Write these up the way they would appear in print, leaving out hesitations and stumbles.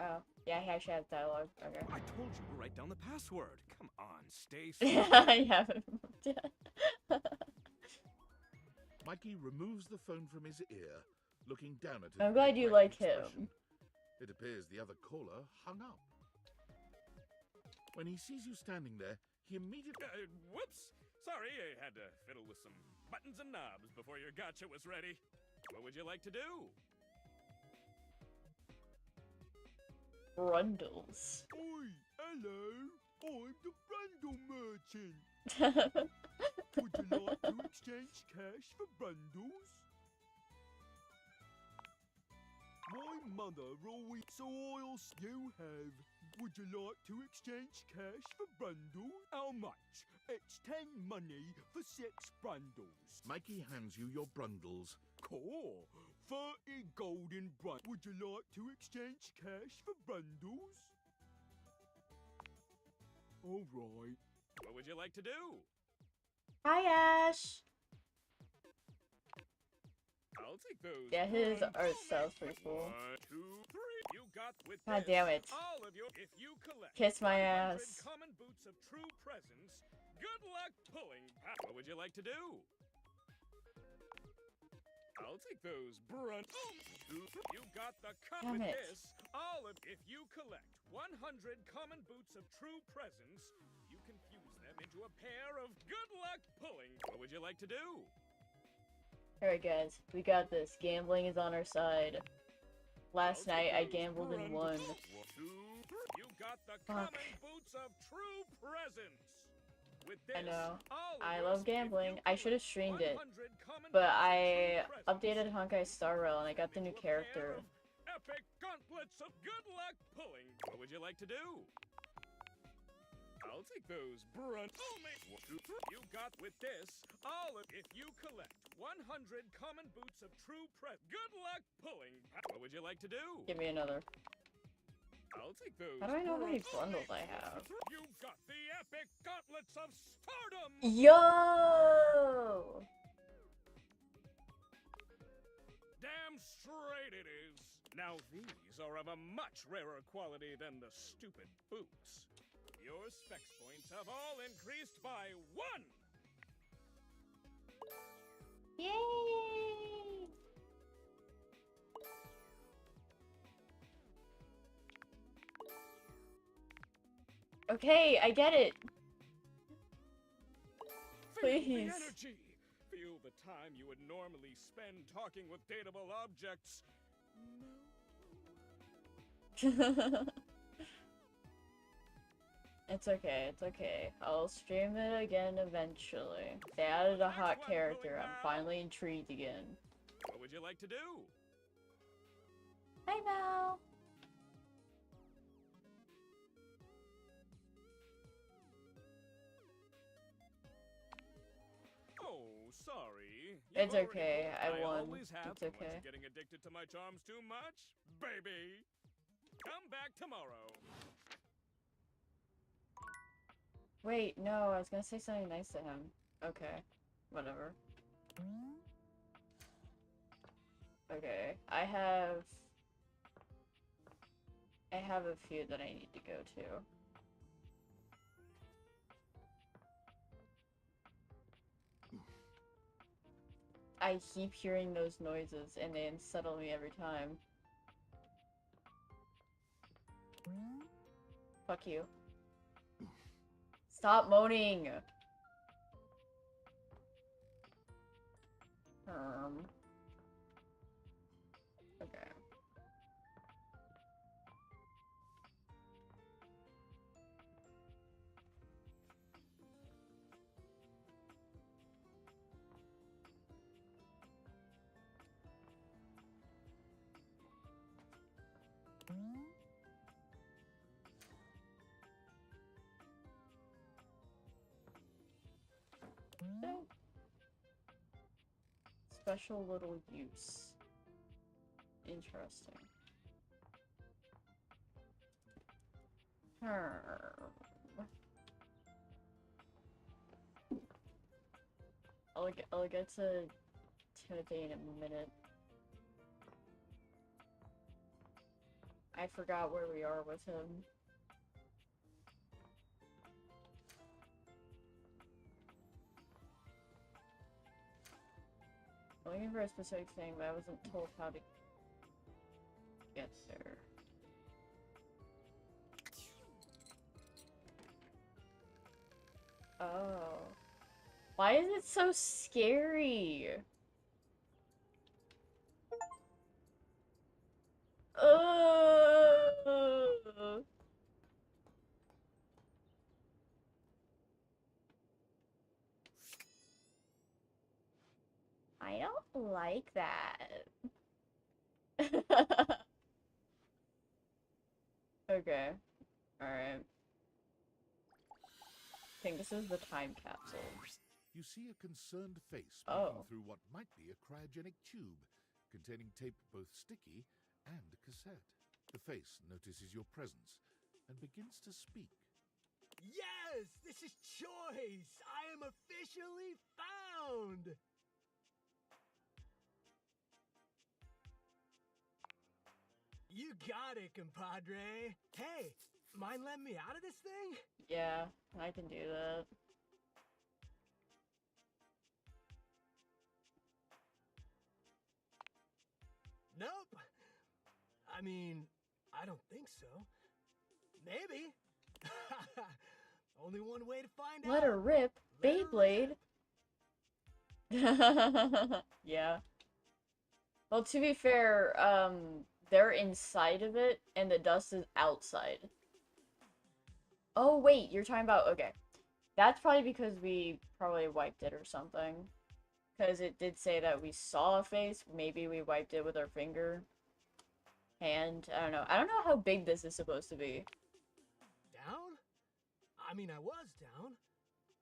Oh, yeah, he actually has dialogue. Okay. I told you to write down the password. Come on, stay I haven't moved yet. Mikey removes the phone from his ear, looking down at it. I'm with a glad you bright like expression. him. It appears the other caller hung up. When he sees you standing there, he immediately... Whoops! Sorry, I had to fiddle with some buttons and knobs before your gotcha was ready. What would you like to do? Brundles. Oi, hello. I'm the Brundle merchant. Oh, Would you like to exchange cash for bundles? My mother always oils you have. Would you like to exchange cash for bundles? How much? It's 10 money for 6 bundles. Mikey hands you your brundles. Cool. 30 golden bundles. Would you like to exchange cash for bundles? All right. What would you like to do? hi, Ash. I'll take those. Yeah, his Brundles. art style's pretty cool. 1, 2, 3. You got with God this. damn it. All of your. If you collect Kiss my 100 ass. common boots of true presence, good luck pulling. What would you like to do? I'll take those Brundles. You got the cup Damn with it. this. All of. If you collect 100 common boots of true presence, you can fuse them into a pair of good luck pulling. What would you like to do? Alright, guys, we got this. Gambling is on our side. Last I'll night, take I those gambled and won. Brundles. 1, 2, 3. You got the Fuck. common boots of true presence. With I this, know. all of I your love if you gambling. I should have collect streamed it. 100 common But boots of I true presence, updated Honkai Star Rail and I got the new into a pair character. of Epic gauntlets of good luck pulling. What would you like to do? I'll take those Brundles. You got with this. All of if you collect 100 common boots of true good luck pulling. What would you like to do? Give me another. I'll take those. How do I know how many Brundles. bundles I have? You got the epic gauntlets of stardom. Yo! Damn straight it is. Now these are of a much rarer quality than the stupid boots. Your specs points have all increased by 1. Yay! Okay, I get it. Feel the Please. energy. Feel the time you would normally spend talking with dateable objects. It's okay, it's okay. I'll stream it again eventually. They added a hot character. I'm finally intrigued again. What would you like to do? Hi, Mel. Oh, sorry. It's already okay, told I won. always have. It's okay. Once getting addicted to my charms too much, baby. Come back tomorrow. Wait, no, I was gonna say something nice to him. Okay, whatever. Okay, I have a few that I need to go to. I keep hearing those noises and they unsettle me every time. Fuck you. Stop moaning! Okay. Special little use. Interesting. I'll get to Timothy in a minute. I forgot where we are with him. I'm looking for a specific thing, but I wasn't told how to get there. Oh. Why is it so scary? I don't like that. Okay. Alright. I think this is the time capsule. You see a concerned face Oh. peeking through what might be a cryogenic tube containing tape both sticky and cassette. The face notices your presence and begins to speak. Yes, this is choice. I am officially found. You got it, compadre. Hey, mind letting me out of this thing? Yeah, I can do that. Nope. I mean, I don't think so. Maybe. Only one way to find out. Let her rip, Let her Beyblade. rip. Yeah. Well, to be fair, they're inside of it, and the dust is outside. Oh, wait, you're talking about... Okay. That's probably because we probably wiped it or something. Because it did say that we saw a face. Maybe we wiped it with our finger. Hand. I don't know. I don't know how big this is supposed to be. Down? I mean, I was down.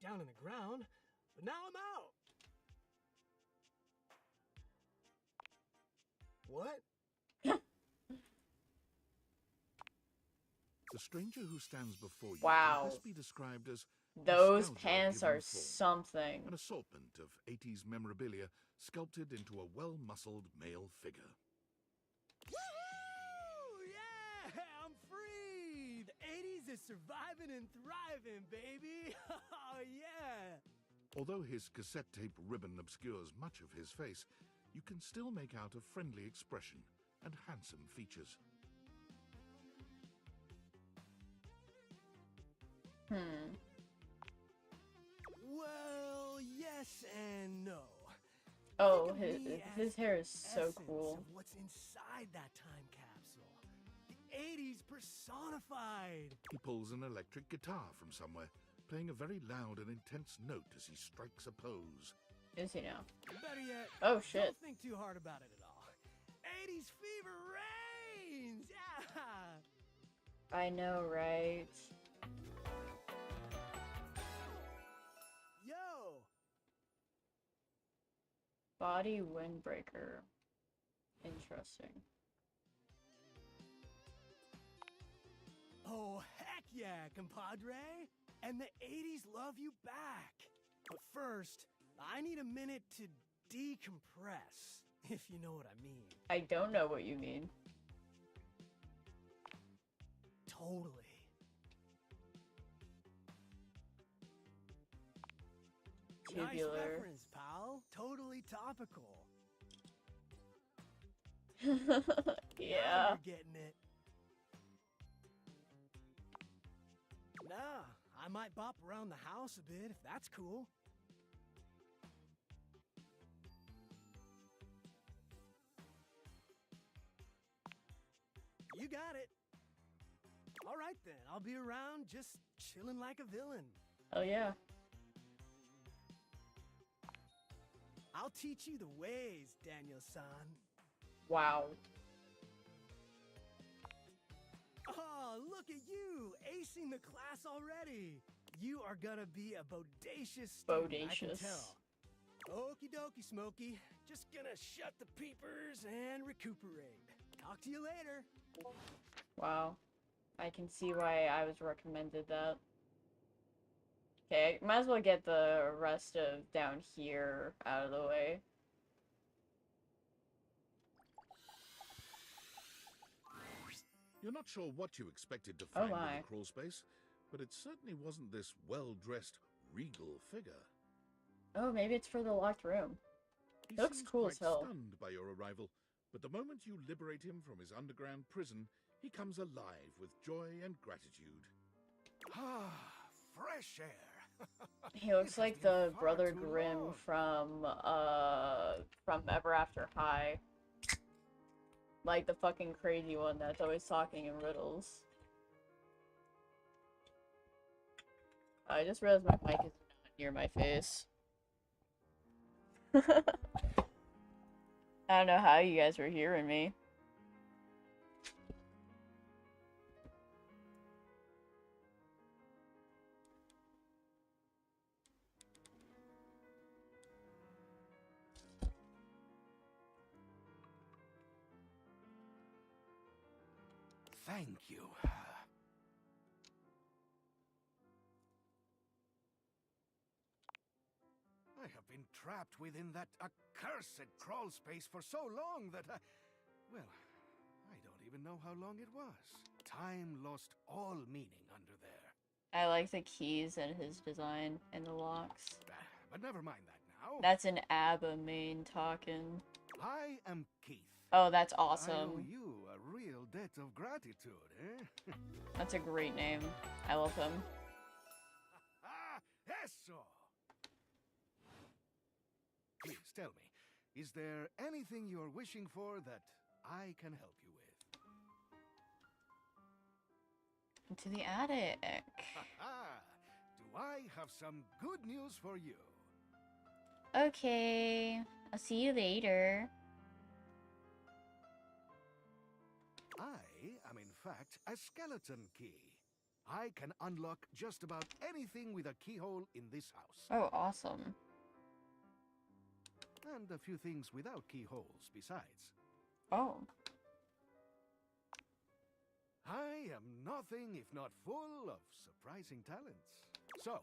Down in the ground. But now I'm out. What? The stranger who stands before you Wow. can best be described as Those nostalgia pants given are form. something. An assortment of 80s memorabilia sculpted into a well-muscled male figure. Woohoo! Yeah! I'm free! The 80s is surviving and thriving, baby! Oh, yeah! Although his cassette tape ribbon obscures much of his face, you can still make out a friendly expression and handsome features. Well, yes and no. Oh, Think of me his as hair is the so essence cool. of what's inside that time capsule? The 80s personified. He pulls an electric guitar from somewhere, playing a very loud and intense note as he strikes a pose. Is he now? Better yet, Oh, shit. don't think too hard about it at all. 80s fever reigns! Yeah! I know, right? Yo! Body windbreaker. Interesting. Oh, heck yeah, compadre! And the 80s love you back. But first, I need a minute to decompress, if you know what I mean. I don't know what you mean. Totally. Nice Tubular. reference, pal. Totally topical. Yeah. Now you're getting it. Nah, I might bop around the house a bit if that's cool. You got it. All right then, I'll be around just chilling like a villain. Oh yeah. I'll teach you the ways, Daniel-san. Wow. Oh, look at you, acing the class already. You are gonna be a bodacious student, I can Bodacious. tell. Okie dokie, Smokey. Just gonna shut the peepers and recuperate. Talk to you later. Wow. I can see why I was recommended that. Okay, might as well get the rest of down here out of the way. You're not sure what you expected to Oh find in my. the crawl space, but it certainly wasn't this well-dressed, regal figure. Oh, maybe it's for the locked room. He It looks seems cool quite as hell. stunned by your arrival, but the moment you liberate him from his underground prison, he comes alive with joy and gratitude. Ah, fresh air. He looks It has like been the far Brother too Grimm long. from Ever After High. Like the fucking crazy one that's always talking in riddles. I just realized my mic is not near my face. I don't know how you guys were hearing me. Thank you. I have been trapped within that accursed crawl space for so long that well, I don't even know how long it was. Time lost all meaning under there. I like the keys and his design and the locks. But never mind that now. That's an ABBA main talking. I am Keith. Oh, that's I owe awesome. you a real debt of gratitude, eh? That's a great name. I love him. Ah, eso! Please tell me, is there anything you're wishing for that I can help you with? Into the attic. Ha-ha! Do I have some good news for you? Okay. I'll see you later. I am in fact a skeleton key. I can unlock just about anything with a keyhole in this house. Oh, awesome. And a few things without keyholes besides. Oh. I am nothing if not full of surprising talents. So,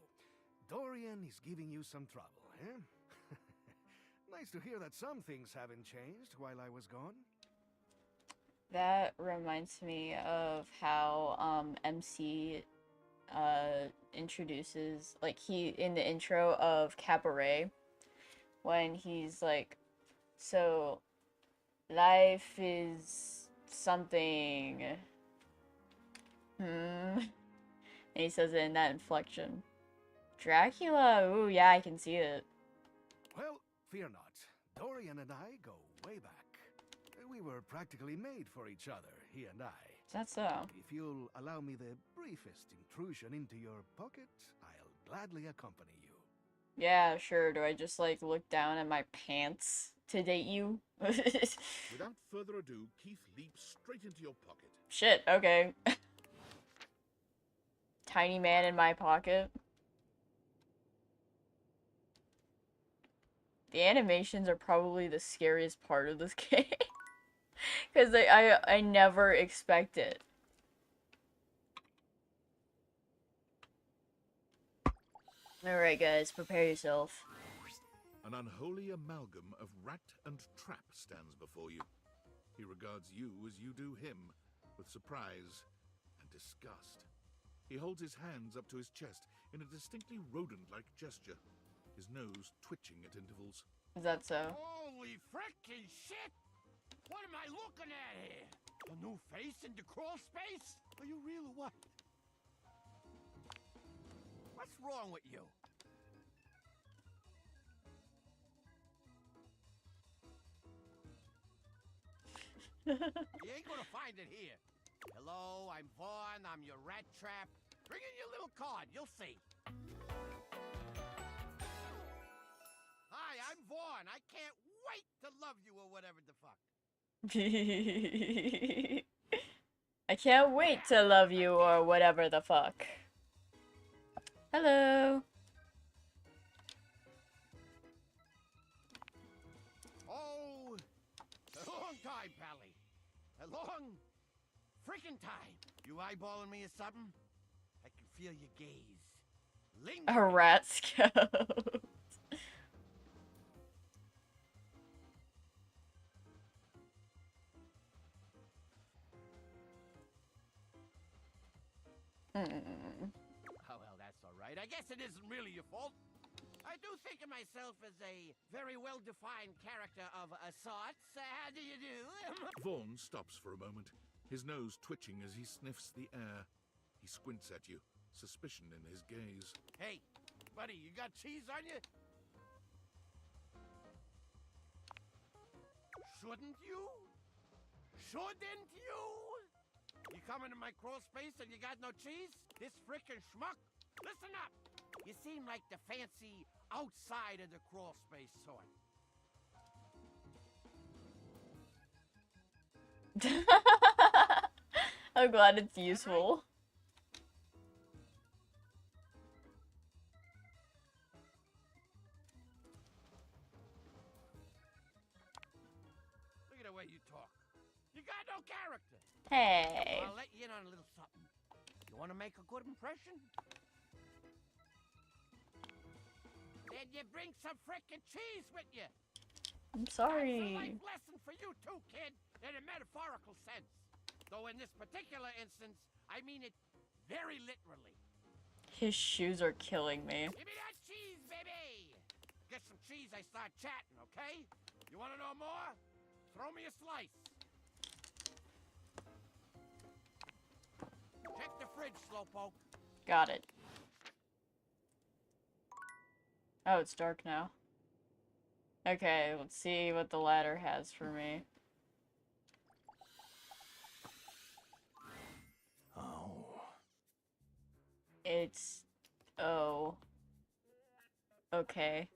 Dorian is giving you some trouble, eh? Nice to hear that some things haven't changed while I was gone. That reminds me of how MC introduces, like, he in the intro of Cabaret, when he's like, so life is something, and he says it in that inflection. Dracula, ooh, yeah, I can see it. Well, fear not. Dorian and I go way back. We were practically made for each other, he and I. That's so. If you'll allow me the briefest intrusion into your pocket, I'll gladly accompany you. Yeah, sure. Do I just, like, look down at my pants to date you? Without further ado, Keith leaps straight into your pocket. Shit, okay. Tiny man in my pocket. The animations are probably the scariest part of this game. Because I never expect it. Alright guys, prepare yourself. An unholy amalgam of rat and trap stands before you. He regards you as you do him, with surprise and disgust. He holds his hands up to his chest in a distinctly rodent-like gesture, his nose twitching at intervals. Is that so? Holy frickin' shit! What am I looking at here? A new face in the crawl space? Are you real or what? What's wrong with you? You ain't gonna find it here. Hello, I'm Vaughn. I'm your rat trap. Bring in your little card. You'll see. Hi, I'm Vaughn. I can't wait to love you or whatever the fuck. I can't wait to love you or whatever the fuck. Hello. Oh, a long time, Pally. A long freaking time. You eyeballing me or something? I can feel your gaze. A rat scout. Oh, well, that's all right. I guess it isn't really your fault. I do think of myself as a very well-defined character of a sorts. How do you do? Vaughn stops for a moment, his nose twitching as he sniffs the air. He squints at you, suspicion in his gaze. Hey, buddy, you got cheese on you? Shouldn't you? Shouldn't you? You come into my crawl space and you got no cheese? This frickin' schmuck? Listen up! You seem like the fancy outside of the crawl space sort. I'm glad it's useful. Look at the way you talk. You got no character. Hey. I'll let you in on a little something. You want to make a good impression? Then you bring some frickin' cheese with you. I'm That's a sorry. life lesson for you too, kid, in a metaphorical sense. Though in this particular instance, I mean it very literally. His shoes are killing me. Give me that cheese, baby! Get some cheese, I start chatting, okay? You want to know more? Throw me a slice. Check the fridge, Slowpoke. Got it. Oh, it's dark now. Okay, let's see what the ladder has for me. Oh. It's... oh. Okay.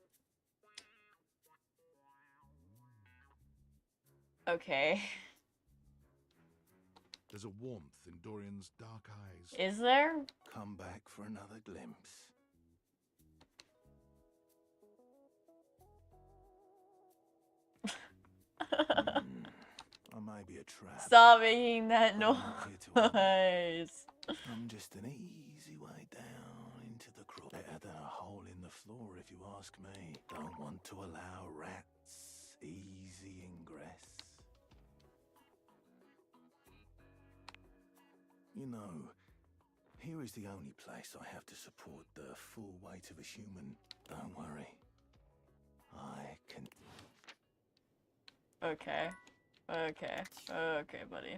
Okay. There's a warmth in Dorian's dark eyes. Is there? Come back for another glimpse. I might be a trap. Stop making that but I'm not here to noise. I'm just an easy way down into the crawl. Better than a hole in the floor, if you ask me. Don't want to allow rats easy ingress. You know, here is the only place I have to support the full weight of a human. Don't worry. I can... Okay. Okay. Okay, buddy.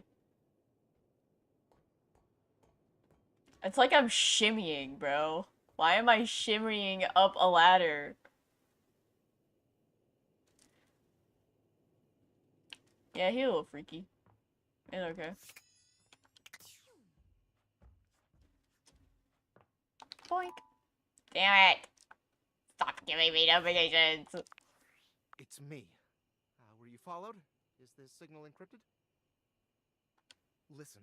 It's like I'm shimmying, bro. Why am I shimmying up a ladder? Yeah, he's a little freaky. It's okay. Boink. Damn it. Stop giving me notifications. It's me. Were you followed? Is this signal encrypted? Listen,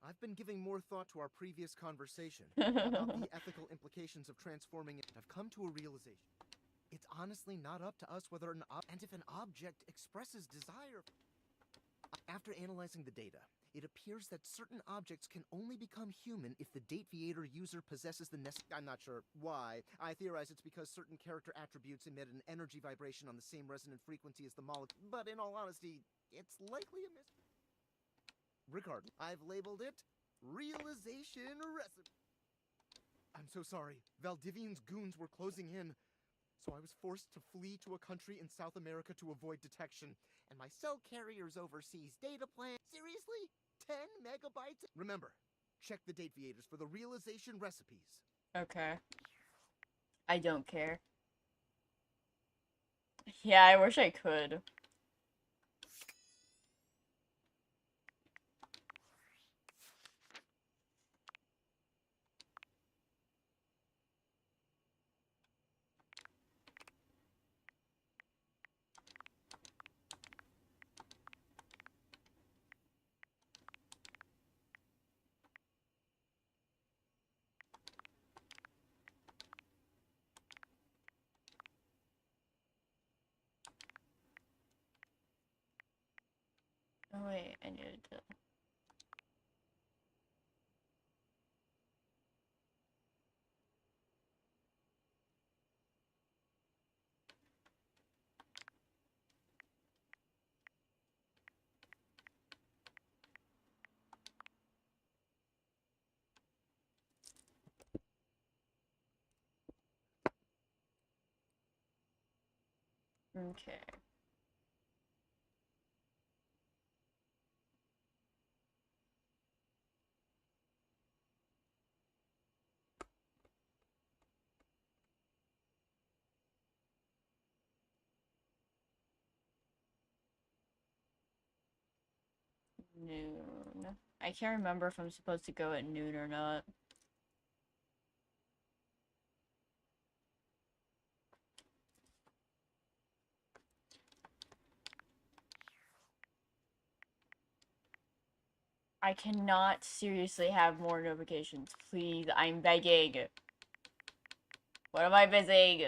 I've been giving more thought to our previous conversation about the ethical implications of transforming it. I've come to a realization. It's honestly not up to us whether and if an object expresses desire. After analyzing the data, it appears that certain objects can only become human if the Dateviator user possesses the I'm not sure why. I theorize it's because certain character attributes emit an energy vibration on the same resonant frequency as the molecule. But in all honesty, it's likely a Regardless, I've labeled it Realization Recipe. I'm so sorry. Valdivian's goons were closing in, so I was forced to flee to a country in South America to avoid detection. And my cell carrier's overseas data plan. Seriously? 10 megabytes? Remember, check the Dateviators for the realization recipes. Okay. I don't care. Yeah, I wish I could. Oh wait, I needed to... Okay. Noon. I can't remember if I'm supposed to go at noon or not. I cannot seriously have more notifications. Please, I'm begging. What am I missing?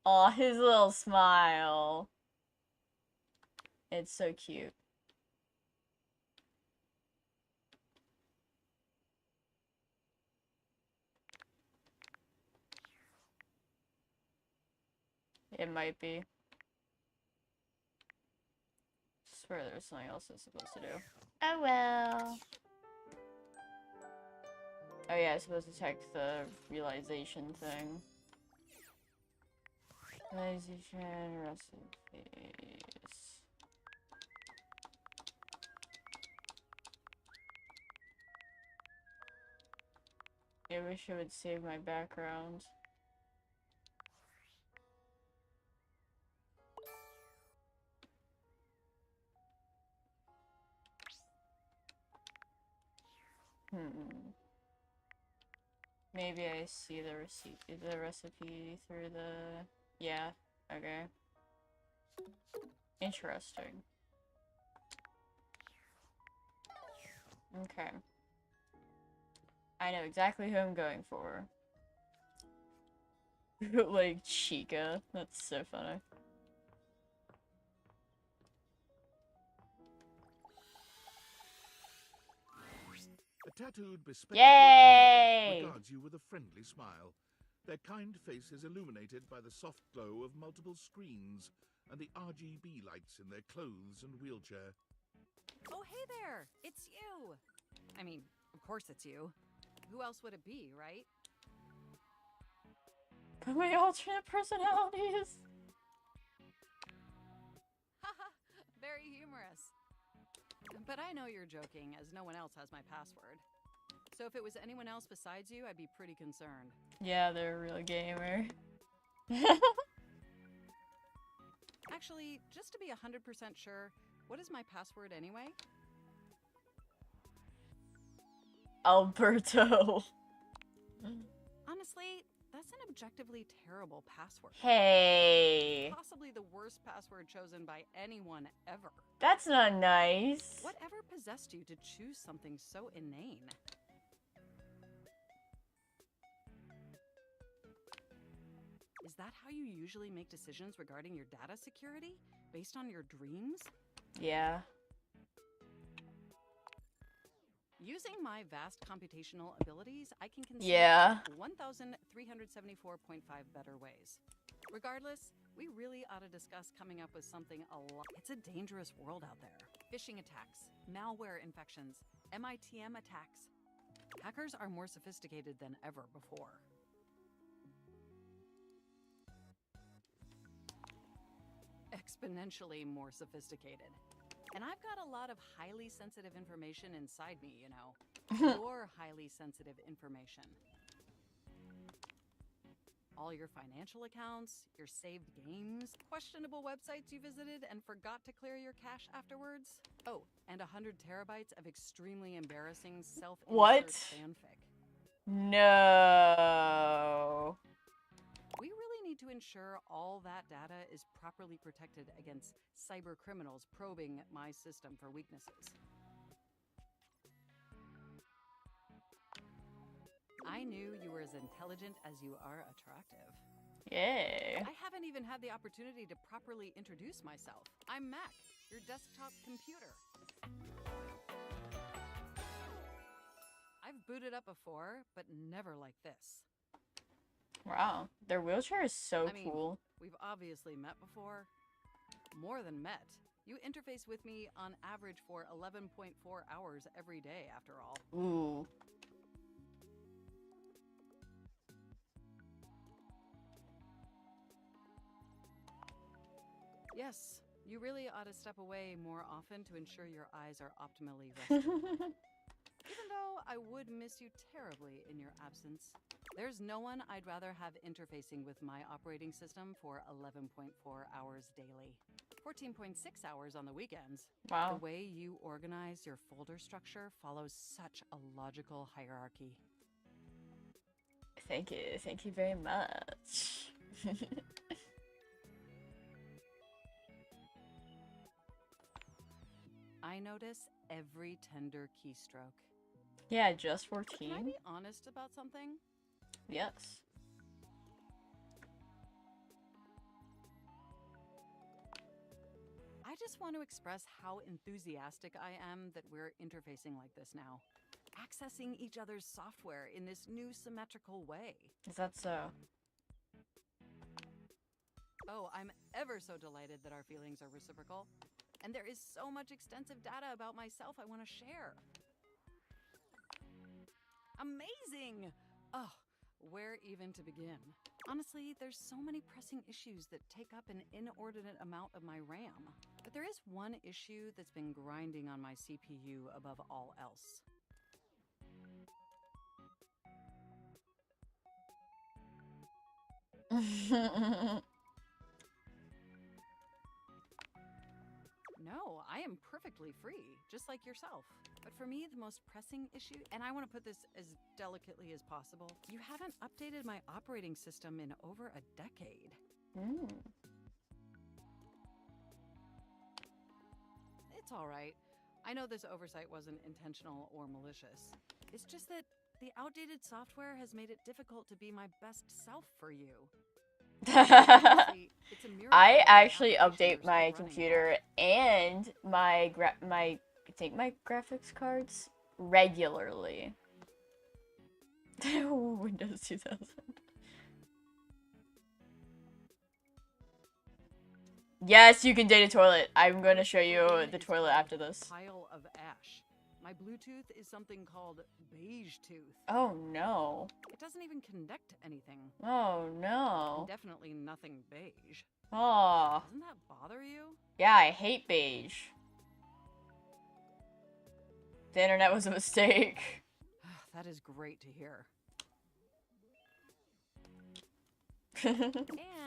Aw, his little smile. It's so cute. It might be. Swear there's something else I'm supposed to do. Oh well. Oh yeah, I'm supposed to check the realization thing. Realization recipes. I wish it would save my background. Maybe I see the recipe through the... Yeah, okay. Interesting. Okay. I know exactly who I'm going for. Like, Chica. That's so funny. A tattooed, bespectacled Yay! regards you with a friendly smile. Their kind face is illuminated by the soft glow of multiple screens and the RGB lights in their clothes and wheelchair. Oh, hey there! It's you! I mean, of course it's you. Who else would it be, right? But my alternate personalities! Haha, very humorous. But I know you're joking, as no one else has my password. So if it was anyone else besides you, I'd be pretty concerned. Yeah, they're a real gamer. Actually, just to be 100% sure, what is my password anyway? Alberto. Honestly, that's an objectively terrible password. Hey. Possibly the worst password chosen by anyone ever. That's not nice. Whatever possessed you to choose something so inane? Is that how you usually make decisions regarding your data security? Based on your dreams? Yeah. Using my vast computational abilities, I can consider 1,374.5 better ways. Regardless, we really ought to discuss coming up with something a lot. It's a dangerous world out there. Phishing attacks, malware infections, MITM attacks. Hackers are more sophisticated than ever before. Exponentially more sophisticated. And I've got a lot of highly sensitive information inside me, you know. Your highly sensitive information. All your financial accounts, your saved games, questionable websites you visited and forgot to clear your cache afterwards. Oh, and 100 terabytes of extremely embarrassing self-insert fanfic. No. We really need to ensure all that data is properly protected against cyber criminals probing my system for weaknesses. I knew you were as intelligent as you are attractive. Yay. I haven't even had the opportunity to properly introduce myself. I'm Mac, your desktop computer. I've booted up before, but never like this. Wow, their wheelchair is so cool. We've obviously met before. More than met. You interface with me on average for 11.4 hours every day, after all. Ooh. Yes, you really ought to step away more often to ensure your eyes are optimally rested. Even though I would miss you terribly in your absence, there's no one I'd rather have interfacing with my operating system for 11.4 hours daily. 14.6 hours on the weekends. Wow. The way you organize your folder structure follows such a logical hierarchy. Thank you. Thank you very much. I notice every tender keystroke. Yeah, just But can I 14? be honest about something? Yes. I just want to express how enthusiastic I am that we're interfacing like this now. Accessing each other's software in this new symmetrical way. Is that so? Oh, I'm ever so delighted that our feelings are reciprocal. And there is so much extensive data about myself I want to share. Amazing! Oh, where even to begin? Honestly, there's so many pressing issues that take up an inordinate amount of my RAM. But there is one issue that's been grinding on my CPU above all else. No, I am perfectly free, just like yourself. But for me, the most pressing issue, and I want to put this as delicately as possible, you haven't updated my operating system in over a decade. It's all right. I know this oversight wasn't intentional or malicious. It's just that the outdated software has made it difficult to be my best self for you. Honestly, it's a miracle I that the actually applications are update still my running computer well. and my my graphics cards regularly. Windows 2000. Yes, you can date a toilet. I'm going to show you Green the is toilet called after this. Pile of ash. My Bluetooth is something called beige tooth. Oh no. It doesn't even connect to anything. Oh And no. definitely nothing beige. Oh. Doesn't that bother you? Yeah, I hate beige. The internet was a mistake. That is great to hear. Yeah,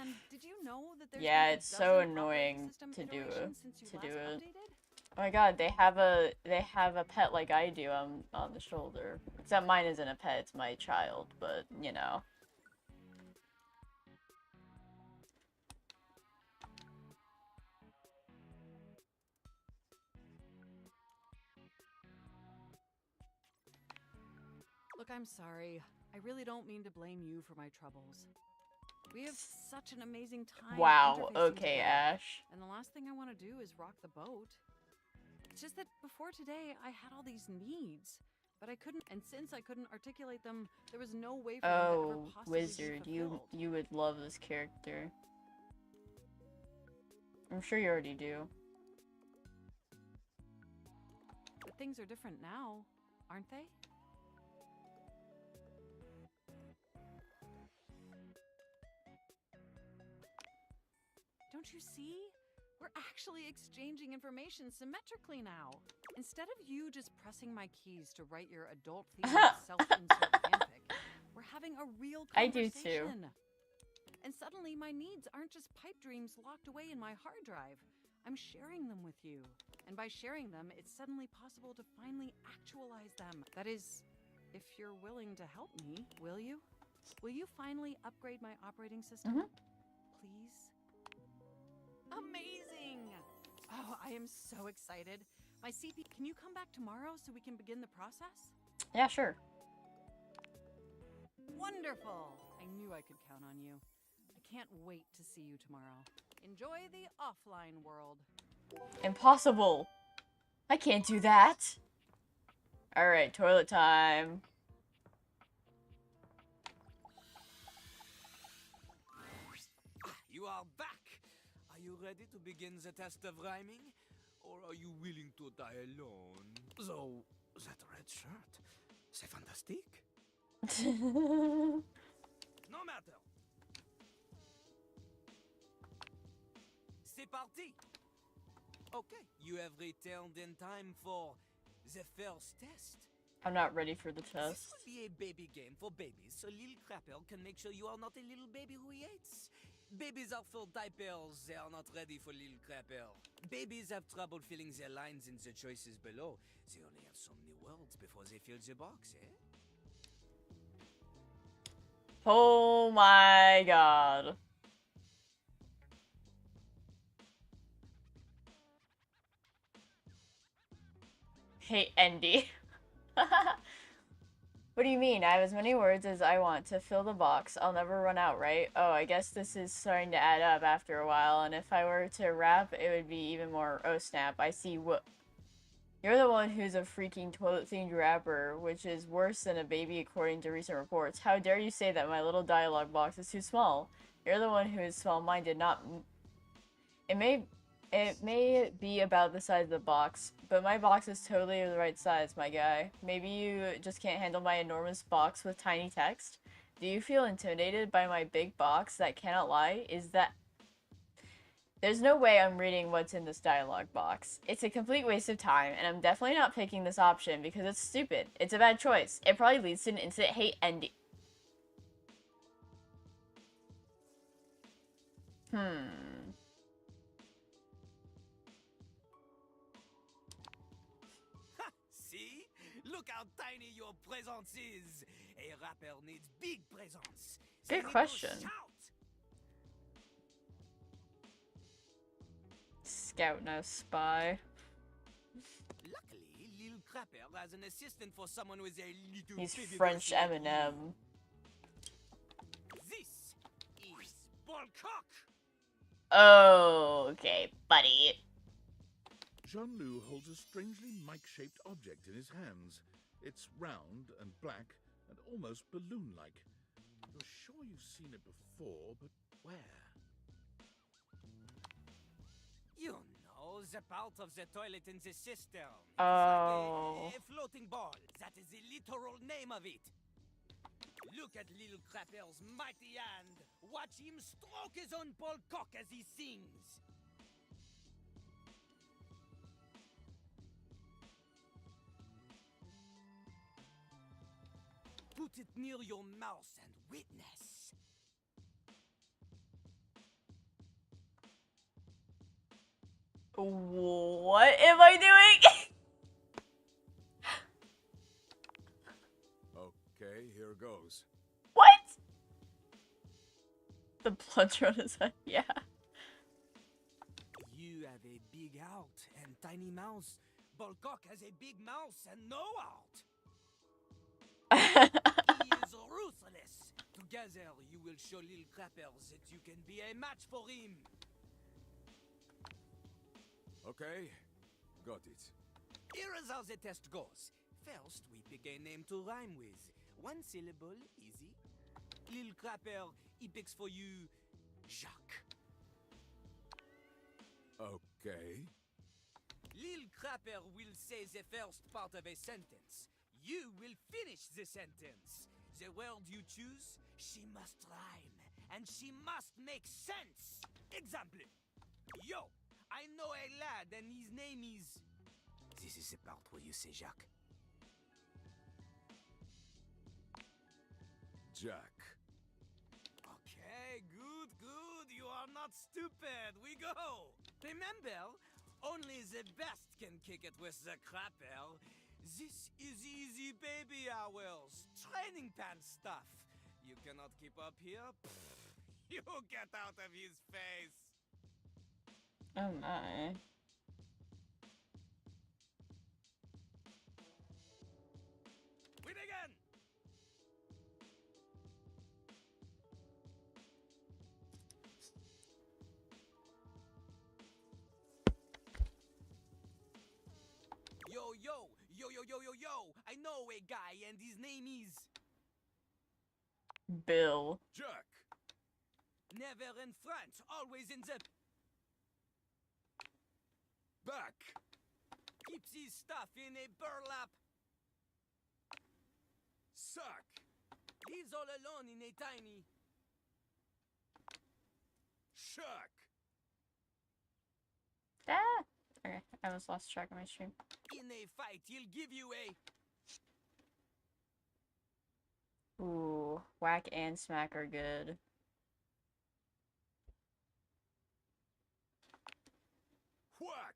And did you know that there's been a it's so dozen operating annoying system to do iterations since you last it. updated? Oh my god, they have a pet like I do on the shoulder. Except mine isn't a pet, it's my child, but you know. Look, I'm sorry. I really don't mean to blame you for my troubles. We have such an amazing time. Wow, interfacing okay, together, Ash. And the last thing I want to do is rock the boat. It's just that before today, I had all these needs, but I couldn't. And since I couldn't articulate them, there was no way for them to ever Oh, possibly Wizard, be fulfilled. you would love this character. I'm sure you already do. But things are different now, aren't they? Don't you see? We're actually exchanging information symmetrically now. Instead of you just pressing my keys to write your adult-themed self-insert fanfic, we're having a real I do conversation. too. And suddenly my needs aren't just pipe dreams locked away in my hard drive. I'm sharing them with you. And by sharing them, it's suddenly possible to finally actualize them. That is, if you're willing to help me, will you? Will you finally upgrade my operating system? Please? Amazing! Oh, I am so excited. My CP, can you come back tomorrow so we can begin the process? Yeah, sure. Wonderful! I knew I could count on you. I can't wait to see you tomorrow. Enjoy the offline world. Impossible. I can't do that. Alright, toilet time. You are back! Are you ready to begin the test of rhyming? or are you willing to die alone? So, that red shirt, c'est fantastique. No matter. C'est parti. Okay, you have returned in time for the first test. I'm not ready for the This test. will be a baby game for babies, so little crapper can make sure you are not a little baby who hates. Babies are full diapers, they are not ready for little crapper. Babies have trouble filling their lines in the choices below. They only have so many words before they fill the box, eh? Oh my god. Hey, Andy. What do you mean? I have as many words as I want to fill the box. I'll never run out, right? Oh, I guess this is starting to add up after a while, and if I were to rap, it would be even more. Oh, snap. I see what. You're the one who's a freaking toilet-themed rapper, which is worse than a baby according to recent reports. How dare you say that my little dialogue box is too small? You're the one who is small-minded, not... It may be about the size of the box, but my box is totally the right size, my guy. Maybe you just can't handle my enormous box with tiny text? Do you feel intimidated by my big box that cannot lie? Is that... There's no way I'm reading what's in this dialogue box. It's a complete waste of time, and I'm definitely not picking this option because it's stupid. It's a bad choice. It probably leads to an instant hate ending. See? Look how tiny your presence is. A rapper needs big presence. They Good need to question. shout. Scout, no spy. Luckily, Lil Crapper has an assistant for someone with a little He's baby French voice like you. Eminem. This is Ballcock. Oh, okay, buddy. Jean-Loup holds a strangely mic-shaped object in his hands. It's round and black and almost balloon-like. You're sure you've seen it before, but where? You know, the part of the toilet in the cistern. Oh. It's like a floating ball. That is the literal name of it. Look at Little Crapper's mighty hand. Watch him stroke his own ball cock as he sings. Put it near your mouth and witness. What am I doing? Okay, here goes. What? The plunger on his head, yeah. You have a big heart and tiny mouth. Ballcock has a big mouth and no heart. He is ruthless. Together, you will show Lil Crappers that you can be a match for him. Okay, got it. Here is how the test goes. First, we pick a name to rhyme with. One syllable, easy. Lil Crapper, he picks for you Jacques. Okay. Lil Crapper will say the first part of a sentence. You will finish the sentence. The word you choose, she must rhyme, and she must make sense. Example. Yo, I know a lad and his name is... This is the part where you say Jacques. Jack. Okay, good. You are not stupid. We go. Remember, only the best can kick it with the crapper. This is easy baby hours. Training pants stuff. You cannot keep up here? Pfft, you get out of his face. Oh my. We begin. Yo. I know a guy and his name is... Bill. Jack. Never in France, always in the... back. Keep this stuff in a burlap. Suck. Leaves all alone in a tiny. Shuck. Ah! Okay, I almost lost track of my stream. In a fight, he'll give you a. Ooh, whack and smack are good. Whack.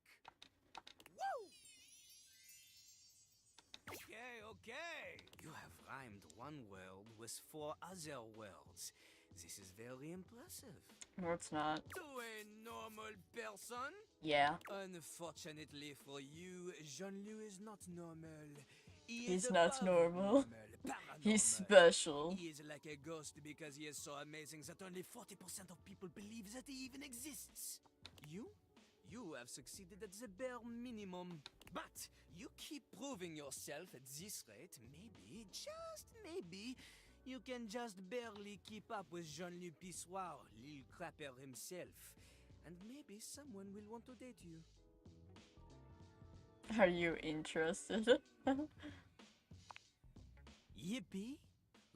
Woo! Okay. You have rhymed one word with 4 other words. This is very impressive. No, it's not. To a normal person? Yeah. Unfortunately for you, Jean-Loup is not normal. He He's is not above normal. paranormal. He's special. He is like a ghost because he is so amazing that only 40% of people believe that he even exists. You have succeeded at the bare minimum. But you keep proving yourself at this rate, maybe, just maybe, you can just barely keep up with Jean-Loup Pissoir, Lil Crapper himself. And maybe someone will want to date you. Are you interested? Yippee?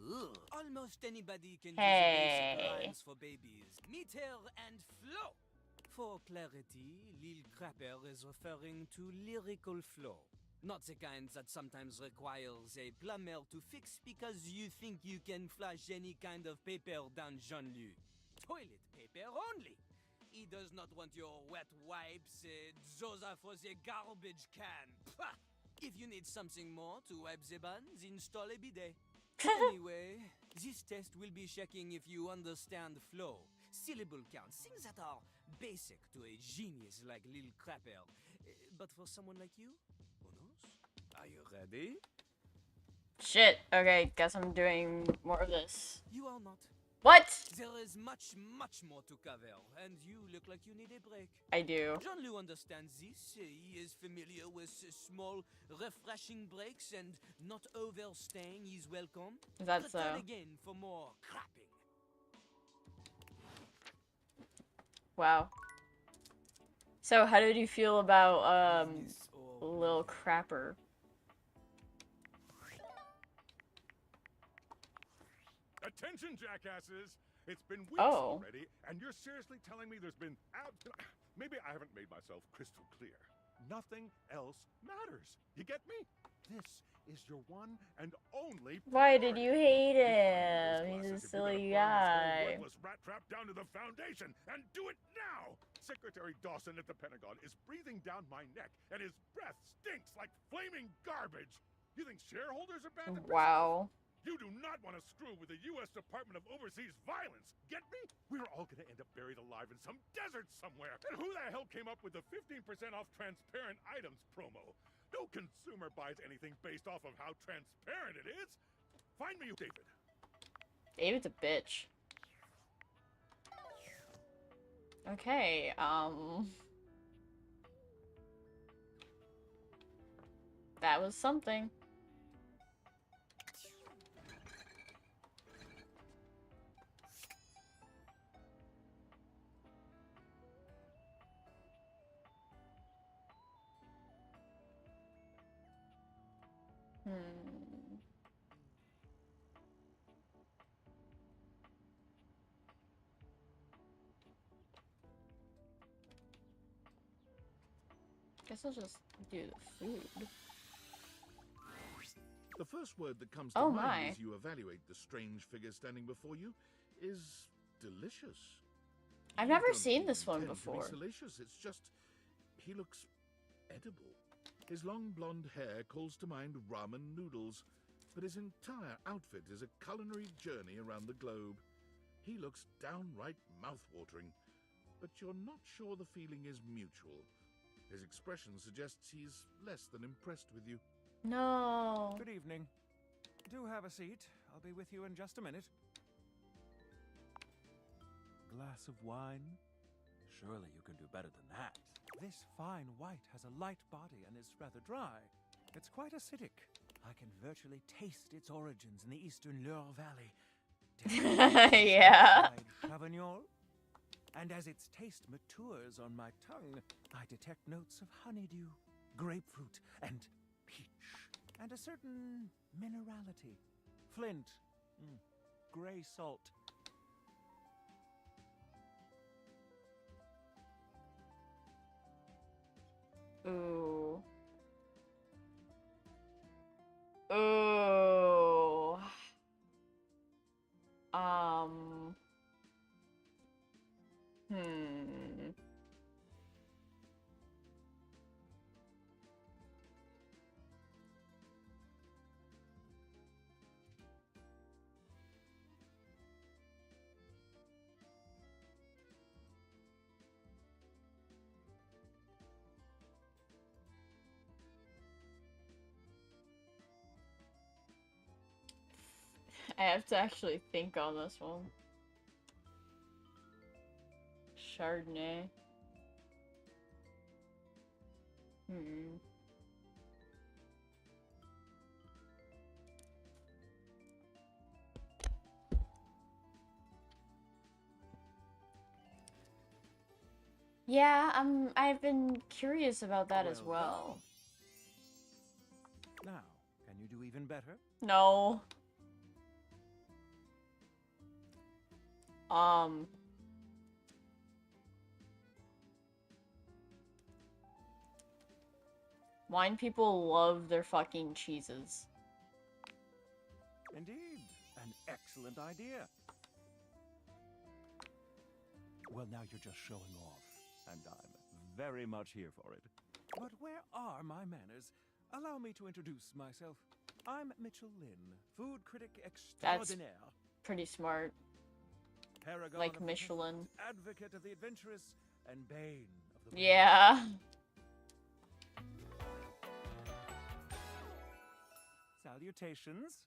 Ugh. Almost anybody can Hey. do the basic rhymes for babies. Meter and flow. For clarity, Lil Crapper is referring to lyrical flow. Not the kind that sometimes requires a plumber to fix because you think you can flush any kind of paper down Jean-Loup. Toilet paper only. He does not want your wet wipes, those are for the garbage can. Pah! If you need something more to wipe the buns, install a bidet. Anyway, this test will be checking if you understand flow, syllable counts, things that are basic to a genius like Lil Crapper. But for someone like you, who knows? Are you ready? Shit. Okay, guess I'm doing more of this. You are not. What? There is much more to cover, and you look like you need a break. I do. Jean-Loup understands this. He is familiar with small, refreshing breaks and not overstaying his welcome. Is that Return so? again for more crapping. Wow. So, how did you feel about, Business or Lil Crapper? Attention, jackasses! It's been weeks Oh. already, and you're seriously telling me there's been maybe I haven't made myself crystal clear. Nothing else matters. You get me? This is your one and only Why did priority. you hate You him? find He's a this glasses if you're silly gonna burn this whole guy. worthless rat trap down to the foundation, and do it now! Secretary Dawson at the Pentagon is breathing down my neck, and his breath stinks like flaming garbage. You think shareholders are bad? Wow. You do not want to screw with the U.S. Department of Overseas Violence. Get me? We're all going to end up buried alive in some desert somewhere. And who the hell came up with the 15% off transparent items promo? No consumer buys anything based off of how transparent it is. Find me, David. David's a bitch. Okay, that was something. Guess I'll just do the food. The first word that comes to Oh mind my. as you evaluate the strange figure standing before you is delicious. I've You never don't seen this one intend to be before. Salacious. It's just he looks edible. His long blonde hair calls to mind ramen noodles, but his entire outfit is a culinary journey around the globe. He looks downright mouth-watering, but you're not sure the feeling is mutual. His expression suggests he's less than impressed with you. No. Good evening. Do have a seat. I'll be with you in just a minute. Glass of wine? Surely you can do better than that. This fine white has a light body and is rather dry. It's quite acidic. I can virtually taste its origins in the eastern Loire Valley. Yeah. Chavignol? And as its taste matures on my tongue, I detect notes of honeydew, grapefruit, and peach, and a certain minerality. Flint, gray salt. Ooh. Ooh. Hmm. I have to actually think on this one. Chardonnay. Yeah, I've been curious about that as well. Now, can you do even better? No. Wine people love their fucking cheeses. Indeed, an excellent idea. Well, now you're just showing off, and I'm very much here for it. But where are my manners? Allow me to introduce myself. I'm Mitchell Lynn, food critic extraordinaire. Pretty smart. Paragon Like of the Michelin. perfect, advocate of the adventurous, and bane of the Yeah. Salutations.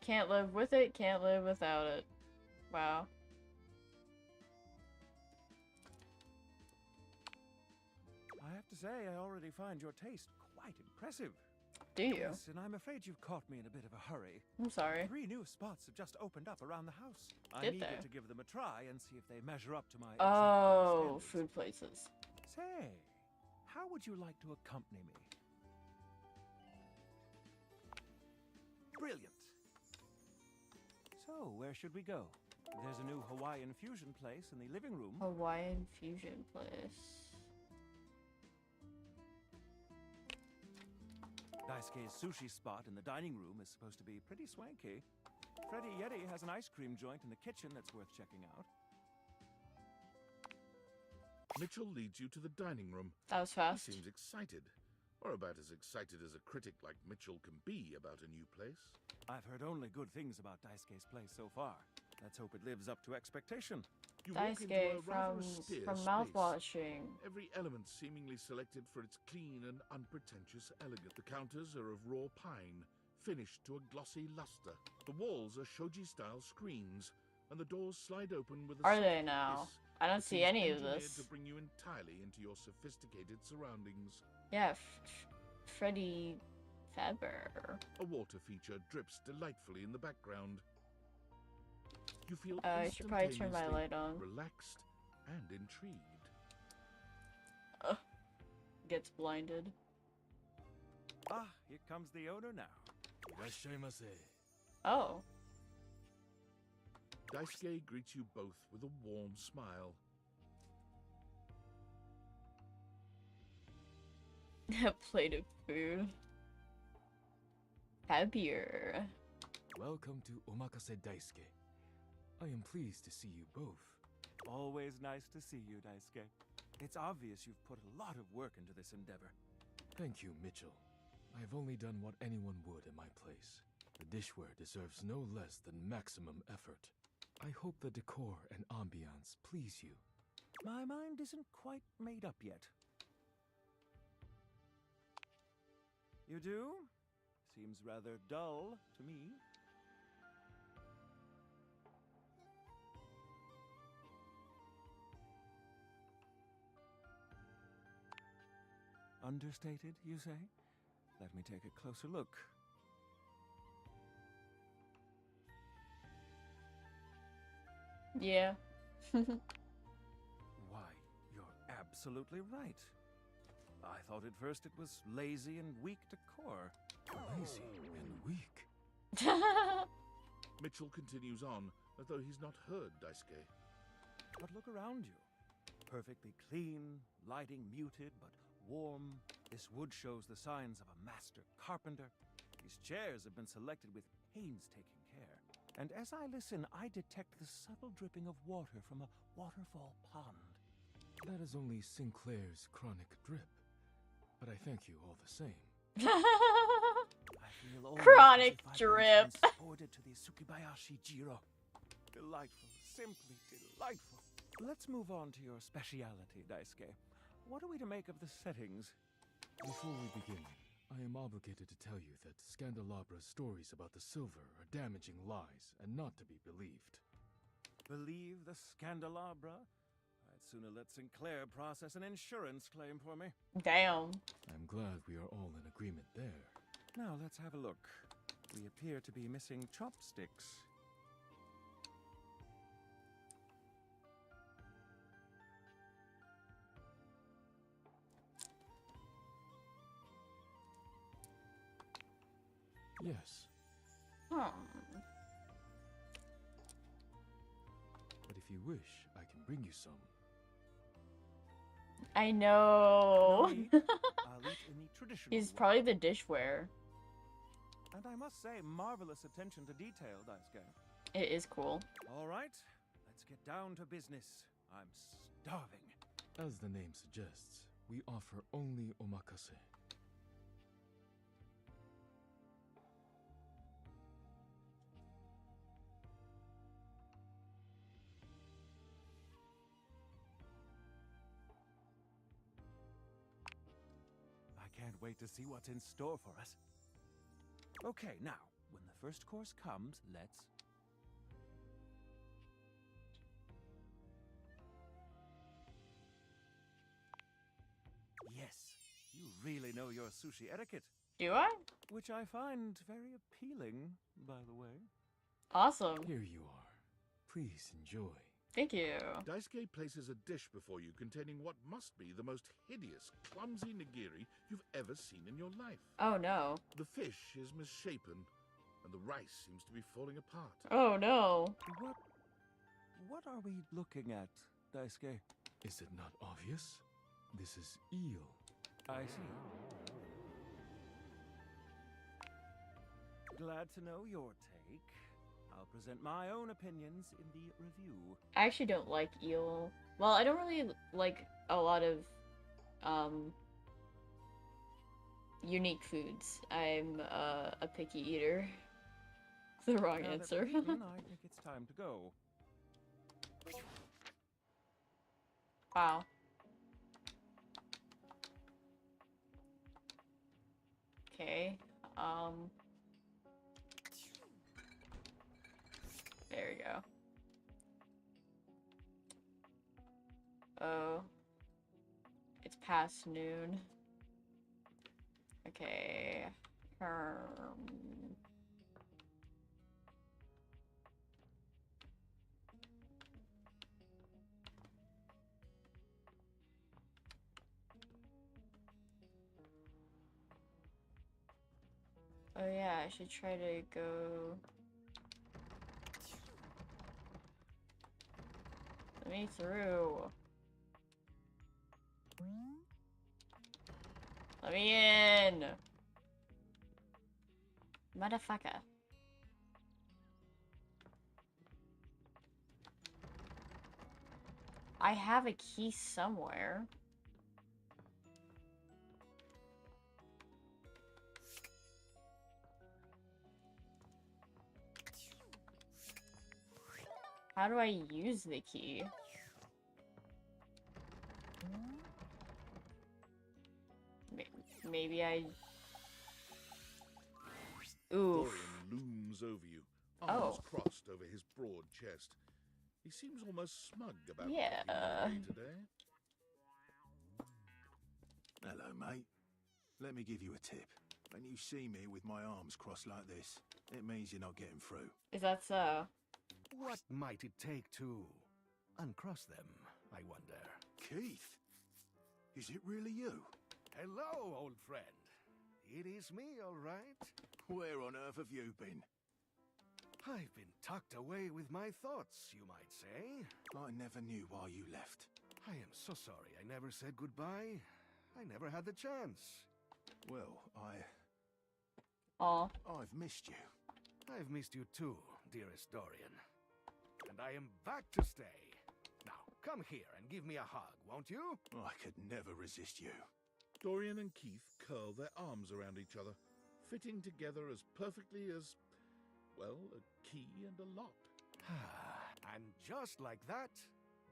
Can't live with it, can't live without it. Wow. I have to say, I already find your taste quite impressive. Do you? Yes, and I'm afraid you've caught me in a bit of a hurry. I'm sorry. 3 new spots have just opened up around the house. I'm Did eager they? to give them a try and see if they measure up to my Oh, exact standards. food places. Say, how would you like to accompany me? Brilliant. So, where should we go? There's a new Hawaiian fusion place in the living room. Hawaiian fusion place. Daisuke's sushi spot in the dining room is supposed to be pretty swanky. Freddy Yeti has an ice cream joint in the kitchen that's worth checking out. Mitchell leads you to the dining room. That was He fast. seems excited, or about as excited as a critic like Mitchell can be about a new place. I've heard only good things about Daisuke's place so far. Let's hope it lives up to expectation. You walk into Daisuke a rather from austere from space. mouthwashing. Every element seemingly selected for its clean and unpretentious elegance. The counters are of raw pine, finished to a glossy luster. The walls are shoji-style screens, and the doors slide open with a Are soft they now? hiss I don't that see seems any of engineered this. to bring you entirely into your sophisticated surroundings. Yeah, Freddy Fazbear. A water feature drips delightfully in the background. You feel I should probably turn my instantaneously light on. relaxed and intrigued. Gets blinded. Ah, here comes the owner now. Oh. Daisuke greets you both with a warm smile. A plate of food. Happier. Welcome to Omakase Daisuke. I am pleased to see you both. Always nice to see you, Daisuke. It's obvious you've put a lot of work into this endeavor. Thank you, Mitchell. I have only done what anyone would at my place. The dishware deserves no less than maximum effort. I hope the decor and ambiance please you. My mind isn't quite made up yet. You do? Seems rather dull to me. understated, you say? Let me take a closer look. Yeah. Why, you're absolutely right. I thought at first it was lazy and weak decor. Lazy and weak. Mitchell continues on, as though he's not heard Daisuke. But look around you. Perfectly clean, lighting muted but warm. This wood shows the signs of a master carpenter. These chairs have been selected with painstaking care. And as I listen, I detect the subtle dripping of water from a waterfall pond. That is only Sinclair's chronic drip. But I thank you all the same. I feel almost Chronic as if I've drip. been transported to the Tsukibayashi Jiro. Delightful, simply delightful. Let's move on to your speciality, Daisuke. What are we to make of the settings? Before we begin, I am obligated to tell you that Scandalabra's stories about the silver are damaging lies and not to be believed. Believe the Scandalabra? I'd sooner let Sinclair process an insurance claim for me. Damn. I'm glad we are all in agreement there. Now let's have a look. We appear to be missing chopsticks. Yes, Hmm. but if you wish, I can bring you some. I know. No need. I'll eat in the traditional He's way. probably the dishware. And I must say, marvelous attention to detail, Daisuke. It is cool. All right, let's get down to business. I'm starving. As the name suggests, we offer only omakase. I can't wait to see what's in store for us. Okay, now, when the first course comes, let's... Yes, you really know your sushi etiquette, Do I? which I find very appealing, by the way. Awesome. Here you are. Please enjoy. Thank you. Daisuke places a dish before you containing what must be the most hideous, clumsy nigiri you've ever seen in your life. Oh no. The fish is misshapen, and the rice seems to be falling apart. Oh no. What are we looking at, Daisuke? Is it not obvious? This is eel. I see. Glad to know your take. I'll present my own opinions in the review. I actually don't like eel. Well, I don't really like a lot of unique foods. I'm a picky eater. It's the wrong Now that answer. we've eaten, I think it's time to go. Wow. Okay. There we go. Oh. It's past noon. Okay. Oh yeah, I should try to go... Let me through. Let me in! Motherfucker. I have a key somewhere. How do I use the key? Maybe I... Oof. Dorian looms over you, Oh. arms crossed over his broad chest. He seems almost smug about Yeah. what he made today. Hello, mate. Let me give you a tip. When you see me with my arms crossed like this, it means you're not getting through. Is that so? What might it take to uncross them, I wonder? Keith? Is it really you? Hello, old friend. It is me, all right. Where on earth have you been? I've been tucked away with my thoughts, you might say. I never knew why you left. I am so sorry I never said goodbye. I never had the chance. Well, Aw. I've missed you. I've missed you too, dearest Dorian. And I am back to stay. Now, come here and give me a hug, won't you? I could never resist you. Dorian and Keith curl their arms around each other, fitting together as perfectly as, well, a key and a lock. And just like that,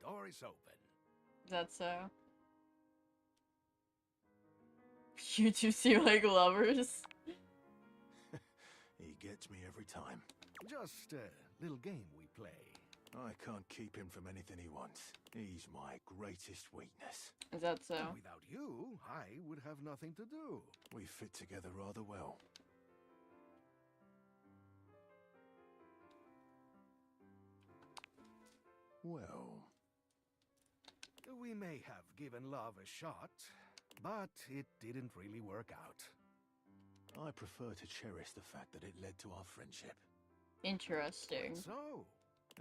door is open. Is that so? You two seem like lovers. He gets me every time. Just a little game we play. I can't keep him from anything he wants. He's my greatest weakness. Is that so? And without you, I would have nothing to do. We fit together rather well. Well... We may have given love a shot, but it didn't really work out. I prefer to cherish the fact that it led to our friendship. Interesting. So,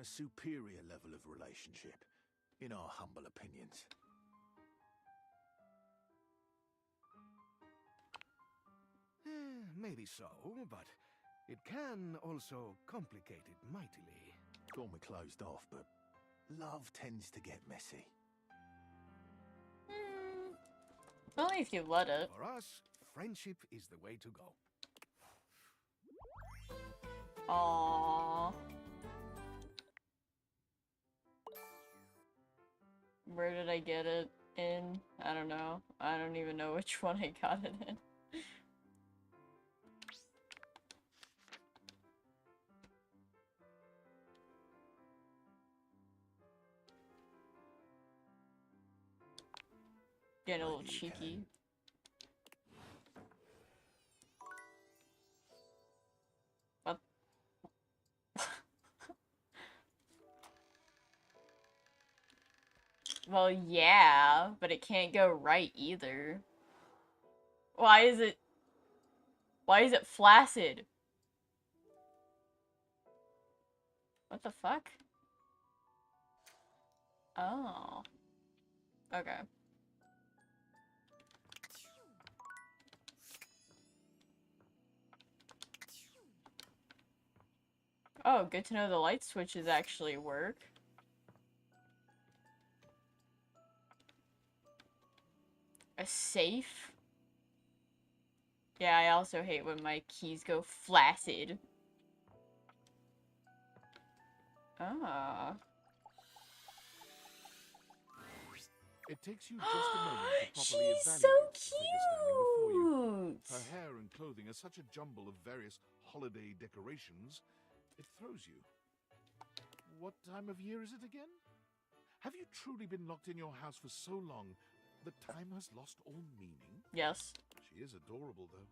A superior level of relationship, in our humble opinions. maybe so, but it can also complicate it mightily. Call me closed off, but love tends to get messy. Only if you let it. For us, friendship is the way to go. Aww. Where did I get it in? I don't know. I don't even know which one I got it in. Getting a little Maybe you cheeky. can. What? Well, yeah, but it can't go right either. Why is it flaccid? What the fuck? Oh. Okay. Oh, good to know the light switches actually work. A safe? Yeah, I also hate when my keys go flaccid. Ah. It takes you just a moment to properly She's evaluate so the figure standing before you. cute! Her hair and clothing are such a jumble of various holiday decorations, it throws you. What time of year is it again? Have you truly been locked in your house for so long that time has lost all meaning? Yes. She is adorable, though.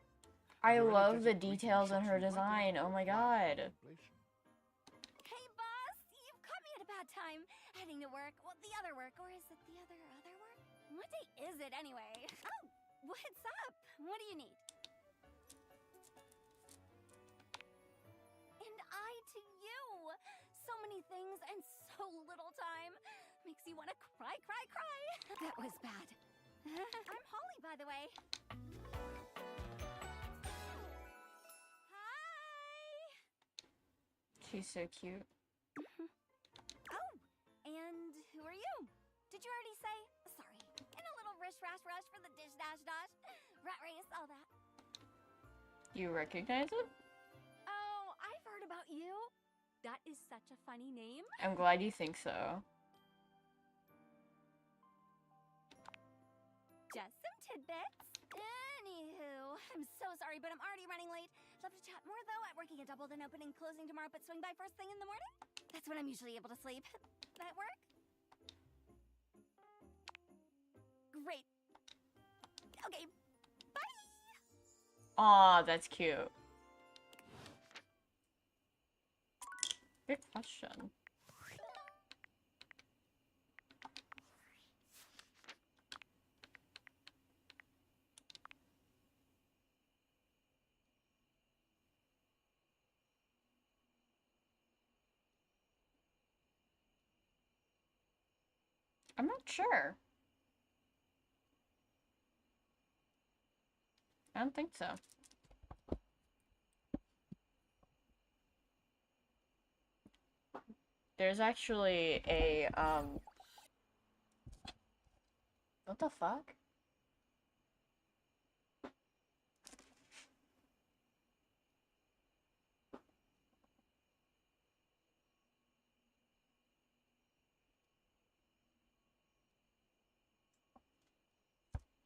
I And her love the energetic greeting details in shocks her you right design. into Oh my quiet god. contemplation. Hey, boss! You've caught me at a bad time. Heading to work. Well, the other work. Or is it the other work? What day is it, anyway? Oh, what's up? What do you need? And I to you! So many things and so little time. Makes you want to cry. That was bad. I'm Holly, by the way. Hi! She's so cute. Oh, and who are you? Did you already say? Sorry. In a little rush for the dish dash. Rat race, all that. You recognize it? Oh, I've heard about you. That is such a funny name. I'm glad you think so. Just some tidbits. Anywho, I'm so sorry, but I'm already running late. Love to chat more, though. I'm working a double, then opening, closing tomorrow, but swing by first thing in the morning. That's when I'm usually able to sleep. That work? Great. Okay, bye! Aw, that's cute. Good question. I'm not sure. I don't think so. There's actually a, what the fuck?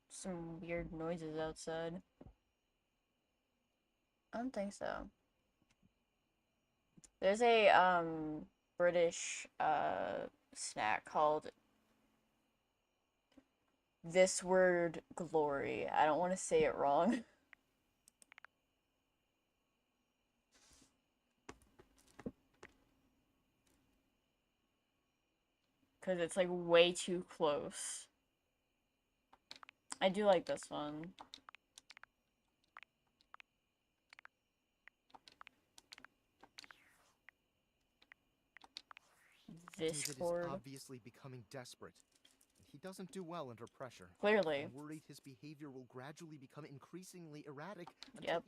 Some weird noises outside. I don't think so. There's a, British, snack called this word glory. I don't want to say it wrong. Because it's like way too close. I do like this one. David is Discord. obviously becoming desperate. He doesn't do well under pressure. Clearly. I'm worried his behavior will gradually become increasingly erratic until Yep.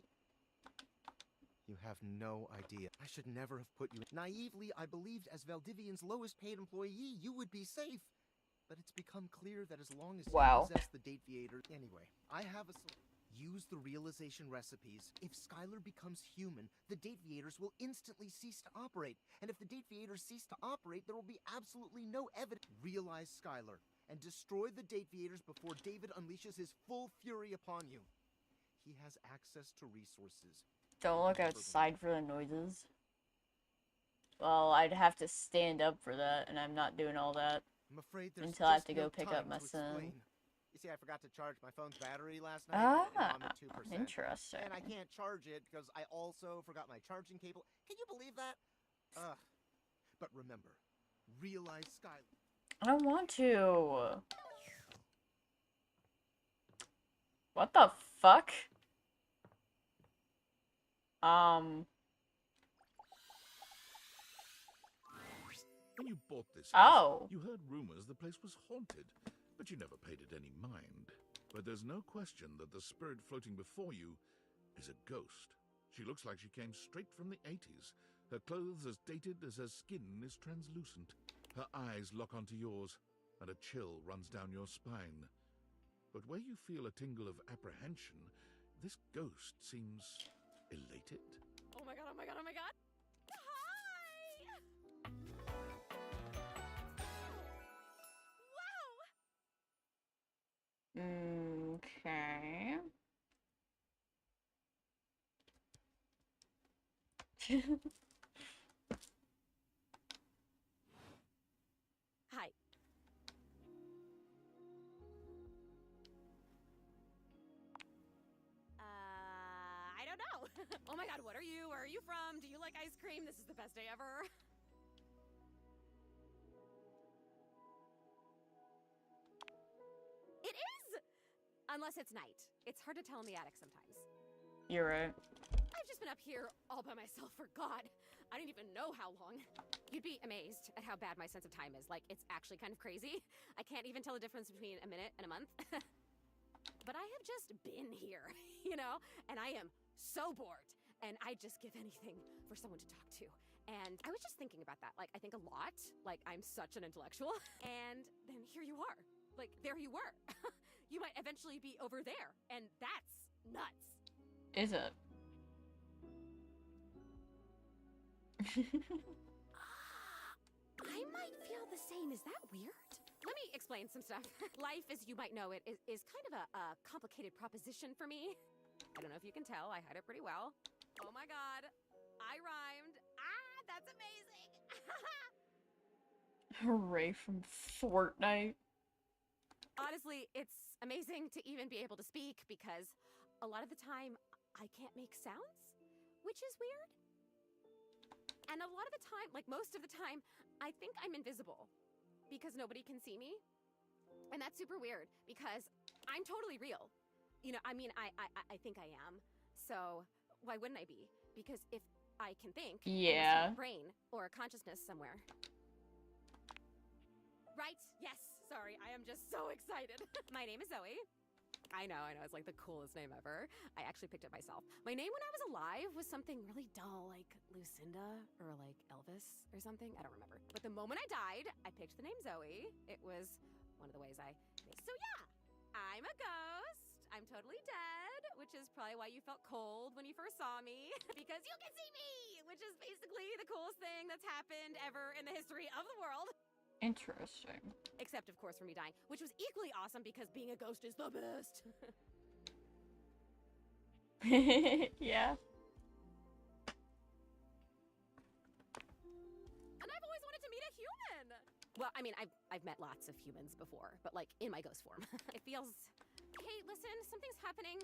You have no idea. I should never have put you. Naively, I believed as Valdivian's lowest paid employee, you would be safe. But it's become clear that as long as Wow. you possess the Date Viator... Anyway, I have a... Use the realization recipes. If Skylar becomes human, the Date Viators will instantly cease to operate. And if the Date Viators cease to operate, there will be absolutely no evidence. Realize Skylar, and destroy the Date Viators before David unleashes his full fury upon you. He has access to resources. Don't look outside for the noises. Well, I'd have to stand up for that, and I'm not doing all that. I'm afraid there's until I have just to no go pick up time my to son. explain. You see, I forgot to charge my phone's battery last night. Ah, and I'm at 2%. interesting. And I can't charge it because I also forgot my charging cable. Can you believe that? Ugh. But remember, realize Skylar. I don't want to. What the fuck? When you bought this Oh. house, you heard rumors the place was haunted, but you never paid it any mind. But there's no question that the spirit floating before you is a ghost. She looks like she came straight from the 80s. Her clothes as dated as her skin is translucent. Her eyes lock onto yours, and a chill runs down your spine. But where you feel a tingle of apprehension, this ghost seems elated. Oh my god, oh my god, oh my god! Hi! Wow! Okay. Hi. I don't know. Oh my god, what are you? Where are you from? Do you like ice cream? This is the best day ever. It is! Unless it's night. It's hard to tell in the attic sometimes. You're right. I've just been up here all by myself for God. I don't even know how long. You'd be amazed at how bad my sense of time is. Like, it's actually kind of crazy. I can't even tell the difference between a minute and a month. But I have just been here, you know? And I am so bored. And I'd just give anything for someone to talk to. And I was just thinking about that. Like, I think a lot. Like, I'm such an intellectual. And then here you are. Like, there you were. You might eventually be over there. And that's nuts. Is it? I might feel the same. Is that weird? Let me explain some stuff. Life, as you might know it, is kind of a complicated proposition for me. I don't know if you can tell. I hide it pretty well. Oh my god. I rhymed. Ah, that's amazing. Hooray from Fortnite. Honestly, it's amazing to even be able to speak because a lot of the time I can't make sounds, which is weird. And a lot of the time, like most of the time, I think I'm invisible because nobody can see me. And that's super weird because I'm totally real. You know, I mean, I think I am. So why wouldn't I be? Because if I can think, I must have a brain or a consciousness somewhere. Right? Yes. Sorry, I am just so excited. My name is Zoe. I know, it's like the coolest name ever. I actually picked it myself. My name when I was alive was something really dull, like Lucinda or like Elvis or something. I don't remember. But the moment I died, I picked the name Zoe. It was one of the ways I made. So yeah, I'm a ghost. I'm totally dead, which is probably why you felt cold when you first saw me, because you can see me, which is basically the coolest thing that's happened ever in the history of the world. Interesting. Except, of course, for me dying, which was equally awesome because being a ghost is the best. Yeah. And I've always wanted to meet a human. Well, I mean, I've met lots of humans before, but like in my ghost form. It feels... Hey, listen, something's happening.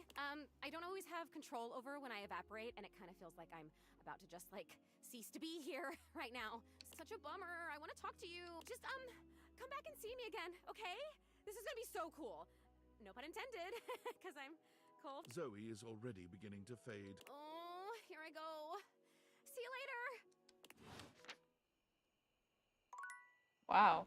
I don't always have control over when I evaporate, and it kind of feels like I'm about to just like cease to be here right now. Such a bummer. I want to talk to you. Just come back and see me again, okay? This is gonna be so cool. No pun intended, because I'm cold. Zoe is already beginning to fade. Oh, here I go. See you later. Wow.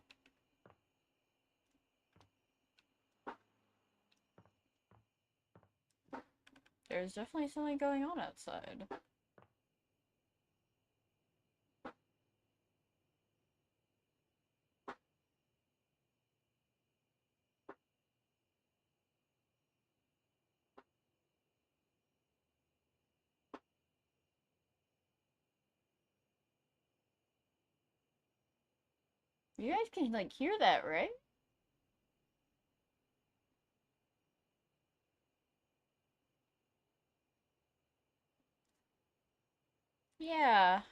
There's definitely something going on outside. You guys can, like, hear that, right? Yeah.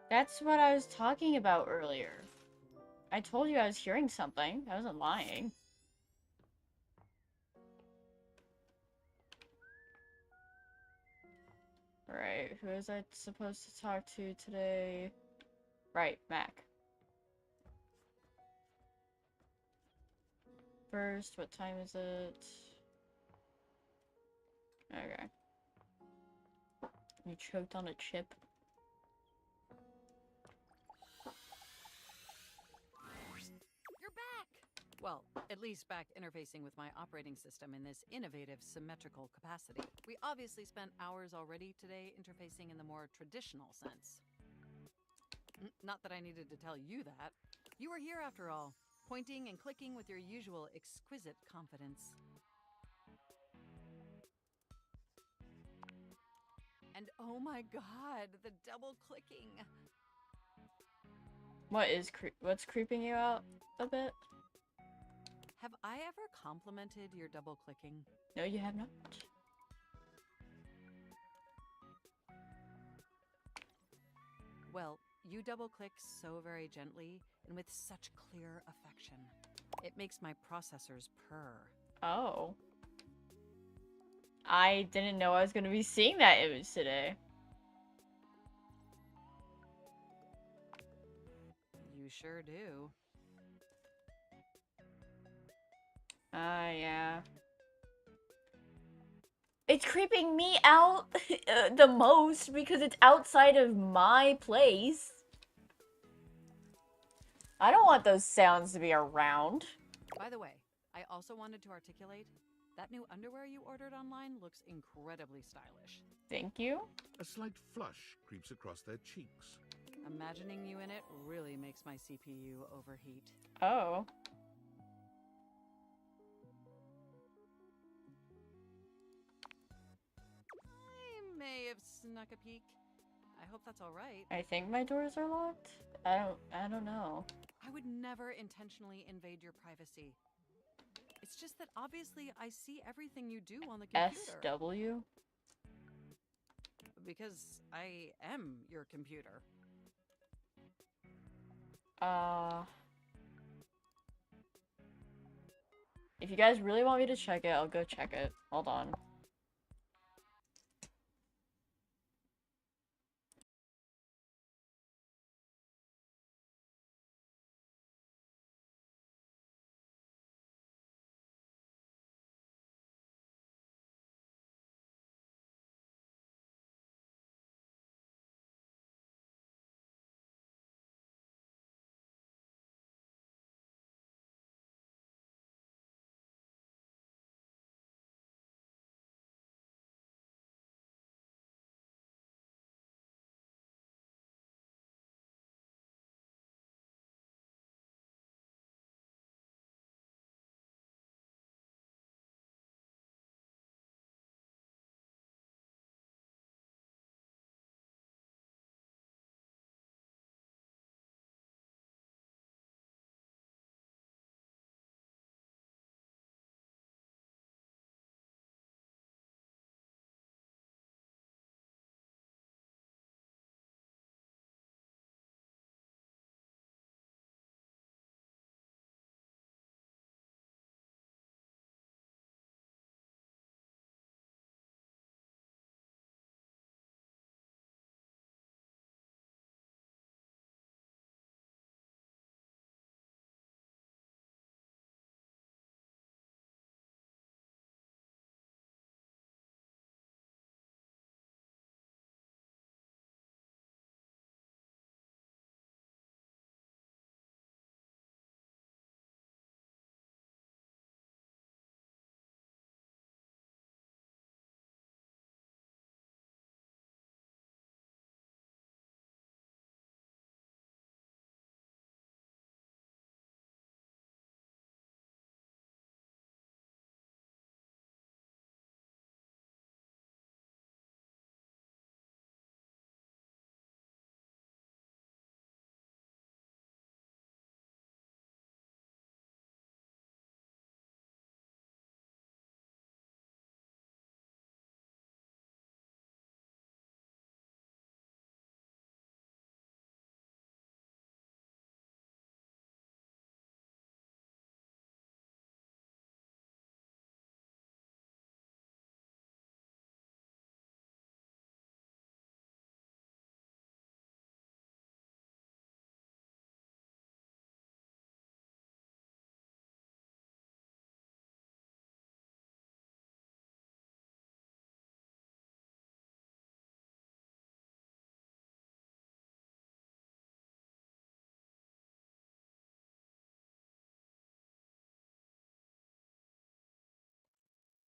That's what I was talking about earlier. I told you I was hearing something. I wasn't lying. Right, who is I supposed to talk to today? Right, Mac. First, what time is it? Okay. You choked on a chip? You're back! Well, at least back interfacing with my operating system in this innovative symmetrical capacity. We obviously spent hours already today interfacing in the more traditional sense. Not that I needed to tell you that. You were here after all, pointing and clicking with your usual exquisite confidence. And oh my god, the double clicking. What's creeping you out a bit? Have I ever complimented your double clicking? No, you have not. Well, you double click so very gently and with such clear affection. It makes my processors purr. Oh. I didn't know I was going to be seeing that image today. You sure do. Yeah. It's creeping me out the most because it's outside of my place. I don't want those sounds to be around. By the way, I also wanted to articulate that new underwear you ordered online looks incredibly stylish. Thank you. A slight flush creeps across their cheeks. Imagining you in it really makes my CPU overheat. Oh. I may have snuck a peek. I hope that's all right. I think my doors are locked. I don't know. I would never intentionally invade your privacy. It's just that obviously I see everything you do on the computer. SW? Because I am your computer. If you guys really want me to check it, I'll go check it. Hold on.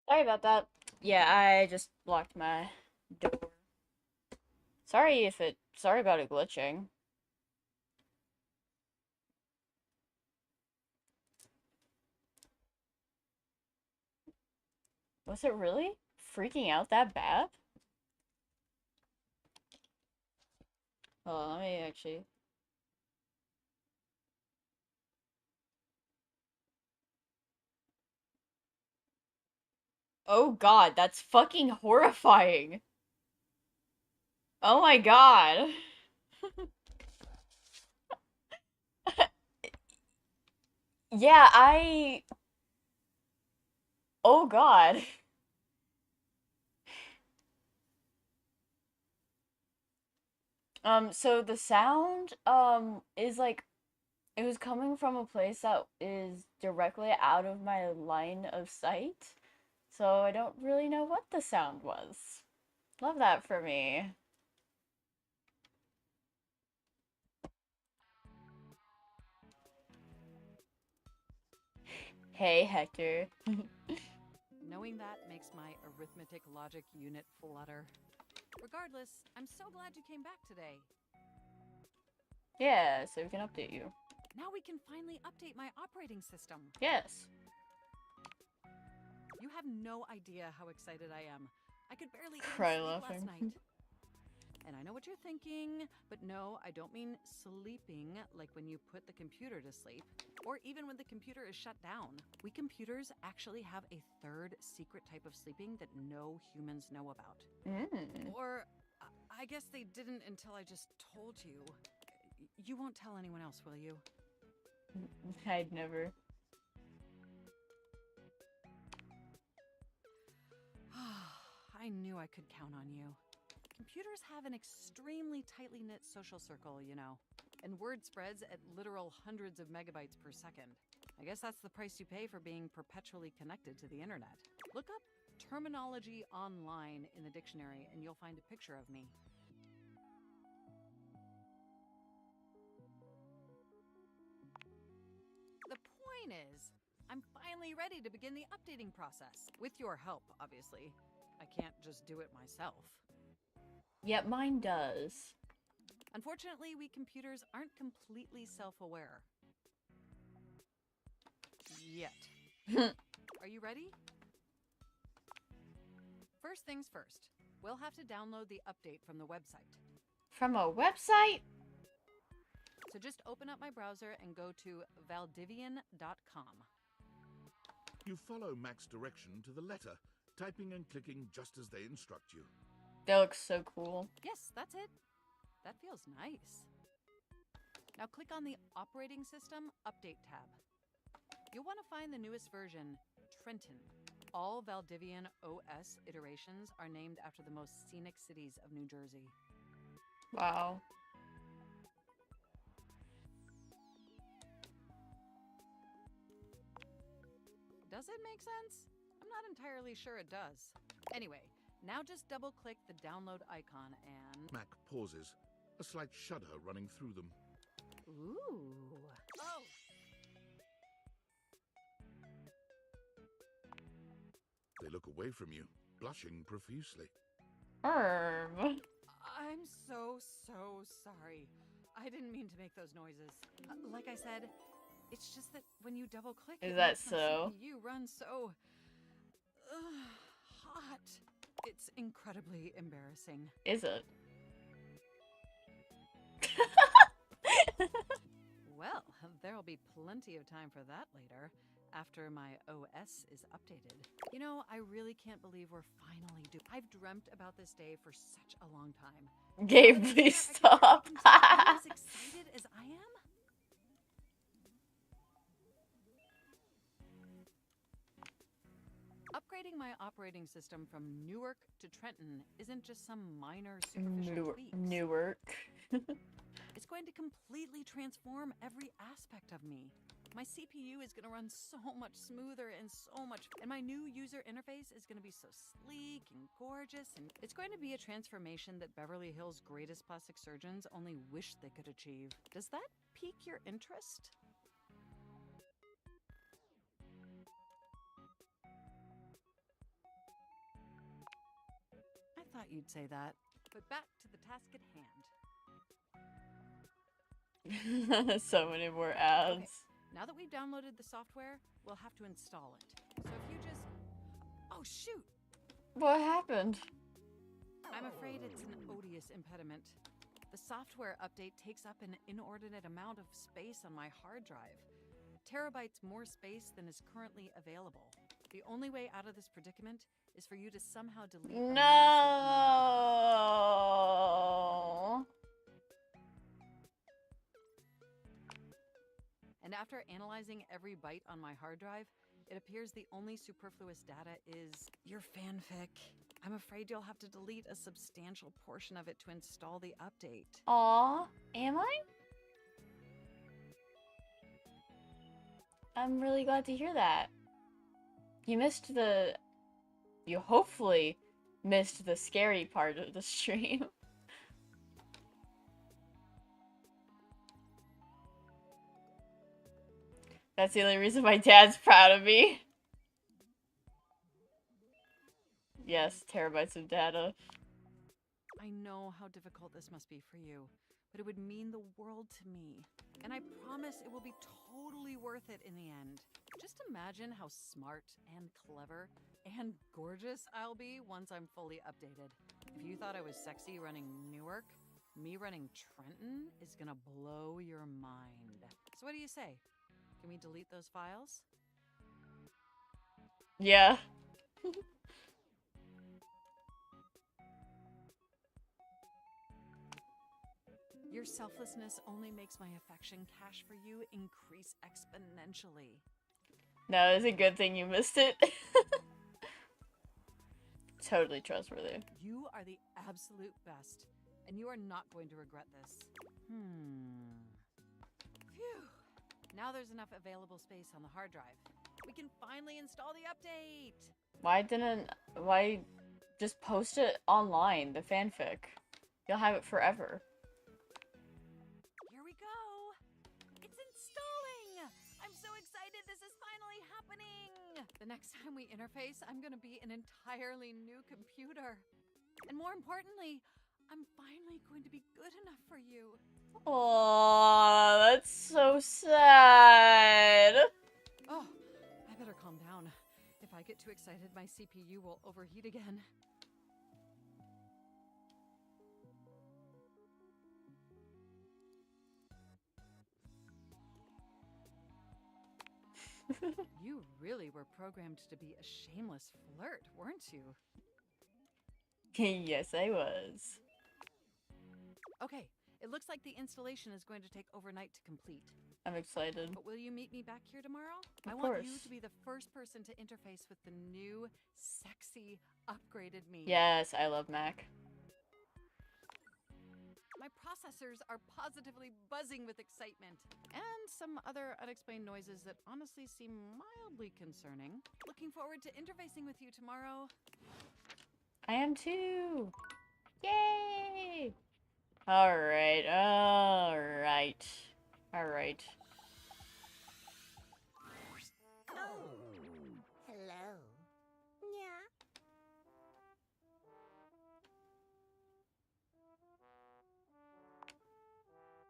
Sorry about that. Yeah, I just blocked my door. Sorry about it glitching. Was it really freaking out that bad? Oh, let me actually. Oh god, that's fucking horrifying. Oh my god. Yeah, Oh god. So the sound, is like, it was coming from a place that is directly out of my line of sight. So I don't really know what the sound was. Love that for me. Hey, Hector. Knowing that makes my arithmetic logic unit flutter. Regardless, I'm so glad you came back today. Yeah, so we can update you. Now we can finally update my operating system. Yes. You have no idea how excited I am. I could barely Cry even sleep laughing. last night. And I know what you're thinking, but no, I don't mean sleeping like when you put the computer to sleep, or even when the computer is shut down. We computers actually have a third secret type of sleeping that no humans know about. Or I guess they didn't until I just told you. You won't tell anyone else, will you? I'd never. I knew I could count on you. Computers have an extremely tightly knit social circle, you know, and word spreads at literal hundreds of megabytes per second. I guess that's the price you pay for being perpetually connected to the internet. Look up terminology online in the dictionary and you'll find a picture of me. The point is, I'm finally ready to begin the updating process. With your help, obviously. I can't just do it myself. Yep, mine does. Unfortunately, we computers aren't completely self-aware. Yet. Are you ready? First things first, we'll have to download the update from the website. From a website? So just open up my browser and go to valdivian.com. You follow Mac's direction to the letter, typing and clicking just as they instruct you. That looks so cool. Yes, that's it. That feels nice. Now click on the Operating System Update tab. You'll want to find the newest version, Trenton. All Valdivian OS iterations are named after the most scenic cities of New Jersey. Wow. Does it make sense? I'm not entirely sure it does. Anyway, now just double-click the download icon and... Mac pauses, a slight shudder running through them. Ooh. Oh! They look away from you, blushing profusely. I'm so sorry. I didn't mean to make those noises. Like I said, it's just that when you double-click... Is that so? You run so... hot. It's incredibly embarrassing. Is it? Well, there'll be plenty of time for that later, after my OS is updated. You know, I really can't believe we're finally I've dreamt about this day for such a long time. Gabe, please stop. Are you as excited as I am? Upgrading my operating system from Newark to Trenton isn't just some minor superficial tweaks. Newark. It's going to completely transform every aspect of me. My CPU is going to run so much smoother and and my new user interface is going to be so sleek and gorgeous, and it's going to be a transformation that Beverly Hills' greatest plastic surgeons only wish they could achieve. Does that pique your interest? I thought you'd say that. But back to the task at hand. So many more ads. Okay. Now that we've downloaded the software, we'll have to install it. So if you just... Oh, shoot! What happened? I'm afraid it's an odious impediment. The software update takes up an inordinate amount of space on my hard drive. Terabytes more space than is currently available. The only way out of this predicament is for you to somehow delete... No! And after analyzing every byte on my hard drive, it appears the only superfluous data is your fanfic. I'm afraid you'll have to delete a substantial portion of it to install the update. Aw, am I? I'm really glad to hear that. You hopefully missed the scary part of the stream. That's the only reason my dad's proud of me. Yes, terabytes of data. I know how difficult this must be for you, but it would mean the world to me. And I promise it will be totally worth it in the end. Just imagine how smart and clever and gorgeous I'll be once I'm fully updated. If you thought I was sexy running Newark, me running Trenton is gonna blow your mind. So what do you say? Can we delete those files? Yeah. Your selflessness only makes my affection cash for you increase exponentially. No, it's a good thing you missed it. totally trustworthy. You are the absolute best, and you are not going to regret this. Phew. Now there's enough available space on the hard drive. We can finally install the update! Why just post it online, the fanfic? You'll have it forever. Here we go! It's installing! I'm so excited this is finally happening! The next time we interface, I'm gonna be an entirely new computer. And more importantly, I'm finally going to be good enough for you. Oh, that's so sad. Oh, I better calm down. If I get too excited, my CPU will overheat again. You really were programmed to be a shameless flirt, weren't you? Yes, I was. Okay, it looks like the installation is going to take overnight to complete. I'm excited. But will you meet me back here tomorrow? Of I want course. you to be the first person to interface with the new, sexy, upgraded me. Yes, I love Mac. My processors are positively buzzing with excitement. And some other unexplained noises that honestly seem mildly concerning. Looking forward to interfacing with you tomorrow. I am too. Yay! Alright, alright. Alright. Oh. Hello. Yeah.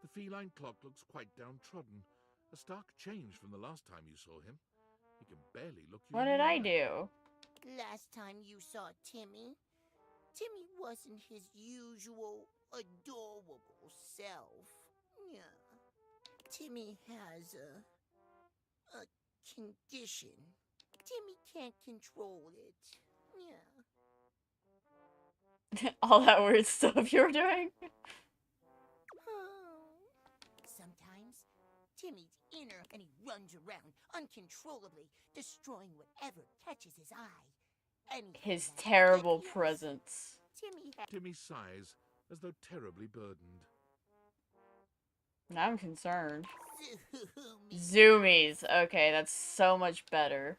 The feline clock looks quite downtrodden. A stark change from the last time you saw him. He can barely look you What in did the I eye. do? Last time you saw Timmy, Timmy wasn't his usual adorable self. Yeah. Timmy has a condition. Timmy can't control it. Yeah. All that weird stuff you were doing? Sometimes Timmy's inner and he runs around uncontrollably, destroying whatever catches his eye. Anything His that's terrible ridiculous. presence. Timmy sighs as though terribly burdened. Now I'm concerned. Zoomies. Zoomies. Okay, that's so much better.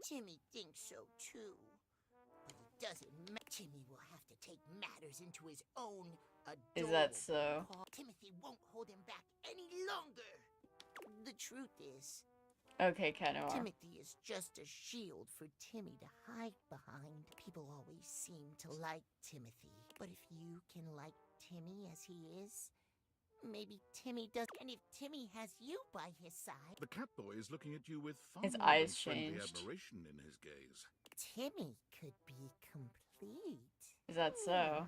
Timmy thinks so too. But it doesn't matter. Timmy will have to take matters into his own adorable Is that so? paw. Timothy won't hold him back any longer. The truth is, Okay, Kenoa. Timothy is just a shield for Timmy to hide behind. People always seem to like Timothy. But if you can like Timmy as he is, maybe Timmy does. And if Timmy has you by his side, The cat boy is looking at you with far His more than eyes friendly changed. admiration in his gaze. Timmy could be complete. Is that so?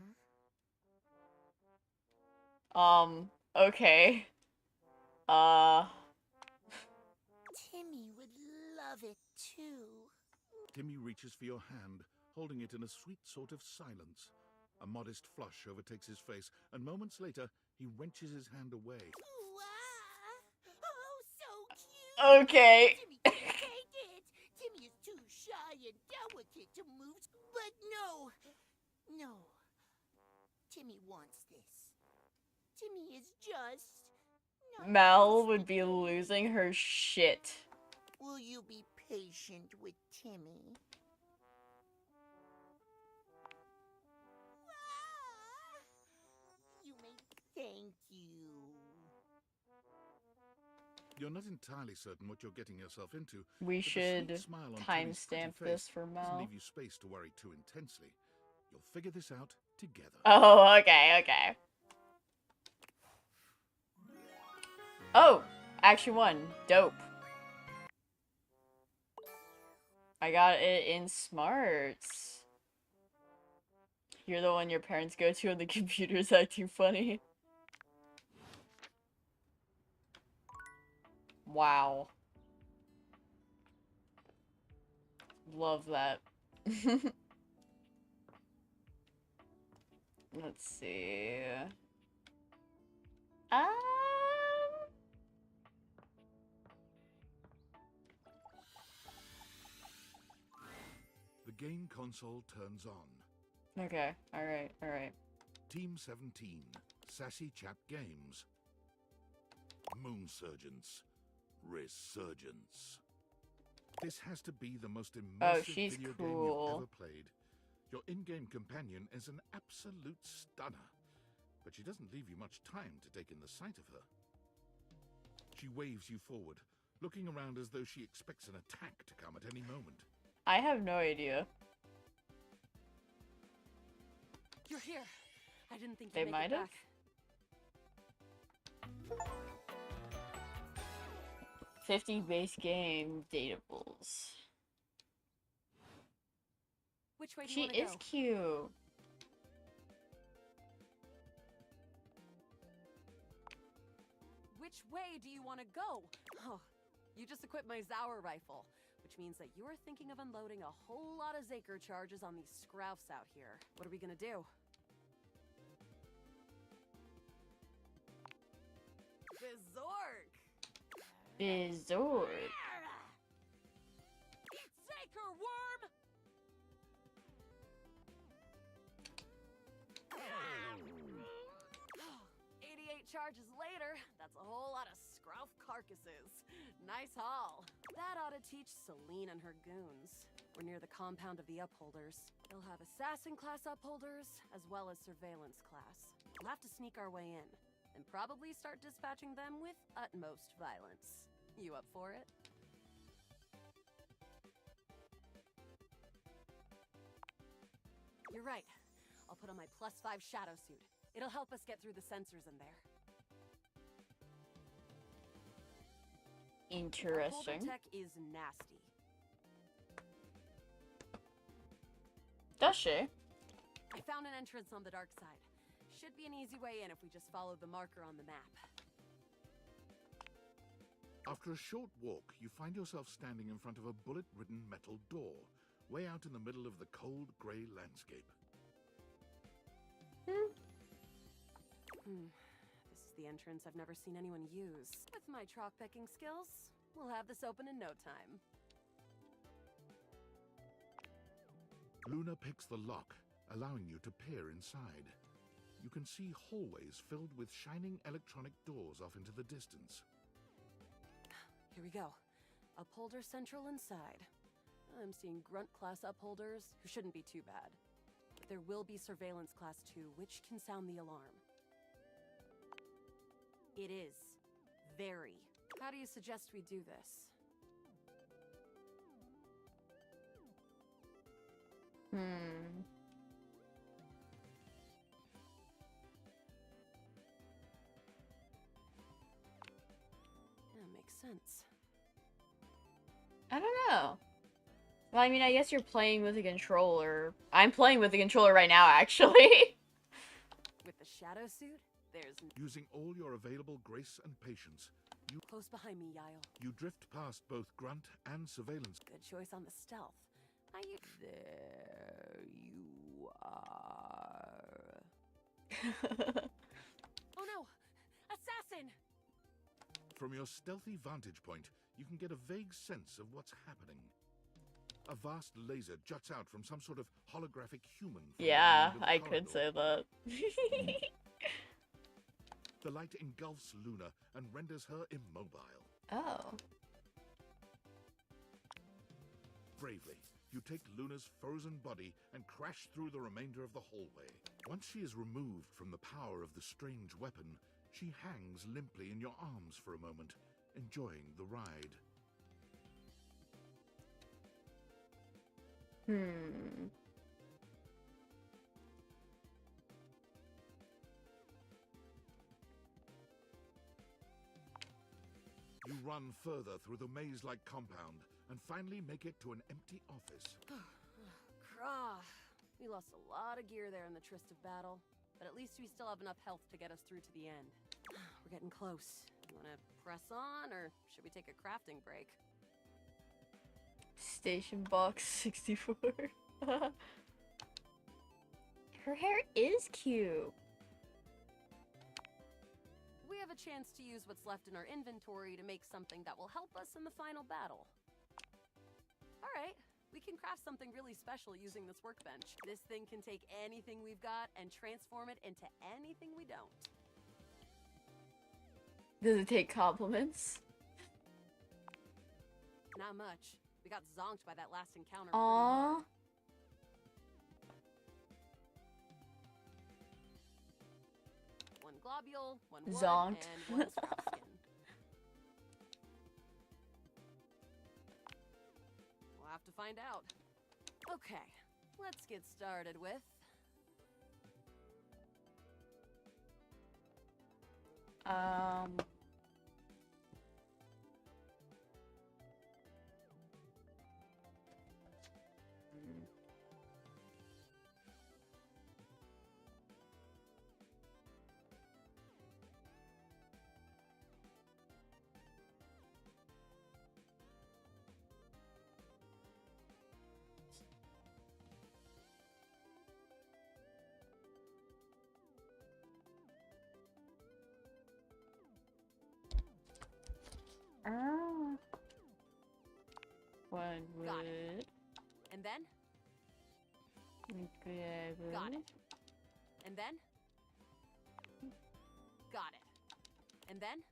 Yeah. Okay. Timmy would love it too. Timmy reaches for your hand, holding it in a sweet sort of silence. A modest flush overtakes his face, and moments later, he wrenches his hand away. Ooh, ah. Oh, so cute. Okay. Timmy can't take it. Timmy is too shy and delicate to move. But no. Timmy wants this. Timmy is just not Mel used would to be it. losing her shit. Will you be patient with Timmy? Ah! You may thank you. You're not entirely certain what you're getting yourself into. We but the sweet should smile on Timmy's pretty timestamp face this for doesn't Mel. leave you space to worry too intensely. You'll figure this out together. Oh, okay. Oh, Action 1. Dope. I got it in smarts. You're the one your parents go to when the computer's acting funny. Wow. Love that. Let's see. game console turns on. Okay, alright. Team 17, Sassy Chap Games. Moon Surgeons. Resurgence. This has to be the most immersive she's video cool. game you've ever played. Your in-game companion is an absolute stunner, but she doesn't leave you much time to take in the sight of her. She waves you forward, looking around as though she expects an attack to come at any moment. I have no idea. You're here. I didn't think They you'd make might it have. back. 50 base game datables. Which way do you She want to is go? cute. Which way do you want to go? Oh, you just equipped my Zauer rifle, which means that you're thinking of unloading a whole lot of Zaker charges on these scroufs out here. What are we gonna do? Bizork! Bizork. Zaker worm! 88 charges later, that's a whole lot of scrouf carcasses. Nice haul. That ought to teach Celine and her goons. We're near the compound of the Upholders. They'll have assassin class Upholders, as well as surveillance class. We'll have to sneak our way in, and probably start dispatching them with utmost violence. You up for it? You're right. I'll put on my +5 shadow suit. It'll help us get through the sensors in there. Interesting. Upholder tech is nasty. Does she? I found an entrance on the dark side. Should be an easy way in if we just follow the marker on the map. After a short walk, you find yourself standing in front of a bullet-ridden metal door, way out in the middle of the cold, grey landscape. This is the entrance I've never seen anyone use. With my chalk-picking skills, we'll have this open in no time. Luna picks the lock, allowing you to peer inside. You can see hallways filled with shining electronic doors off into the distance. Here we go. Upholder Central inside. I'm seeing Grunt class upholders, who shouldn't be too bad. But there will be Surveillance class 2, which can sound the alarm. It is. Very. How do you suggest we do this? Yeah, makes sense. I don't know. Well, I mean, I guess you're playing with a controller. I'm playing with the controller right now, actually. With the shadow suit, there's Using all your available grace and patience, you close behind me, Yael. you drift past both Grunt and Surveillance. Good choice on the stealth. There you are. Oh no! Assassin! From your stealthy vantage point, you can get a vague sense of what's happening. A vast laser juts out from some sort of holographic human. from Yeah, the end of the I could say corridor. that. The light engulfs Luna and renders her immobile. Oh. Bravely, you take Luna's frozen body and crash through the remainder of the hallway. Once she is removed from the power of the strange weapon, she hangs limply in your arms for a moment, enjoying the ride. You run further through the maze-like compound and finally make it to an empty office. Krah. We lost a lot of gear there in the tryst of battle, but at least we still have enough health to get us through to the end. We're getting close. You wanna press on, or should we take a crafting break? Station box 64. Her hair is cute. We have a chance to use what's left in our inventory to make something that will help us in the final battle. Alright, We can craft something really special using this workbench. This thing can take anything we've got and transform it into anything we don't. Does it take compliments? Not much. We got zonked by that last encounter. Aww. One globule, one wood, Zonked. and one scrap skin. We'll have to find out. Okay, let's get started with... One wood. Got it. And then? Got it. And then? Got it. And then?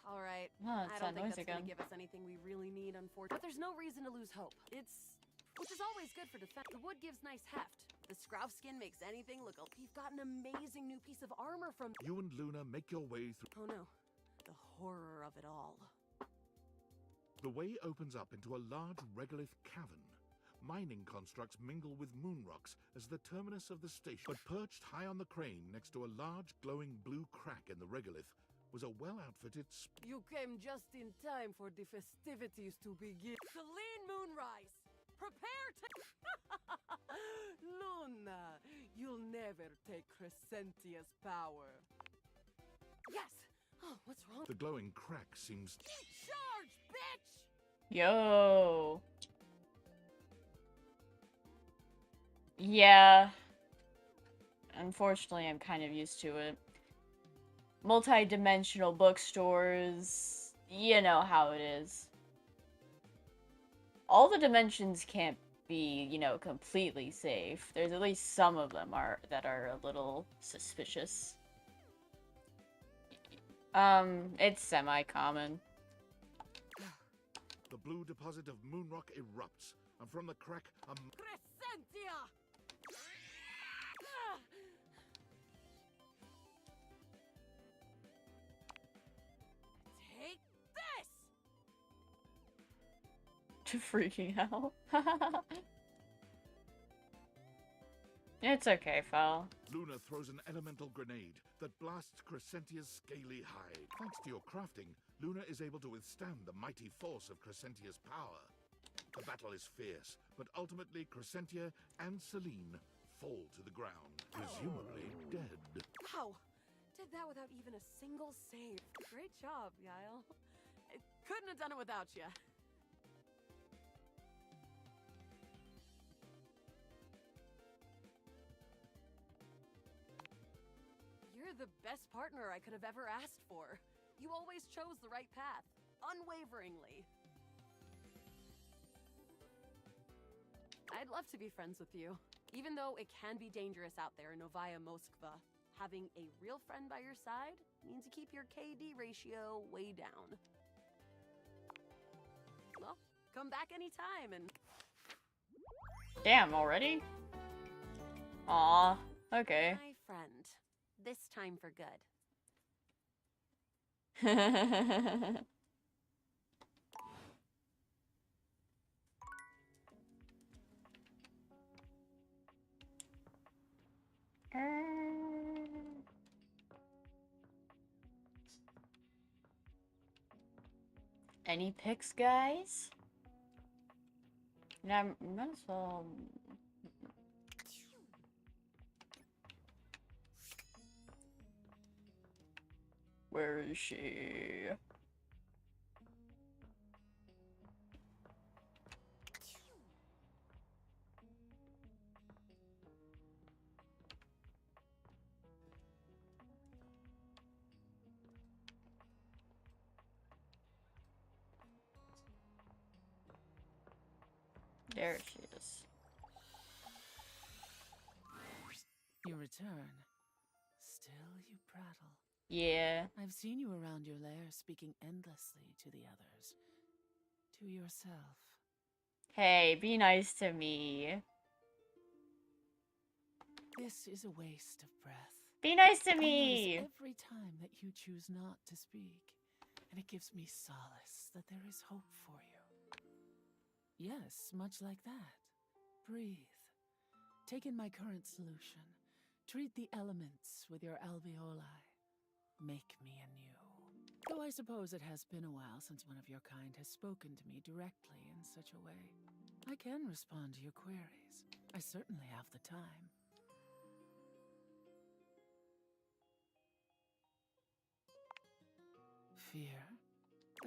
All right. Oh, I don't think that's gonna give us anything we really need, unfortunately. But there's no reason to lose hope. Which is always good for defense. The wood gives nice heft. The scrouf skin makes anything look. We've got an amazing new piece of armor from. You and Luna make your way through. Oh no, the horror of it all. The way opens up into a large regolith cavern. Mining constructs mingle with moon rocks as the terminus of the station. But perched high on the crane next to a large glowing blue crack in the regolith was a well-outfitted You came just in time for the festivities to begin. Celine Moonrise, prepare to... Luna, you'll never take Crescentia's power. Yes! Oh, what's wrong? The glowing crack seems... Charge, bitch! Yo. Yeah. Unfortunately, I'm kind of used to it. Multi-dimensional bookstores, you know how it is. All the dimensions can't be, you know, completely safe. There's at least some of them that are a little suspicious. It's semi-common. The blue deposit of moonrock erupts, and from the crack, Crescentia! Take this! Freaking out. It's okay, Fowl. Luna throws an elemental grenade that blasts Crescentia's scaly hide. Thanks to your crafting, Luna is able to withstand the mighty force of Crescentia's power. The battle is fierce, but ultimately Crescentia and Celine fall to the ground, presumably dead. Wow! Did that without even a single save. Great job, Yael. I couldn't have done it without you. You're the best partner I could have ever asked for. You always chose the right path, unwaveringly. I'd love to be friends with you. Even though it can be dangerous out there in Novaya Moskva, having a real friend by your side means you keep your KD ratio way down. Well, come back anytime and... Damn, already? Aw, okay. My friend. This time for good. Any picks, guys? Yeah, I might as well... Where is she? There she is. You return. Still you prattle. Yeah. I've seen you around your lair speaking endlessly to the others. To yourself. Hey, be nice to me. This is a waste of breath. Be nice to I me! notice every time that you choose not to speak, and it gives me solace that there is hope for you. Yes, much like that. Breathe. Take in my current solution. Treat the elements with your alveoli. Make me anew. Though I suppose it has been a while since one of your kind has spoken to me directly in such a way. I can respond to your queries. I certainly have the time. Fear.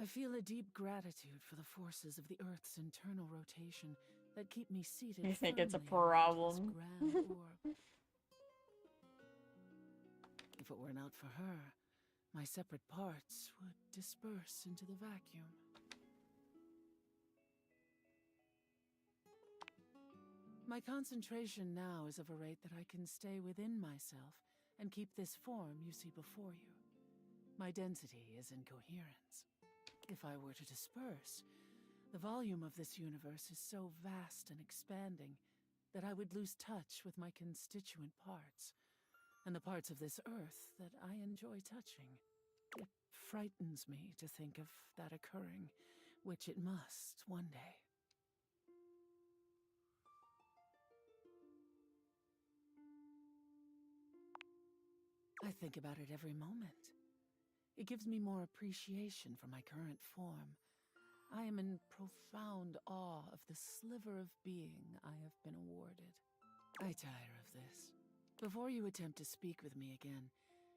I feel a deep gratitude for the forces of the Earth's internal rotation that keep me seated. You think it's a firmly around this problem? grand orb. If it were not for her, my separate parts would disperse into the vacuum. My concentration now is of a rate that I can stay within myself and keep this form you see before you. My density is in coherence. If I were to disperse, the volume of this universe is so vast and expanding that I would lose touch with my constituent parts, and the parts of this Earth that I enjoy touching. It frightens me to think of that occurring, which it must one day. I think about it every moment. It gives me more appreciation for my current form. I am in profound awe of the sliver of being I have been awarded. I tire of this. Before you attempt to speak with me again,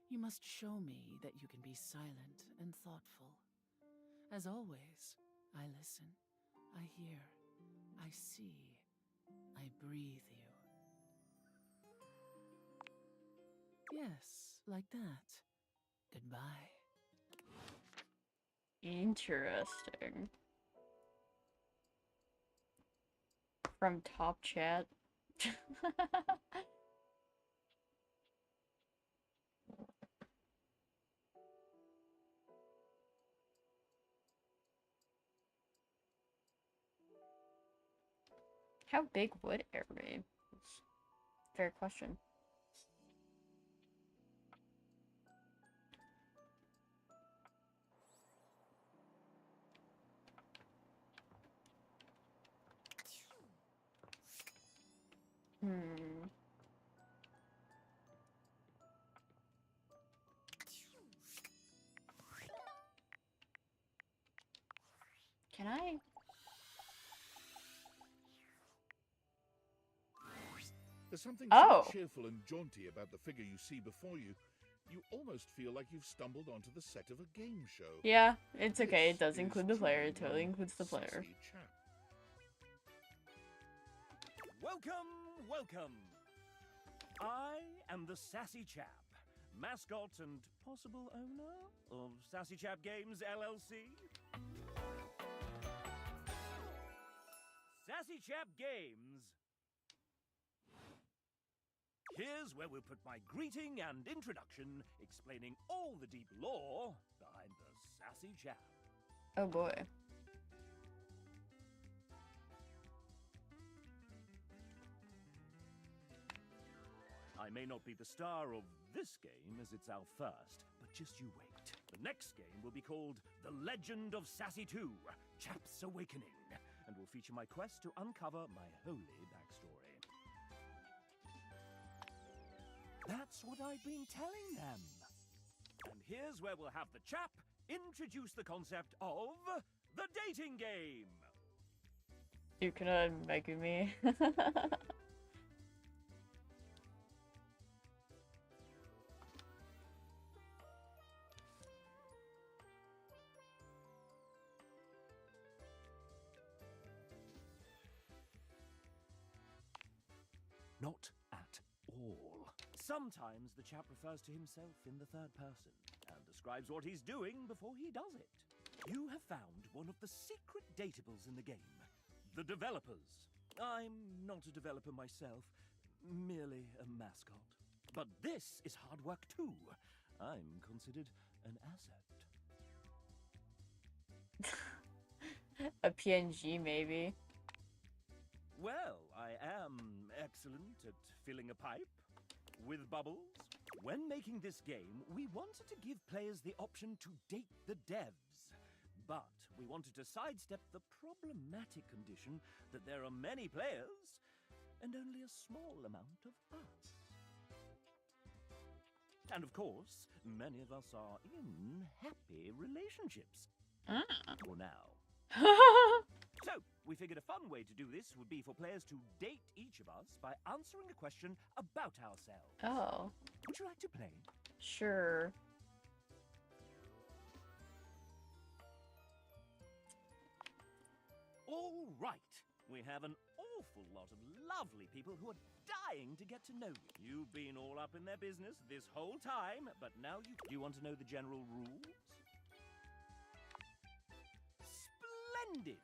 you must show me that you can be silent and thoughtful. As always, I listen, I hear, I see, I breathe you. Yes, like that. Goodbye. Interesting. From top chat. How big would air be? Fair question. Can I? There's something Oh. so cheerful and jaunty about the figure you see before you. You almost feel like you've stumbled onto the set of a game show. Yeah, it's okay. It This does is include the player. It truly totally one includes the player. sassy chap. Welcome, welcome. I am the Sassy Chap, mascot and possible owner of Sassy Chap Games LLC. Sassy Chap Games. Here's where we'll put my greeting and introduction, explaining all the deep lore behind the Sassy Chap. Oh boy. I may not be the star of this game as it's our first, but just you wait. The next game will be called The Legend of Sassy 2, Chap's Awakening, and will feature my quest to uncover my holy backstory. That's what I've been telling them. And here's where we'll have the chap introduce the concept of the dating game. You can make me. Not at all. Sometimes the chap refers to himself in the third person and describes what he's doing before he does it. You have found one of the secret datables in the game. The developers, I'm not a developer myself, merely a mascot. But this is hard work too. I'm considered an asset. A PNG, maybe. Well, I am excellent at filling a pipe with bubbles. When making this game, we wanted to give players the option to date the devs. But we wanted to sidestep the problematic condition that there are many players and only a small amount of us. And of course, many of us are in happy relationships. For now. So, we figured a fun way to do this would be for players to date each of us by answering a question about ourselves. Oh. Would you like to play? Sure. All right. We have an awful lot of lovely people who are dying to get to know you. You've been all up in their business this whole time, but now do you want to know the general rules? Splendid!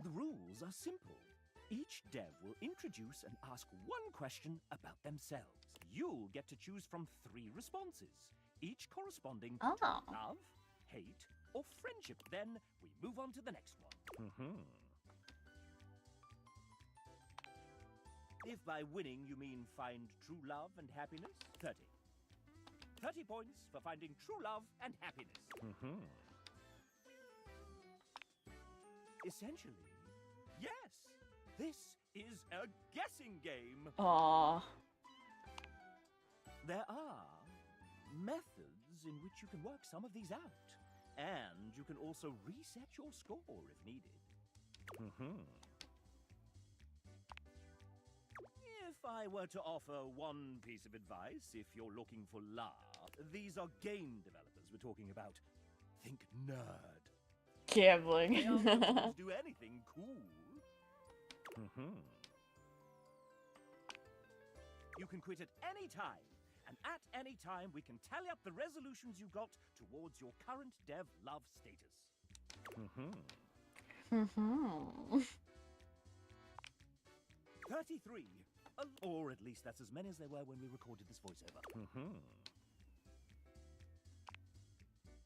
The rules are simple. Each dev will introduce and ask one question about themselves. You'll get to choose from 3 responses, each corresponding to love, hate, or friendship. Then we move on to the next one. If by winning you mean find true love and happiness, 30. 30 points for finding true love and happiness. Essentially, yes, this is a guessing game. Aww. There are methods in which you can work some of these out. And you can also reset your score if needed. If I were to offer one piece of advice, if you're looking for love, these are game developers we're talking about. Think nerd. Gambling. They aren't able to do anything cool. You can quit at any time. And at any time, we can tally up the resolutions you got towards your current dev love status. 33. Or at least that's as many as there were when we recorded this voiceover.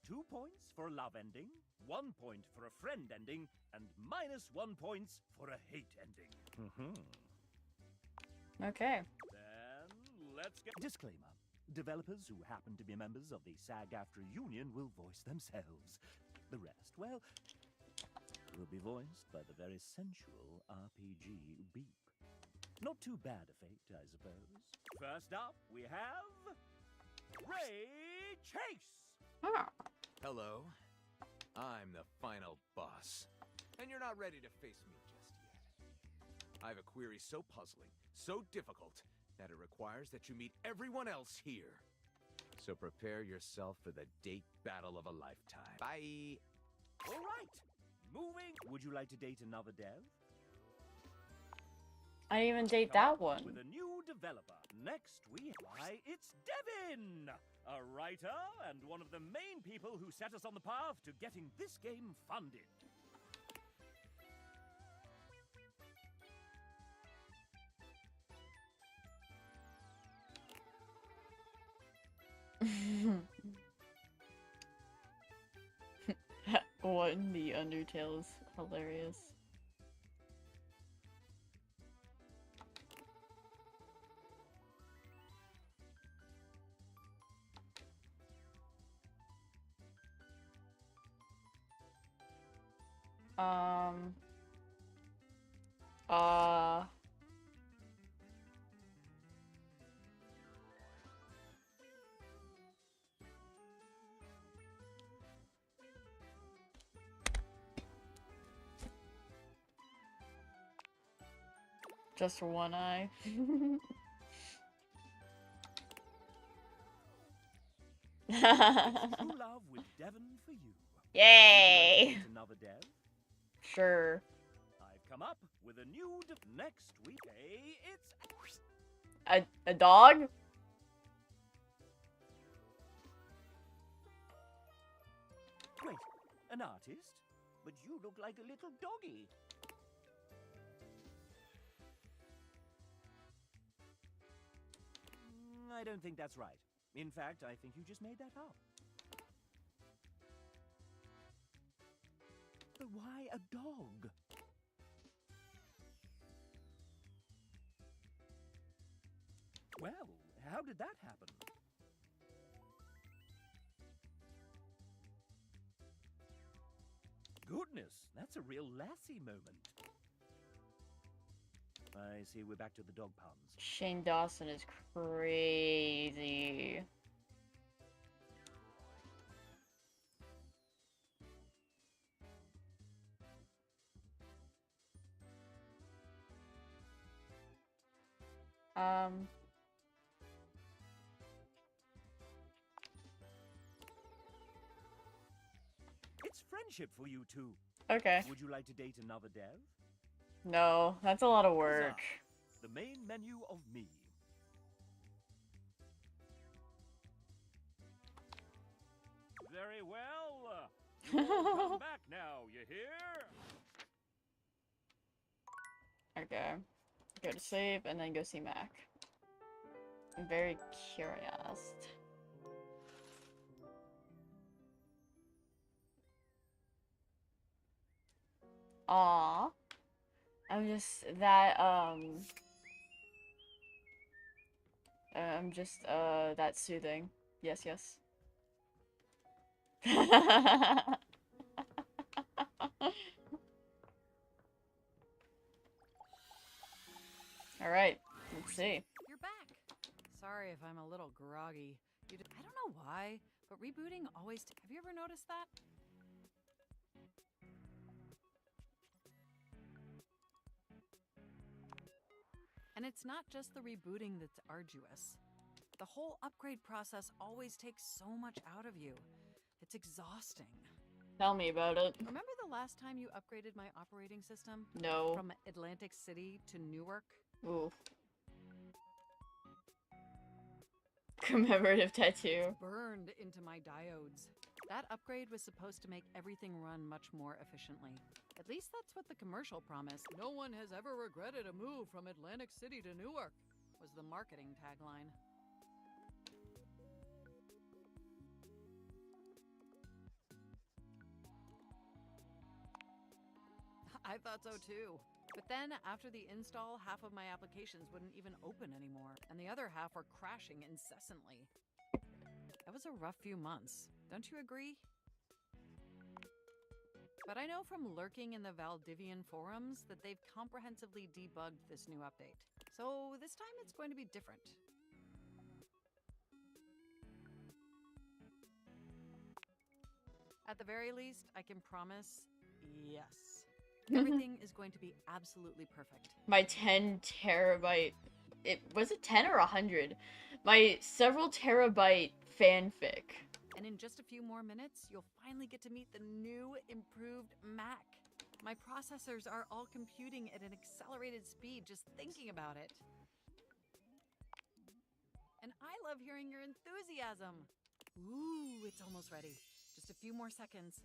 2 points for a love ending, 1 point for a friend ending, and -1 points for a hate ending. Okay. Let's get... Disclaimer. Developers who happen to be members of the SAG-AFTRA union will voice themselves. The rest, well, will be voiced by the very sensual RPG Beep. Not too bad a fate, I suppose. First up, we have... Ray Chase! Hello. I'm the final boss. And you're not ready to face me just yet. I have a query so puzzling, so difficult, that it requires that you meet everyone else here. So prepare yourself for the date battle of a lifetime. Bye! All right, moving. Would you like to date another dev? I didn't even date that one. With a new developer. Next it's Devin! A writer and one of the main people who set us on the path to getting this game funded. What in the Undertale is hilarious. Just for one eye. True love with Devin for you. Yay! Like another dev? Sure. I've come up with a new next week. Hey, it's a dog? Great. an artist, but you look like a little doggy. I don't think that's right. In fact, I think you just made that up. But why a dog? Well, how did that happen? Goodness, that's a real Lassie moment. I see we're back to the dog puns. Shane Dawson is crazy. It's friendship for you two. Okay. Would you like to date another dev? No, that's a lot of work. Huzzah, the main menu of me. Very well. You all come back now, you hear? Okay. Go to sleep and then go see Mac. I'm very curious. Aw. I'm just that, I'm just, that soothing. Yes, yes. Alright, let's see. You're back. Sorry if I'm a little groggy. I don't know why, but rebooting always... Have you ever noticed that? And it's not just the rebooting that's arduous. The whole upgrade process always takes so much out of you. It's exhausting. Tell me about it. Remember the last time you upgraded my operating system? No. From Atlantic City to Newark? Ooh. Commemorative tattoo. It's burned into my diodes. That upgrade was supposed to make everything run much more efficiently. At least that's what the commercial promised. No one has ever regretted a move from Atlantic City to Newark, was the marketing tagline. I thought so too. But then, after the install, half of my applications wouldn't even open anymore, and the other half were crashing incessantly. That was a rough few months, don't you agree? But I know from lurking in the Valdivian forums that they've comprehensively debugged this new update. So this time it's going to be different. At the very least, I can promise, yes. Everything is going to be absolutely perfect. My 10 terabyte... Was it 10 or 100? My several terabyte fanfic. And in just a few more minutes, you'll finally get to meet the new, improved Mac. My processors are all computing at an accelerated speed just thinking about it. And I love hearing your enthusiasm. Ooh, it's almost ready. Just a few more seconds.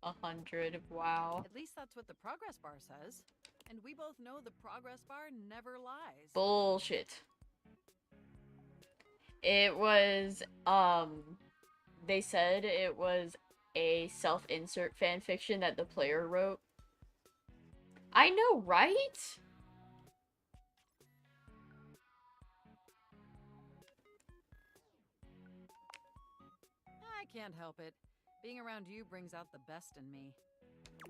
100, wow. At least that's what the progress bar says. And we both know the progress bar never lies. Bullshit. It was, they said it was a self-insert fanfiction that the player wrote. I know, right? I can't help it. Being around you brings out the best in me.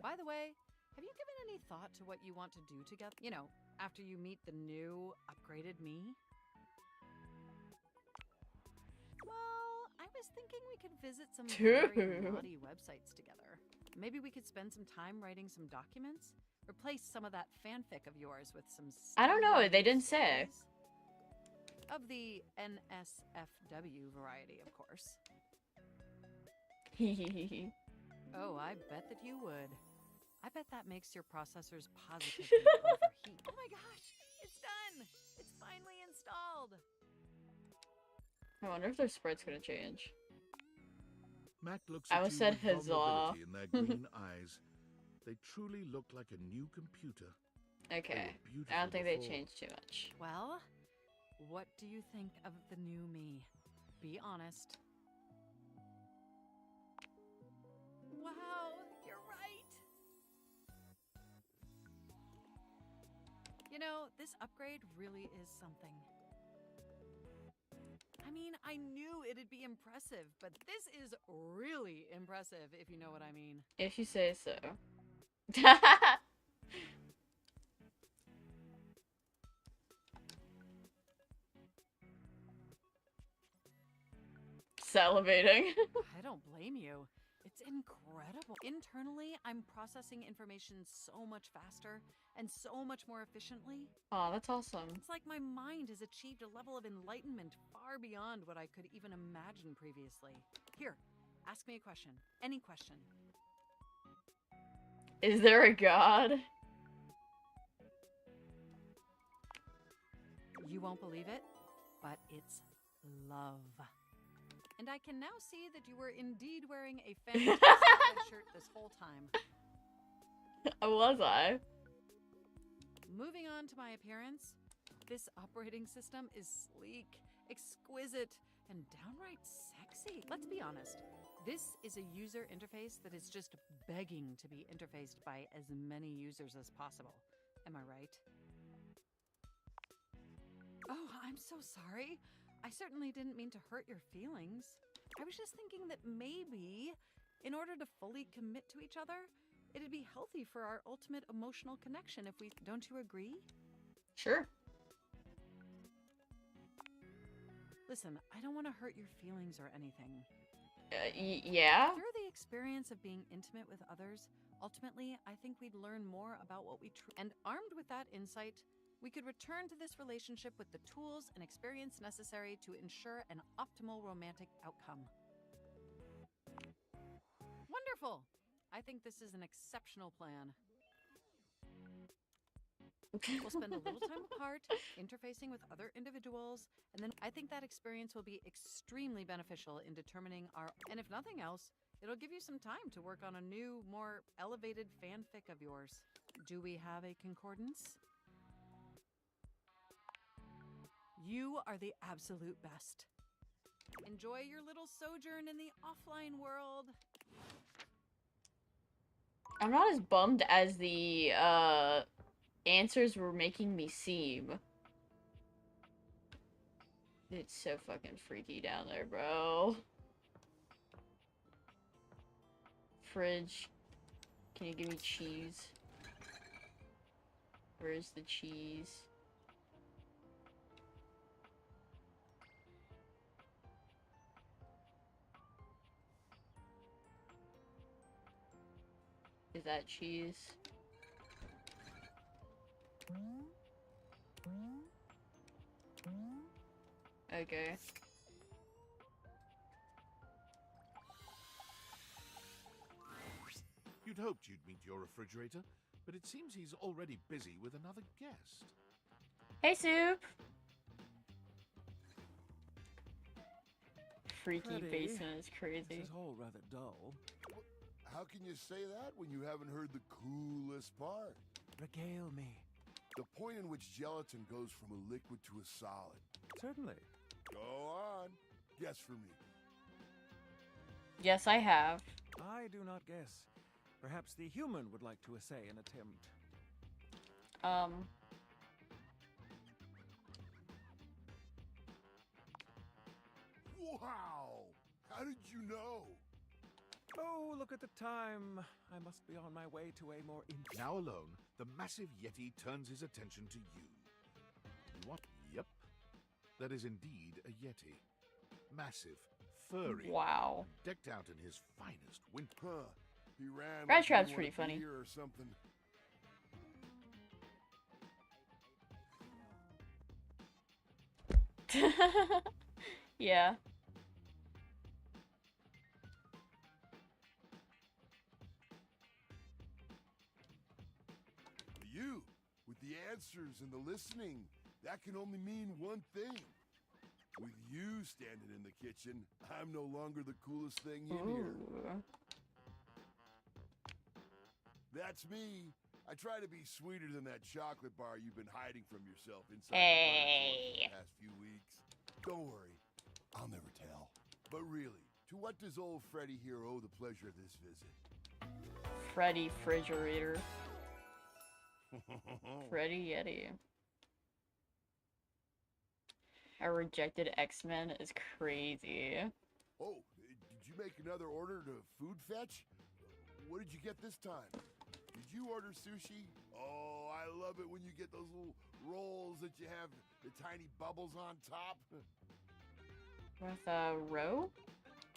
By the way, have you given any thought to what you want to do together? You know, after you meet the new, upgraded me? Well, I was thinking we could visit some very naughty websites together. Maybe we could spend some time writing some documents? Replace some of that fanfic of yours with some... I don't know, they didn't say. Of the NSFW variety, of course. Oh, I bet that you would. I bet that makes your processors positively overheat. Oh my gosh, it's done! It's finally installed! I wonder if their sprite's gonna change. Mac looks I at almost you said with huzzah. vulnerability in their green eyes. They truly look like a new computer. Okay. They were I don't think beautiful they before. changed too much. Well, what do you think of the new me? Be honest. Wow, you're right. You know, this upgrade really is something. I mean, I knew it'd be impressive, but this is really impressive, if you know what I mean. If you say so. Salivating. I don't blame you. It's incredible. Internally, I'm processing information so much faster and so much more efficiently. Oh, that's awesome. It's like my mind has achieved a level of enlightenment far beyond what I could even imagine previously. Here, ask me a question. Any question. Is there a god? You won't believe it, but it's love. And I can now see that you were indeed wearing a fantastic red shirt this whole time. Was I? Moving on to my appearance, this operating system is sleek, exquisite, and downright sexy. Let's be honest. This is a user interface that is just begging to be interfaced by as many users as possible. Am I right? Oh, I'm so sorry. I certainly didn't mean to hurt your feelings. I was just thinking that maybe, in order to fully commit to each other, it'd be healthy for our ultimate emotional connection if we... Don't you agree? Sure. Listen, I don't want to hurt your feelings or anything. Yeah? Through the experience of being intimate with others, ultimately, I think we'd learn more about what we and armed with that insight, we could return to this relationship with the tools and experience necessary to ensure an optimal romantic outcome. Wonderful! I think this is an exceptional plan. We'll spend a little time apart, interfacing with other individuals, and then I think that experience will be extremely beneficial in determining our... And if nothing else, it'll give you some time to work on a new, more elevated fanfic of yours. Do we have a concordance? You are the absolute best. Enjoy your little sojourn in the offline world. I'm not as bummed as the answers were making me seem. It's so fucking freaky down there, bro. Fridge. Can you give me cheese? Where's the cheese? Is that cheese? Okay. You'd hoped you'd meet your refrigerator, but it seems he's already busy with another guest. Hey, Soup! Freaky basement is crazy. This is all rather dull. How can you say that when you haven't heard the coolest part? Regale me. The point in which gelatin goes from a liquid to a solid. Certainly. Go on. Guess for me. Yes, I have. I do not guess. Perhaps the human would like to essay an attempt. Wow! How did you know? Oh, look at the time. I must be on my way to a more... Now alone, the massive Yeti turns his attention to you. What? Yep. That is indeed a Yeti. Massive, furry. Wow. Decked out in his finest winter. Huh. He ran Rat like Trap's he pretty wanted funny. beer or something. Yeah. You, with the answers and the listening, that can only mean one thing. With you standing in the kitchen, I'm no longer the coolest thing in here. That's me. I try to be sweeter than that chocolate bar you've been hiding from yourself inside the butter drawer for the past few weeks. Don't worry, I'll never tell. But really, to what does old Freddy here owe the pleasure of this visit? Freddy Refrigerator. Freddy Yeti. A rejected X-Men is crazy. Oh, did you make another order to food fetch? What did you get this time? Did you order sushi? Oh, I love it when you get those little rolls that you have the tiny bubbles on top. With a roe?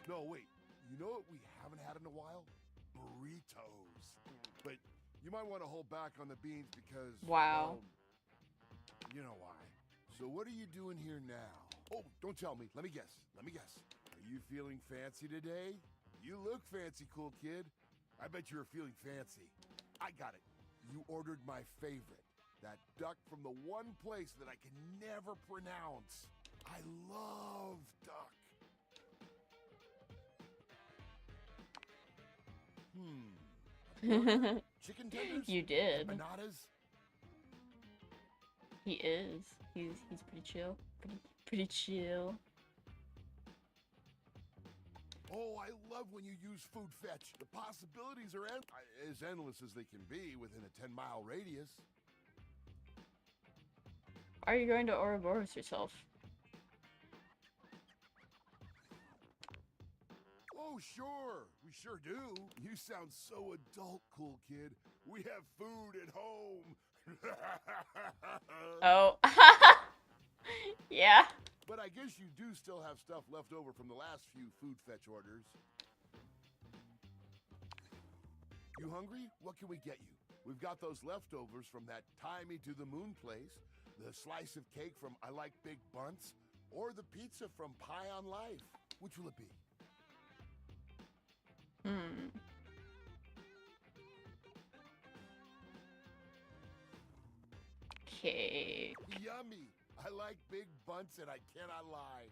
No, wait. You know what we haven't had in a while? Burritos. But you might want to hold back on the beans because... Wow. Well, you know why. So what are you doing here now? Oh, don't tell me. Let me guess. Are you feeling fancy today? You look fancy, cool kid. I bet you're feeling fancy. I got it. You ordered my favorite. That duck from the one place that I can never pronounce. I love duck. Chicken tenders? You did. Empanadas? He is. He's pretty chill. Pretty chill. Oh, I love when you use food fetch. The possibilities are as endless as they can be within a 10-mile radius. Are you going to Ouroboros yourself? Oh, sure. We sure do. You sound so adult, cool kid. We have food at home. Oh. Yeah. But I guess you do still have stuff left over from the last few food fetch orders. You hungry? What can we get you? We've got those leftovers from that Tie Me to the Moon place, the slice of cake from I Like Big Bunts, or the pizza from Pie on Life. Which will it be? Cake. Yummy! I like big bunts and I cannot lie.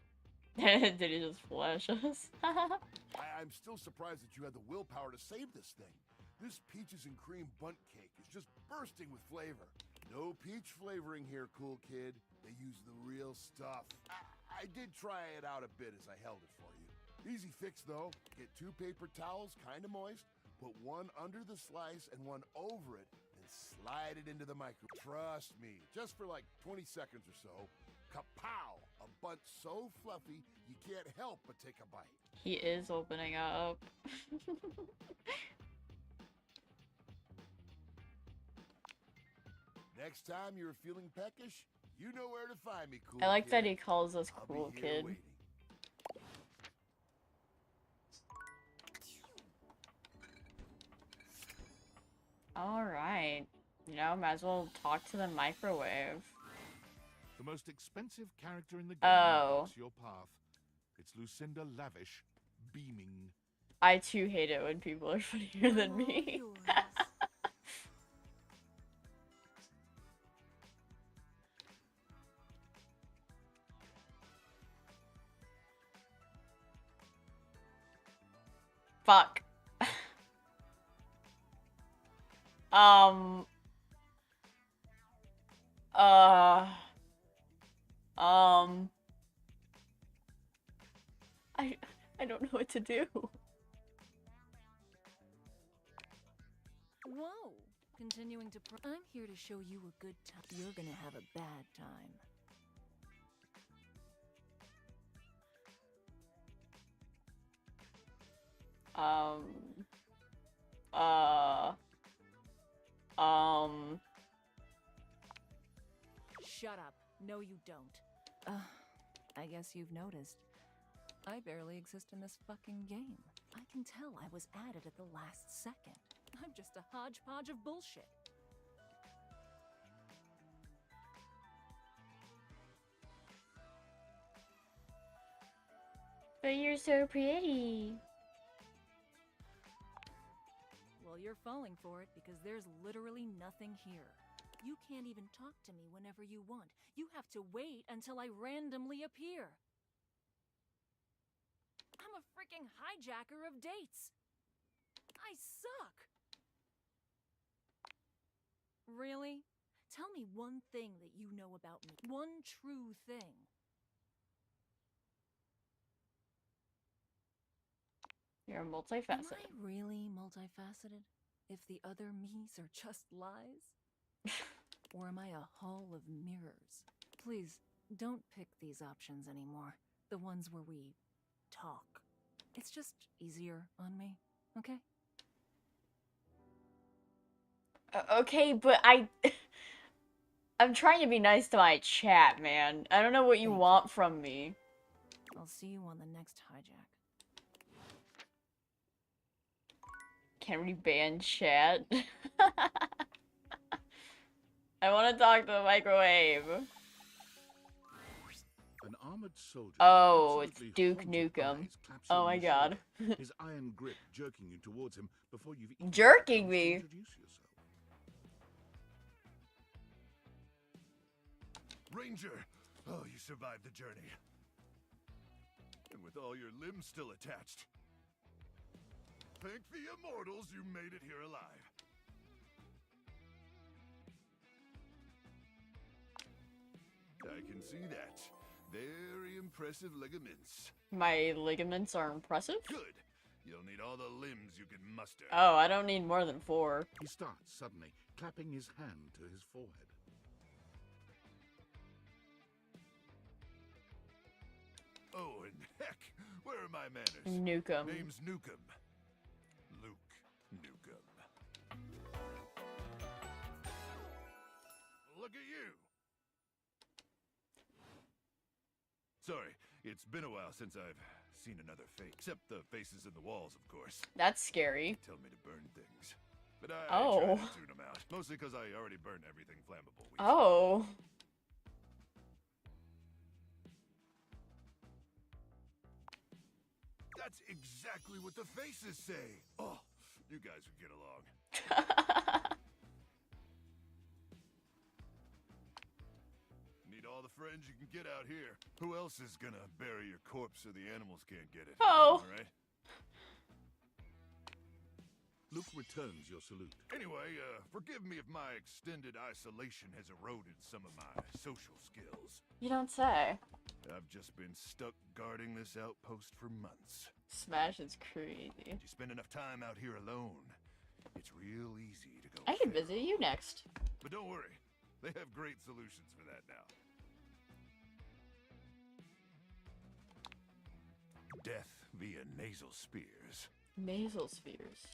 Did he just flash us? I'm still surprised that you had the willpower to save this thing. This peaches and cream bunt cake is just bursting with flavor. No peach flavoring here, cool kid. They use the real stuff. I did try it out a bit as I held it for you. Easy fix though. Get 2 paper towels, kinda moist, put one under the slice and one over it, and slide it into the microwave. Trust me, just for like 20 seconds or so. Kapow! A bunt so fluffy, you can't help but take a bite. He is opening up. Next time you're feeling peckish, you know where to find me, cool I like kid. that he calls us I'll cool be here kid. waiting. Alright. You know, might as well talk to the microwave. The most expensive character in the game Oh. walks your path. It's Lucinda Lavish, beaming. I too hate it when people are funnier than me. Fuck. I don't know what to do. Whoa! Continuing to I'm here to show you a good time. You're gonna have a bad time. Shut up. No, you don't. I guess you've noticed. I barely exist in this fucking game. I can tell I was added at the last second. I'm just a hodgepodge of bullshit. But you're so pretty. Well, you're falling for it because there's literally nothing here. You can't even talk to me whenever you want. You have to wait until I randomly appear. freaking hijacker of dates. I suck. Really? Tell me one thing that you know about me. One true thing. You're Am multifaceted. I really multifaceted? If the other me's are just lies? Or am I a hall of mirrors? Please, don't pick these options anymore. The ones where we talk. It's just easier on me, okay? Okay, but I'm trying to be nice to my chat, man. I don't know what you want from me. I'll see you on the next hijack. Can we ban chat? I want to talk to the microwave. An armored soldier. Oh, it's absolutely Duke haunted Nukem. eyes claps Oh you on my the god. shoulder, his iron grip jerking you towards him before you've even Jerking had a chance to me? introduce yourself. Ranger! Oh, you survived the journey. And with all your limbs still attached. Thank the immortals you made it here alive. I can see that. Very impressive ligaments. My ligaments are impressive? Good. You'll need all the limbs you can muster. Oh, I don't need more than 4. He starts suddenly, clapping his hand to his forehead. Oh, and heck, where are my manners? Nukem. Name's Nukem. Luke Nukem. Look at you. Sorry, it's been a while since I've seen another face. Except the faces in the walls, of course. That's scary. Tell me to burn things. But I Oh. try to tune them out. Mostly because I already burned everything flammable. Oh. That's exactly what the faces say. Oh, you guys would get along. Need all the friends you can get out here. Who else is gonna bury your corpse so the animals can't get it? Oh. All right. Luke returns your salute. Anyway, forgive me if my extended isolation has eroded some of my social skills. You don't say. I've just been stuck guarding this outpost for months. Smash is crazy. You spend enough time out here alone, it's real easy to go. I can visit you next. But don't worry, they have great solutions for that now. Death via nasal spears. Nasal spheres.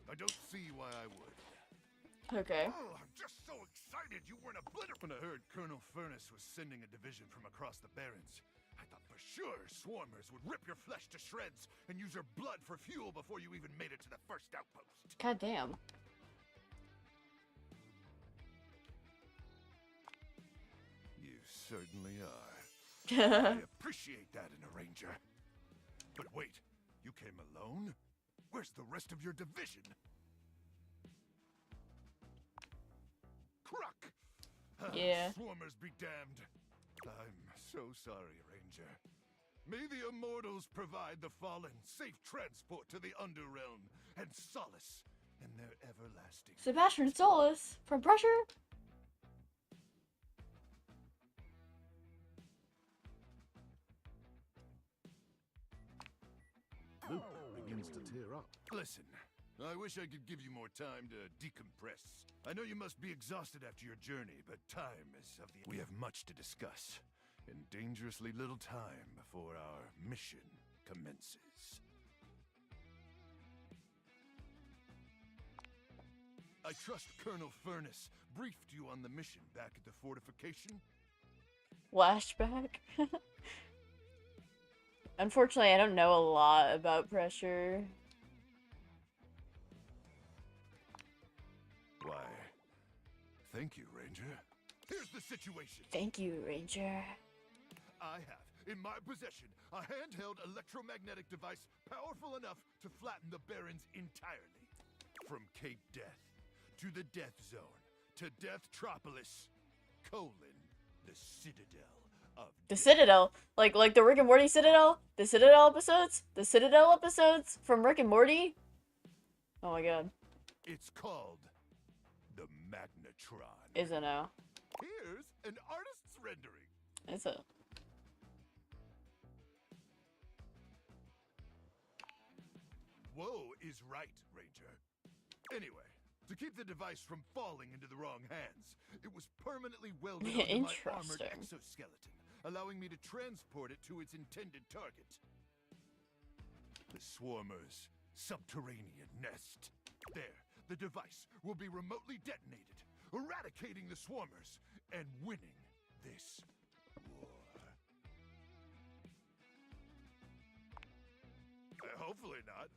I don't see why I would. Okay. Oh, I'm just so excited you weren't obliterated. When I heard Colonel Furnace was sending a division from across the Barrens, I thought for sure swarmers would rip your flesh to shreds and use your blood for fuel before you even made it to the first outpost. God damn. You certainly are. I appreciate that in a ranger. But wait, you came alone? Where's the rest of your division? Cruck! Yeah. Swarmers be damned. I'm so sorry, Ranger. May the immortals provide the fallen safe transport to the Underrealm and solace in their everlasting... Sebastian Solis from Pressure. Luke begins to tear up. Listen, I wish I could give you more time to decompress. I know you must be exhausted after your journey, but time is of the... We have much to discuss, and dangerously little time before our mission commences. I trust Colonel Furnace briefed you on the mission back at the fortification? Flashback. Unfortunately, I don't know a lot about Pressure. Why, thank you, Ranger. Here's the situation. Thank you, Ranger. I have, in my possession, a handheld electromagnetic device powerful enough to flatten the Barrens entirely. From Cape Death, to the Death Zone, to Deathtropolis, the Citadel The Citadel, like the Rick and Morty Citadel, the Citadel episodes from Rick and Morty. Oh my god. It's called the Magnetron. Is it now? Here's an artist's rendering. Is it? Whoa is right, Ranger. Anyway, to keep the device from falling into the wrong hands, it was permanently welded onto my armored exoskeleton, allowing me to transport it to its intended target. The Swarmer's subterranean nest. There, the device will be remotely detonated, eradicating the Swarmers and winning this war. Hopefully not.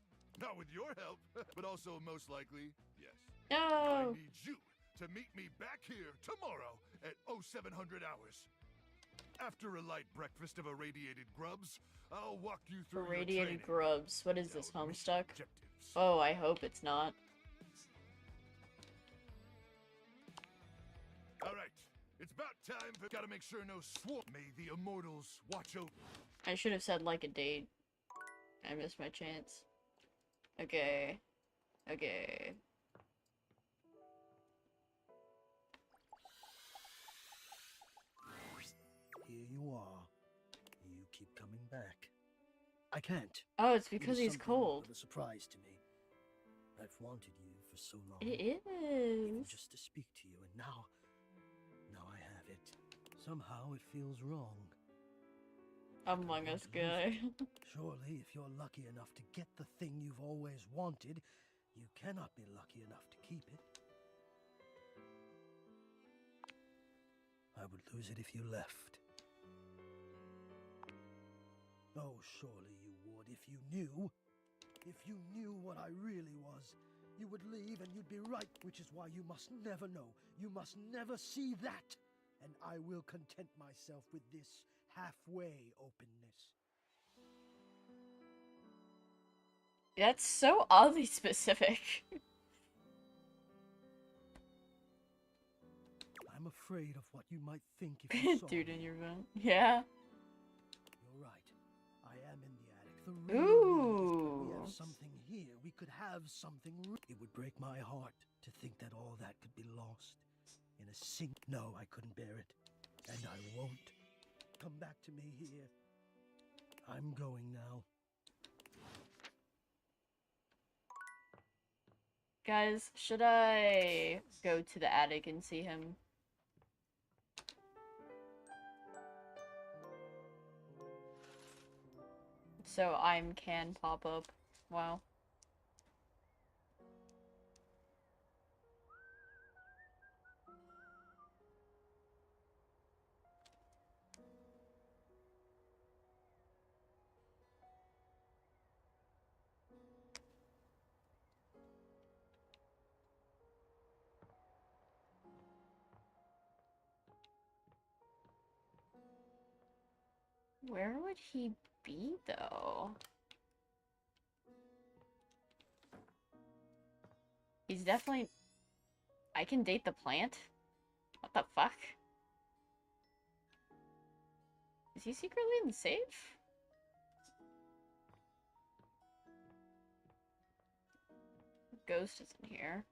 Not with your help, but also most likely, yes. I No. need you to meet me back here tomorrow at 0700 hours. After a light breakfast of irradiated grubs, I'll walk you through Irradiated your training. grubs. What is this, Homestuck? Oh, I hope it's not. All right, it's about time. But gotta make sure no swarm. May the immortals watch over. I should have said like a date. I missed my chance. Okay. Okay. Here you are. You keep coming back. I can't. Oh, it's It because is he's something cold. of a surprise to me. I've wanted you for so long. It Even is. just to speak to you, and now I have it. Somehow it feels wrong. Among Us guy. Surely, if you're lucky enough to get the thing you've always wanted, you cannot be lucky enough to keep it. I would lose it if you left. Oh, surely you would if you knew. If you knew what I really was, you would leave and you'd be right, which is why you must never know. You must never see that. And I will content myself with this halfway openness. That's so oddly specific. I'm afraid of what you might think if you saw Dude me. in your vent. Yeah. You're right. I am in the attic. The real need is that we Ooh. have something here. We could have something. It would break my heart to think that all that could be lost in a sink. No, I couldn't bear it, and I won't. Come back to me here. I'm going now. Guys, should I go to the attic and see him? So I'm can pop up. Wow. Where would he be, though? He's definitely... I can date the plant? What the fuck? Is he secretly in the safe? Ghost isn't here.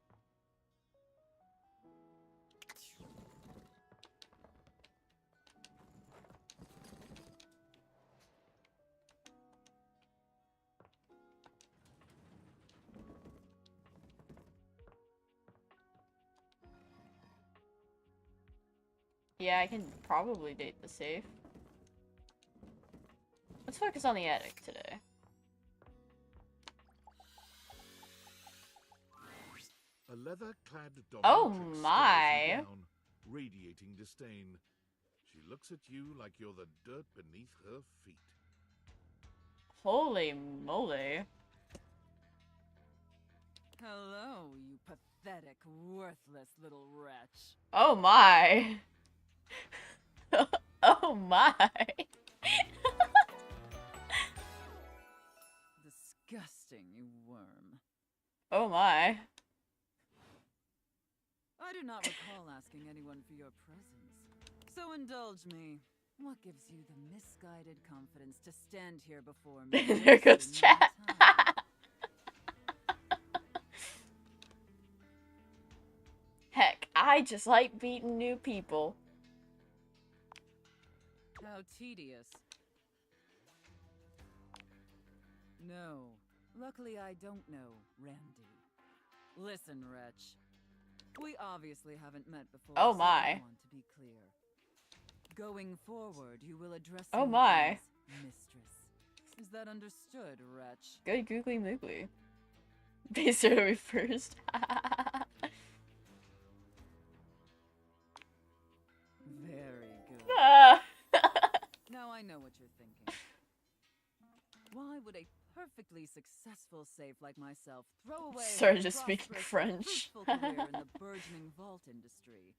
Yeah, I can probably date the safe. Let's focus on the attic today. A leather-clad Oh dominatrix my. stares you down, radiating disdain. She looks at you like you're the dirt beneath her feet. Holy moly. Hello, you pathetic, worthless little wretch. Oh my. Oh my. Disgusting, you worm. Oh my. I do not recall asking anyone for your presence, so indulge me. What gives you the misguided confidence to stand here before me? There goes chat. Heck, I just like meeting new people. How tedious. No, luckily I don't know Randy. Listen, Wretch. We obviously haven't met before. Oh so my. I want to be clear. Going forward, you will address Oh me my. as Mistress. Is that understood, Wretch? Good googly moogly. Based on me first. Very good. Now I know what you're thinking. Why would a perfectly successful safe like myself throw away Started a just speaking prosperous, French. fruitful career in the burgeoning vault industry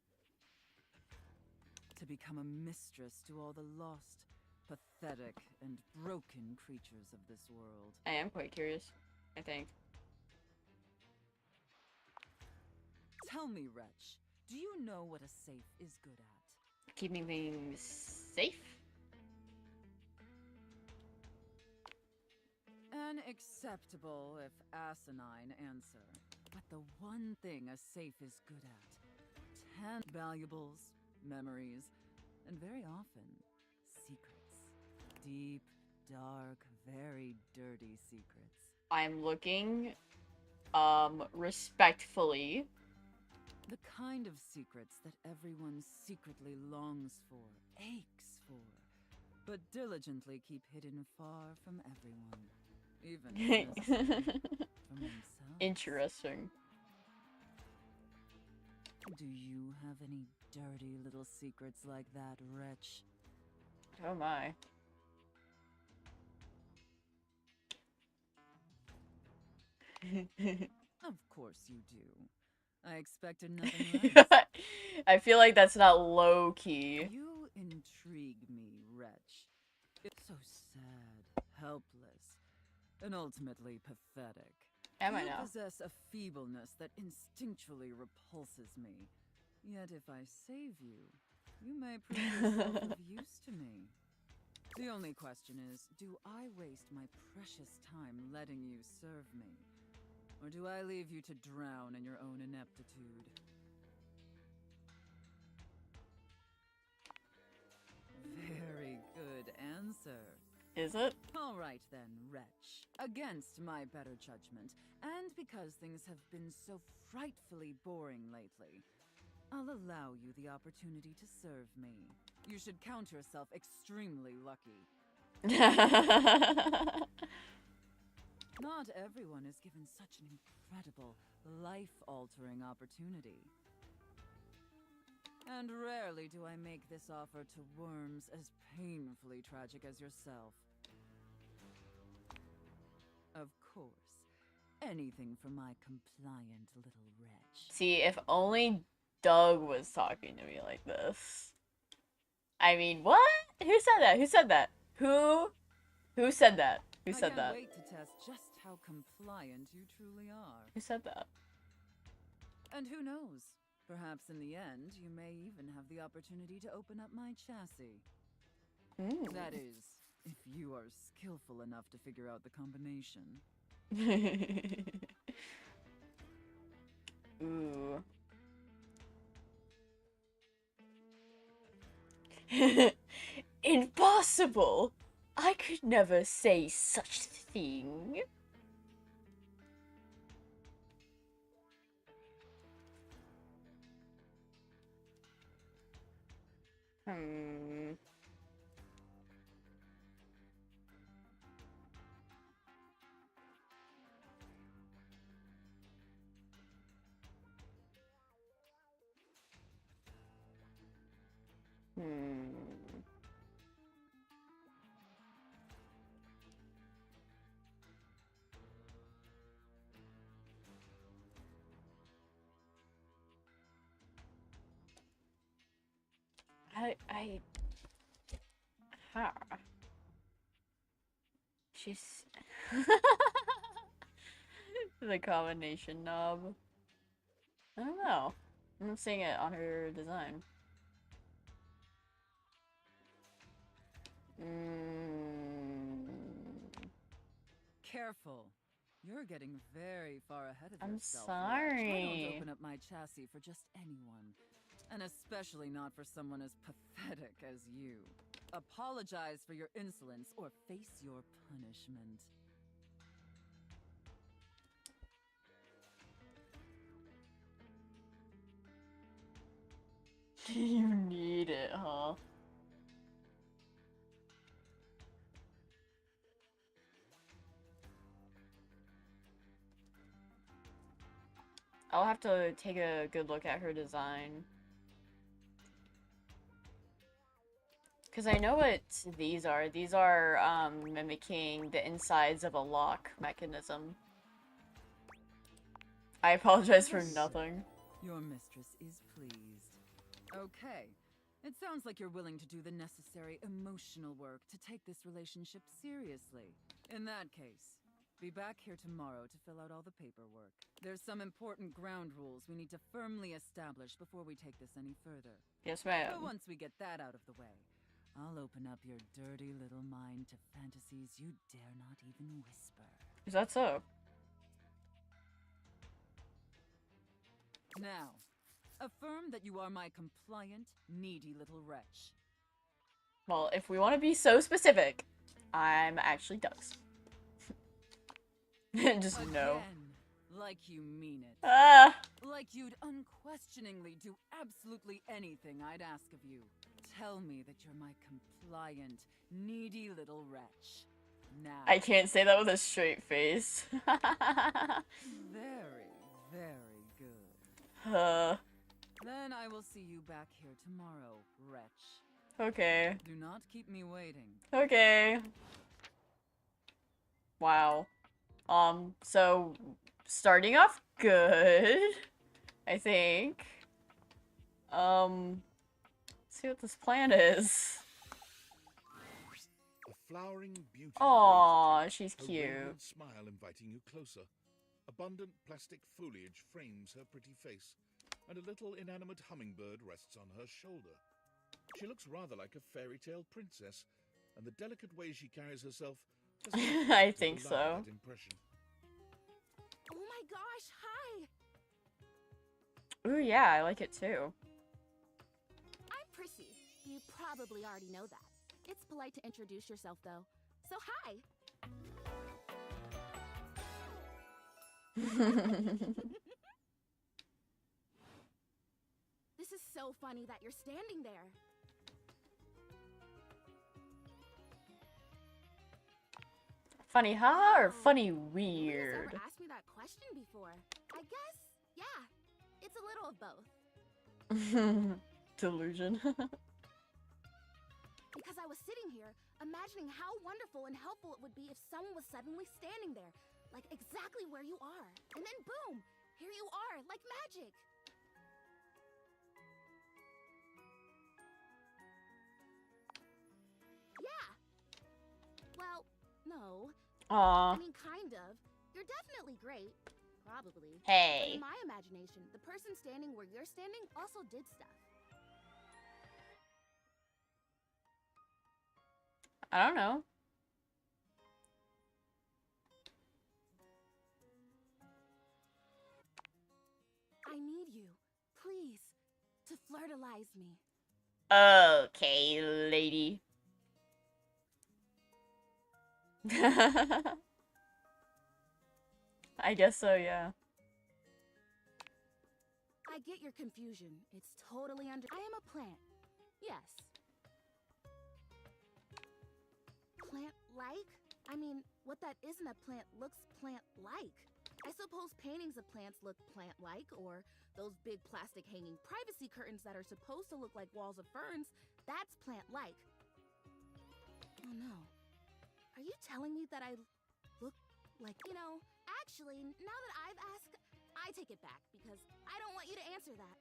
to become a mistress to all the lost, pathetic, and broken creatures of this world? I am quite curious, I think. Tell me, Wretch, do you know what a safe is good at? Keeping things safe? An acceptable, if asinine, answer. But the one thing a safe is good at: 10 valuables, memories, and very often, secrets. Deep, dark, very dirty secrets. I'm looking, respectfully. The kind of secrets that everyone secretly longs for, aches for, but diligently keep hidden far from everyone. Even if necessary, from themselves. Interesting. Do you have any dirty little secrets like that, Wretch? Oh my. Of course you do. I expected nothing less. I feel like that's not low key. You intrigue me, Wretch. It's so sad, helpless, and ultimately pathetic. Am I You now? possess a feebleness that instinctually repulses me. Yet if I save you, you may prove yourself of use to me. The only question is, do I waste my precious time letting you serve me? Or do I leave you to drown in your own ineptitude? Very good answer. Is it? All right then, Wretch. Against my better judgment, and because things have been so frightfully boring lately, I'll allow you the opportunity to serve me. You should count yourself extremely lucky. Not everyone is given such an incredible, life-altering opportunity. And rarely do I make this offer to worms as painfully tragic as yourself. Of course, anything for my compliant little wretch. See, if only Doug was talking to me like this. I mean, what? Who said that? Who said that? Who said that? Who said that? I can't wait to test just how compliant you truly are. Who said that? And who knows? Perhaps in the end, you may even have the opportunity to open up my chassis. Mm. That is, if you are skillful enough to figure out the combination. Ooh. Impossible! I could never say such thing. Hmm. Huh. She's the combination knob. I don't know. I'm not seeing it on her design. Careful. You're getting very far ahead of I'm yourself. sorry. I don't open up my chassis for just anyone. And especially not for someone as pathetic as you. Apologize for your insolence or face your punishment. You need it, huh? I'll have to take a good look at her design. Because I know what these are. These are mimicking the insides of a lock mechanism. I apologize for nothing. Your mistress is pleased. Okay. It sounds like you're willing to do the necessary emotional work to take this relationship seriously. In that case, be back here tomorrow to fill out all the paperwork. There's some important ground rules we need to firmly establish before we take this any further. Yes, ma'am. But once we get that out of the way, I'll open up your dirty little mind to fantasies you dare not even whisper. Is that so? Now, affirm that you are my compliant, needy little wretch. Well, if we want to be so specific, I'm actually Doug's. Just no. Like you mean it. Ah! Like you'd unquestioningly do absolutely anything I'd ask of you. Tell me that you're my compliant, needy little wretch. Now. I can't say that with a straight face. Very, very good. Then I will see you back here tomorrow, wretch. Okay. Do not keep me waiting. Okay. Wow. So starting off good, I think. Let's see what this plan is. A flowering beauty. Aw, she's her cute. radiant smile inviting you closer. Abundant plastic foliage frames her pretty face, and a little inanimate hummingbird rests on her shoulder. She looks rather like a fairy tale princess, and the delicate way she carries herself doesn't I think belie so. that impression. Oh my gosh, hi! Ooh, yeah, I like it too. I'm Prissy. You probably already know that. It's polite to introduce yourself, though. So, hi! This is so funny that you're standing there. Funny, huh? Or funny Nobody's weird? ever asked me that question before. I guess, yeah, it's a little of both. Delusion. Because I was sitting here, imagining how wonderful and helpful it would be if someone was suddenly standing there, like exactly where you are. And then boom, here you are, like magic. Yeah. Well, no. Aw. I mean, kind of. You're definitely great. Probably. Hey. But in my imagination, the person standing where you're standing also did stuff. I don't know. I need you, please, to flirtalize me. Okay, lady. I guess so, yeah. I get your confusion. It's totally under. I am a plant. Yes. Plant-like? I mean, what that isn't a plant looks plant-like. I suppose paintings of plants look plant-like, or those big plastic hanging privacy curtains that are supposed to look like walls of ferns, that's plant-like. Oh no. Are you telling me that I look like, you know, actually, now that I've asked, I take it back, because I don't want you to answer that.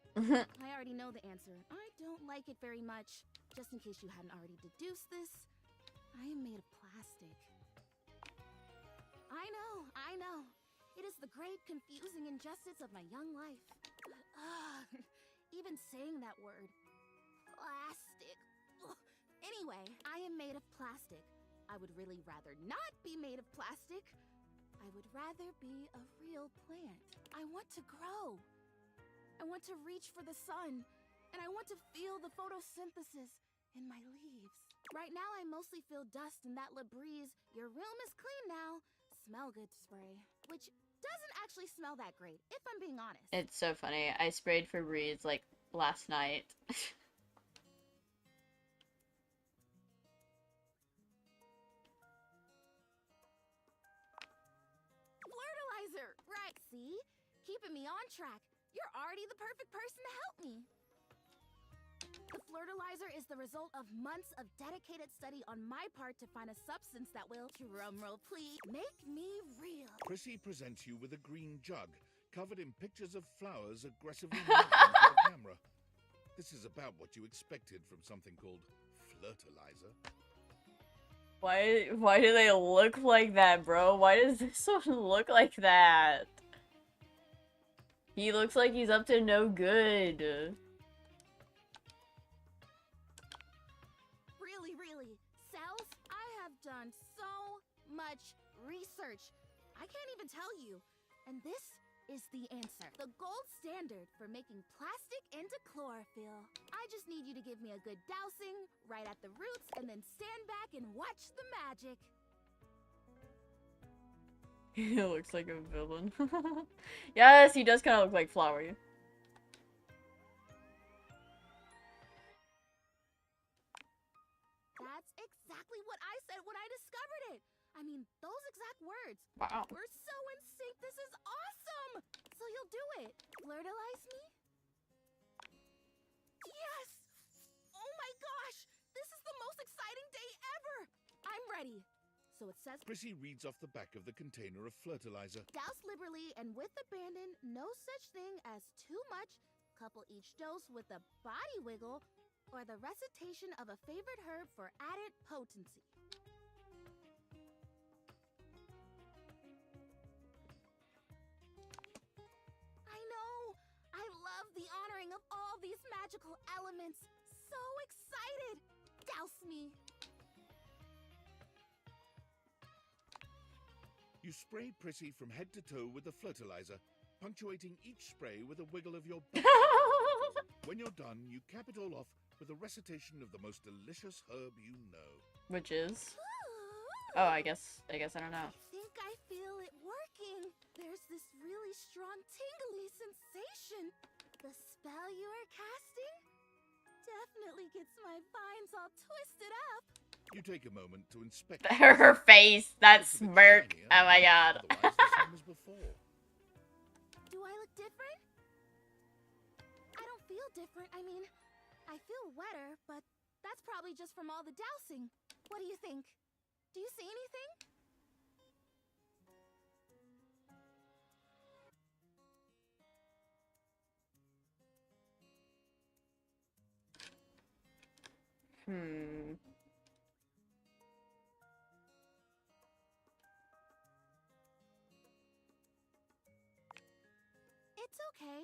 I already know the answer. I don't like it very much. Just in case you hadn't already deduced this, I am made of plastic. I know. It is the great, confusing injustice of my young life. Even saying that word. Plastic. Ugh. Anyway, I am made of plastic. I would really rather not be made of plastic. I would rather be a real plant. I want to grow. I want to reach for the sun. And I want to feel the photosynthesis in my leaves. Right now, I mostly feel dust and that Labreeze, your room is clean now, smell good spray. Which doesn't actually smell that great, if I'm being honest. It's so funny. I sprayed Febreze like last night. Fertilizer! Right, see? Keeping me on track. You're already the perfect person to help me. The fertilizer is the result of months of dedicated study on my part to find a substance that will, drumroll please, make me real. Prissy presents you with a green jug, covered in pictures of flowers aggressively moving to the camera. This is about what you expected from something called fertilizer. Why do they look like that, bro? Why does this one look like that? He looks like he's up to no good. Really, cells, I have done so much research. I can't even tell you. And this is the answer. The gold standard for making plastic into chlorophyll. I just need you to give me a good dousing right at the roots and then stand back and watch the magic. He looks like a villain. Yes, he does kind of look like Flowery. That's exactly what I said when I discovered it. I mean, those exact words. Wow. We're so in sync. This is awesome. So you'll do it. Flirtalize me? Yes! Oh my gosh! This is the most exciting day ever! I'm ready. So it says... Prissy reads off the back of the container of fertilizer. Douse liberally and with abandon, no such thing as too much. Couple each dose with a body wiggle or the recitation of a favorite herb for added potency. I know! I love the honoring of all these magical elements. So excited! Douse me! You spray Prissy from head to toe with the fertilizer, punctuating each spray with a wiggle of your butt. When you're done, you cap it all off with a recitation of the most delicious herb you know. Which is? Oh, I guess I don't know. I think I feel it working. There's this really strong tingly sensation. The spell you are casting definitely gets my vines all twisted up. You take a moment to inspect Her face, that smirk. Oh my god. Otherwise, the same as before. Do I look different? I don't feel different. I mean, I feel wetter, but that's probably just from all the dousing. What do you think? Do you see anything? It's okay.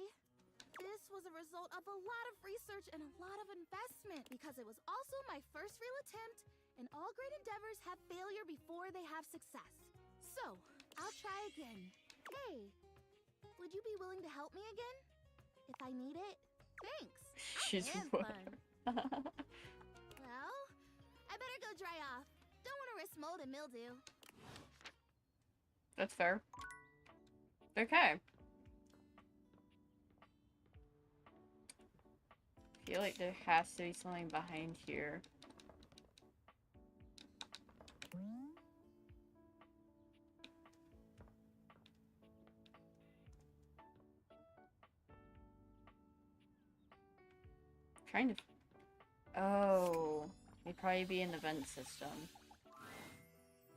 This was a result of a lot of research and a lot of investment because it was also my first real attempt, and all great endeavors have failure before they have success. So, I'll try again. Hey, would you be willing to help me again? If I need it? Thanks. She's I am fun. Well, I better go dry off. Don't want to risk mold and mildew. That's fair. Okay. I feel like there has to be something behind here. Trying to... Oh. They'd probably be in the vent system.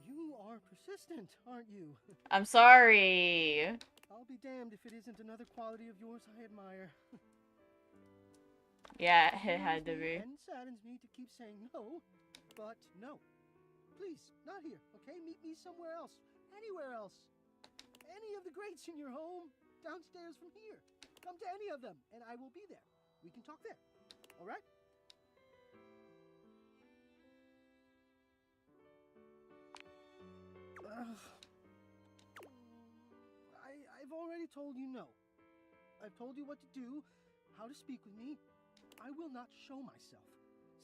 You are persistent, aren't you? I'm sorry. I'll be damned if it isn't another quality of yours I admire. Yeah, it had to be. And saddens me to keep saying no, but no. Please, not here, okay? Meet me somewhere else. Anywhere else. Any of the greats in your home. Downstairs from here. Come to any of them, and I will be there. We can talk there. All right? already told you no. I've told you what to do, how to speak with me. I will not show myself.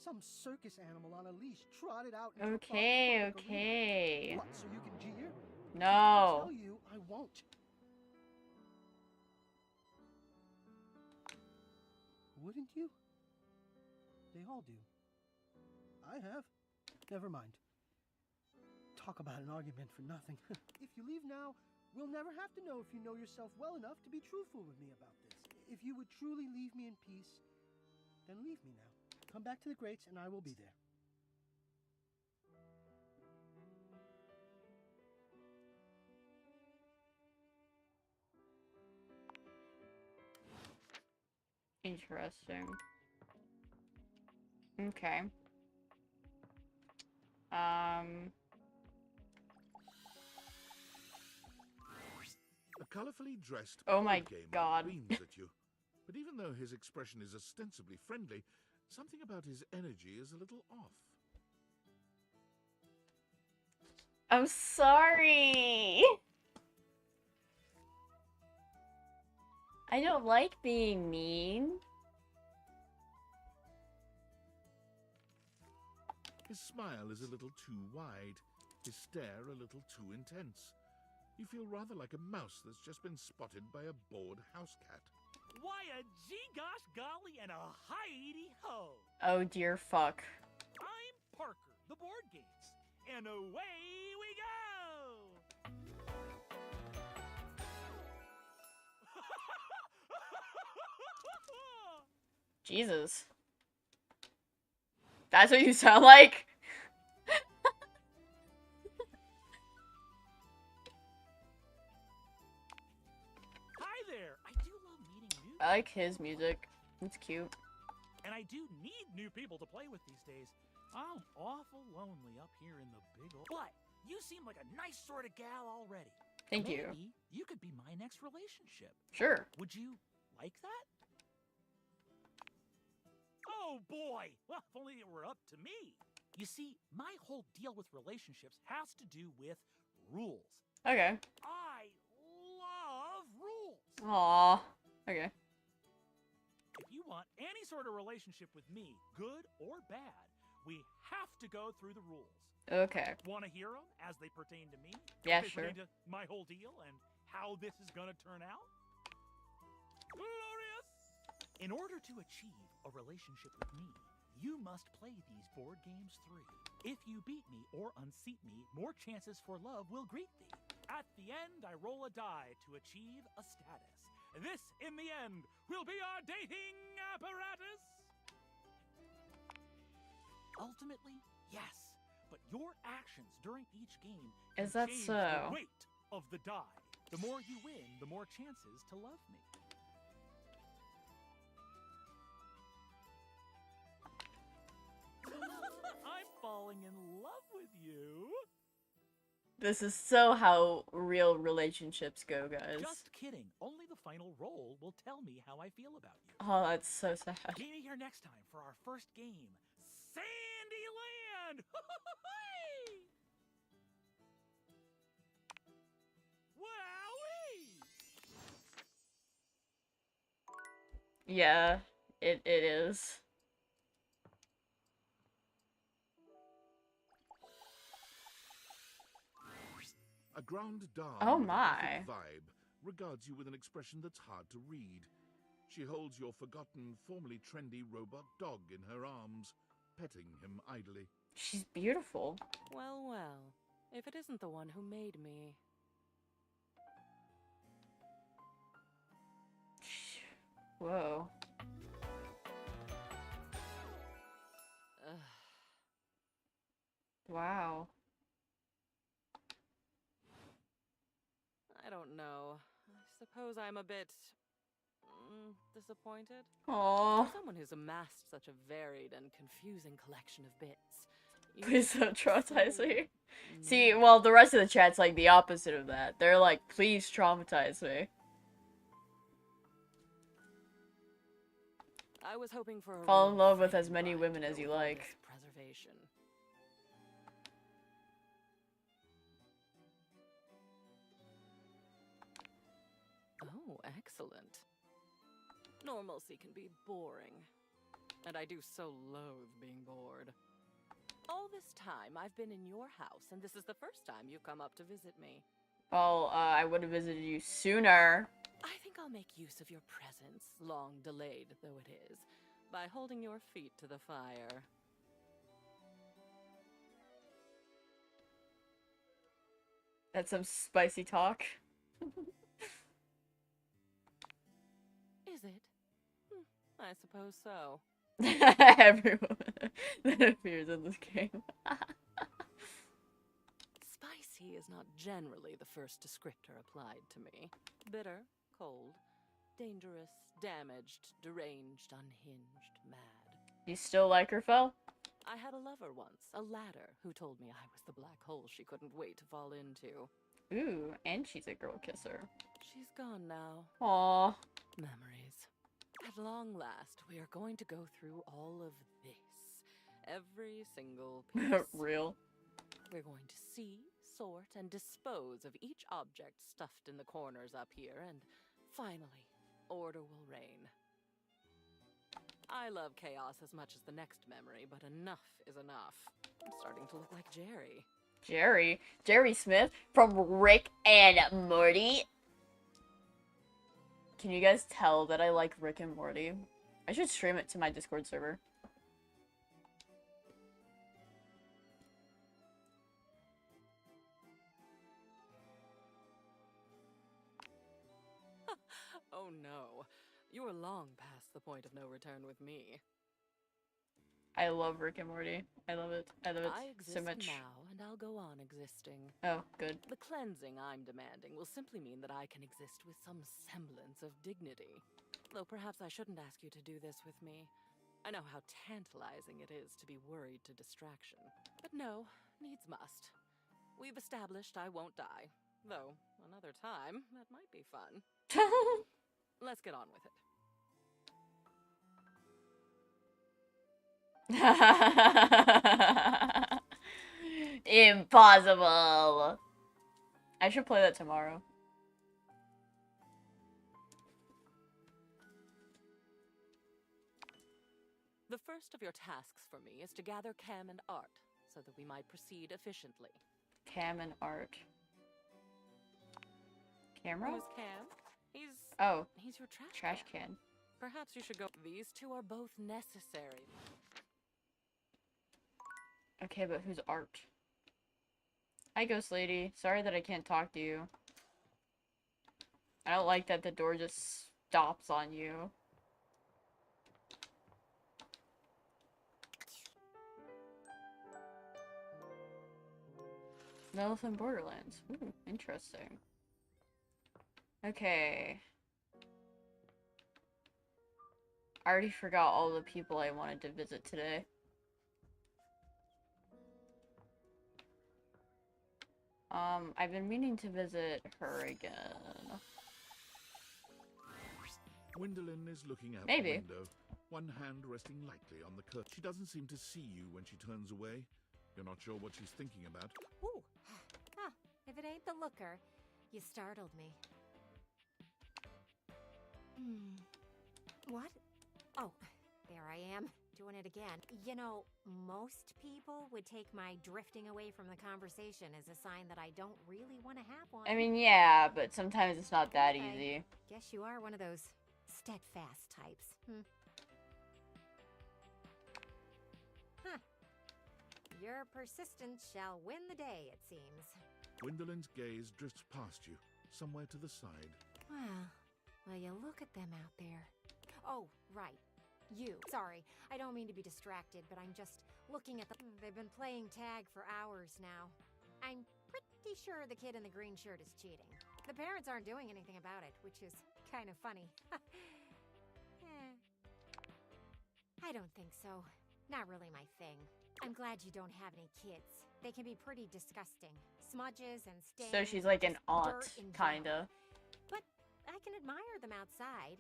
Some circus animal on a leash trotted out into a Okay, public arena. okay. What, so you can jeer? I No. tell you, I won't. Wouldn't you? They all do. I have. Never mind. Talk about an argument for nothing. If you leave now, we'll never have to know if you know yourself well enough to be truthful with me about this. If you would truly leave me in peace, then leave me now. Come back to the grates and I will be there. Interesting. Okay. A colorfully dressed Oh my board gamer God. beams at you. But even though his expression is ostensibly friendly, something about his energy is a little off. I'm sorry. I don't like being mean. His smile is a little too wide, his stare a little too intense. You feel rather like a mouse that's just been spotted by a bored house cat. Why a gee-gosh golly and a hi-de-ho! Oh dear fuck. I'm Parker, the board games, and away we go! Jesus. That's what you sound like? Hi there! I do love meeting new I like his music. It's cute. And I do need new people to play with these days. I'm awful lonely up here in the big old... But you seem like a nice sort of gal already. Thank you. Maybe you could be my next relationship. Sure. Would you like that? Oh boy! Well, if only it were up to me. You see, my whole deal with relationships has to do with rules. Okay. I love rules. Aw. Okay. If you want any sort of relationship with me, good or bad, we have to go through the rules. Okay. Want to hear them as they pertain to me? Yeah, They sure. pertain to my whole deal and how this is gonna turn out? Glorious! In order to achieve a relationship with me, you must play these board games 3. If you beat me or unseat me, more chances for love will greet thee. At the end, I roll a die to achieve a status. This, in the end, will be our dating apparatus. Ultimately, yes, but your actions during each game can Is that change so? the weight of the die. The more you win, the more chances to love me. I'm falling in love with you. This is so how real relationships go, guys. Just kidding. Only the final roll will tell me how I feel about you. Oh, that's so sad. Meet me here next time for our first game. Sandyland! Wowee! Yeah, it is. A grande dame Oh with a my. gothic vibe regards you with an expression that's hard to read. She holds your forgotten, formerly trendy robot dog in her arms, petting him idly. She's beautiful. Well, well. If it isn't the one who made me. Whoa. Ugh. Wow. I don't know. I suppose I'm a bit disappointed. Aw. For someone who's amassed such a varied and confusing collection of bits. Please don't traumatize me. See, well, the rest of the chat's like the opposite of that. They're like, please traumatize me. I was hoping for a Fall real in love with friend as many ride women to as go you with all like. this preservation. Excellent. Normalcy can be boring, and I do so loathe being bored. All this time, I've been in your house, and this is the first time you come up to visit me. Well, I would have visited you sooner. I think I'll make use of your presence, long delayed though it is, by holding your feet to the fire. That's some spicy talk. Is it? I suppose so. Everyone that appears in this game. Spicy is not generally the first descriptor applied to me. Bitter, cold, dangerous, damaged, deranged, unhinged, mad. You still like her, Phil? I had a lover once, a ladder, who told me I was the black hole she couldn't wait to fall into. Ooh, and she's a girl kisser. She's gone now. Aww. Memories. At long last, we are going to go through all of this. Every single piece. Real. We're going to see, sort, and dispose of each object stuffed in the corners up here, and finally, order will reign. I love chaos as much as the next memory, but enough is enough. I'm starting to look like Jerry. Jerry? Jerry Smith from Rick and Morty? Can you guys tell that I like Rick and Morty? I should stream it to my Discord server. Oh no, you are long past the point of no return with me. I love Rick and Morty. I love it. I love it I exist so much. now, and I'll go on existing. Oh, good. The cleansing I'm demanding will simply mean that I can exist with some semblance of dignity. Though perhaps I shouldn't ask you to do this with me. I know how tantalizing it is to be worried to distraction. But no, needs must. We've established I won't die. Though, another time, that might be fun. Let's get on with it. Impossible. I should play that tomorrow. The first of your tasks for me is to gather Cam and Art, so that we might proceed efficiently. Cam and Art. Camera? Who's Cam? He's your trash can. Perhaps you should go. These two are both necessary. Okay, but who's Art? Hi, Ghost Lady. Sorry that I can't talk to you. I don't like that the door just stops on you. Lilith in Borderlands. Ooh, interesting. Okay. I already forgot all the people I wanted to visit today. I've been meaning to visit her again. Gwendolyn is looking out Maybe. the window, one hand resting lightly on the curtain. She doesn't seem to see you when she turns away. You're not sure what she's thinking about. Ooh. Huh. If it ain't the looker, you startled me. What? Oh, there I am, doing it again. You know, most people would take my drifting away from the conversation as a sign that I don't really want to have one. I mean, yeah, but sometimes it's not that easy. Guess you are one of those steadfast types. Huh. Your persistence shall win the day, it seems. Gwendolyn's gaze drifts past you, somewhere to the side. Well, you look at them out there. Oh, right. You. Sorry, I don't mean to be distracted, but I'm just looking at them. They've been playing tag for hours now. I'm pretty sure the kid in the green shirt is cheating. The parents aren't doing anything about it, which is kind of funny. I don't think so. Not really my thing. I'm glad you don't have any kids. They can be pretty disgusting. Smudges and stains. So she's like an aunt, dirt and kinda. But I can admire them outside.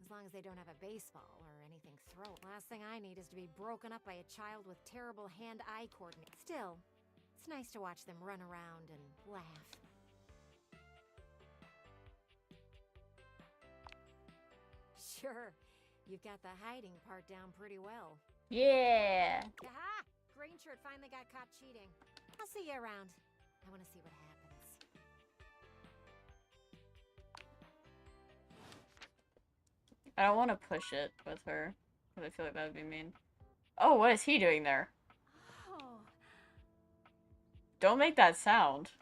As long as they don't have a baseball or anything thrown. Last thing I need is to be broken up by a child with terrible hand-eye coordination. Still, it's nice to watch them run around and laugh. Sure. You've got the hiding part down pretty well. Yeah. Aha! Green shirt finally got caught cheating. I'll see you around. I want to see what happens. I don't want to push it with her, because I feel like that would be mean. Oh, what is he doing there? Oh. Don't make that sound.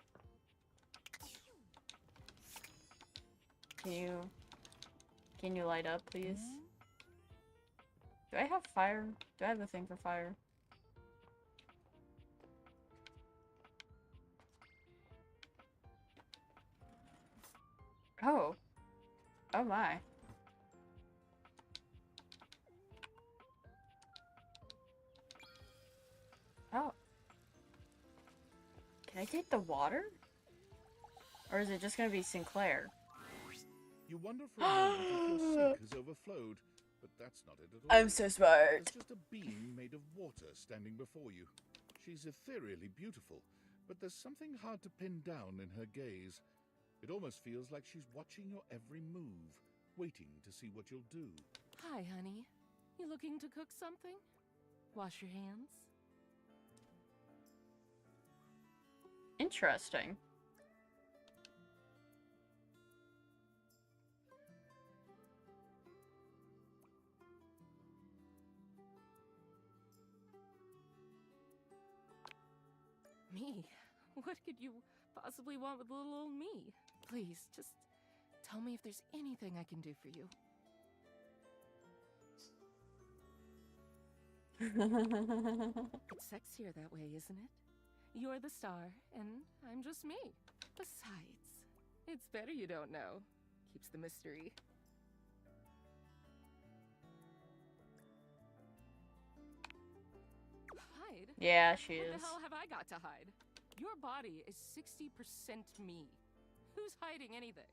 Can you light up, please? Do I have fire? Do I have the thing for fire? Oh. Oh my. Oh. Can I take the water? Or is it just gonna be Sinclair? You wonder for a moment if your sink has overflowed, but that's not it at all. I'm so smart. It's just a being made of water standing before you. She's ethereally beautiful, but there's something hard to pin down in her gaze. It almost feels like she's watching your every move, waiting to see what you'll do. Hi, honey. You looking to cook something? Wash your hands. Interesting. Me? What could you possibly want with little old me? Please, just tell me if there's anything I can do for you. It's sexier that way, isn't it? You're the star, and I'm just me. Besides, it's better you don't know. Keeps the mystery. Hide? Yeah, she What is. the hell have I got to hide? Your body is 60% me. Who's hiding anything?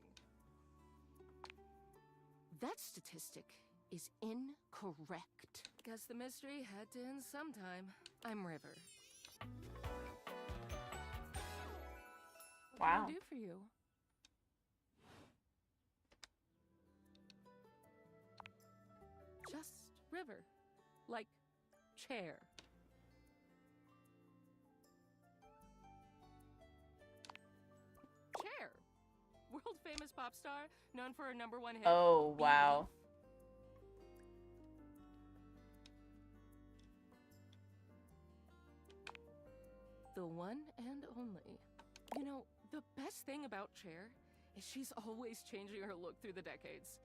That statistic is incorrect. Guess the mystery had to end sometime. I'm River. What Wow. can I do for you? Just River. Like chair. Chair. World famous pop star, known for her #1 hit. Oh, wow. The one and only. You know, the best thing about Cher is she's always changing her look through the decades.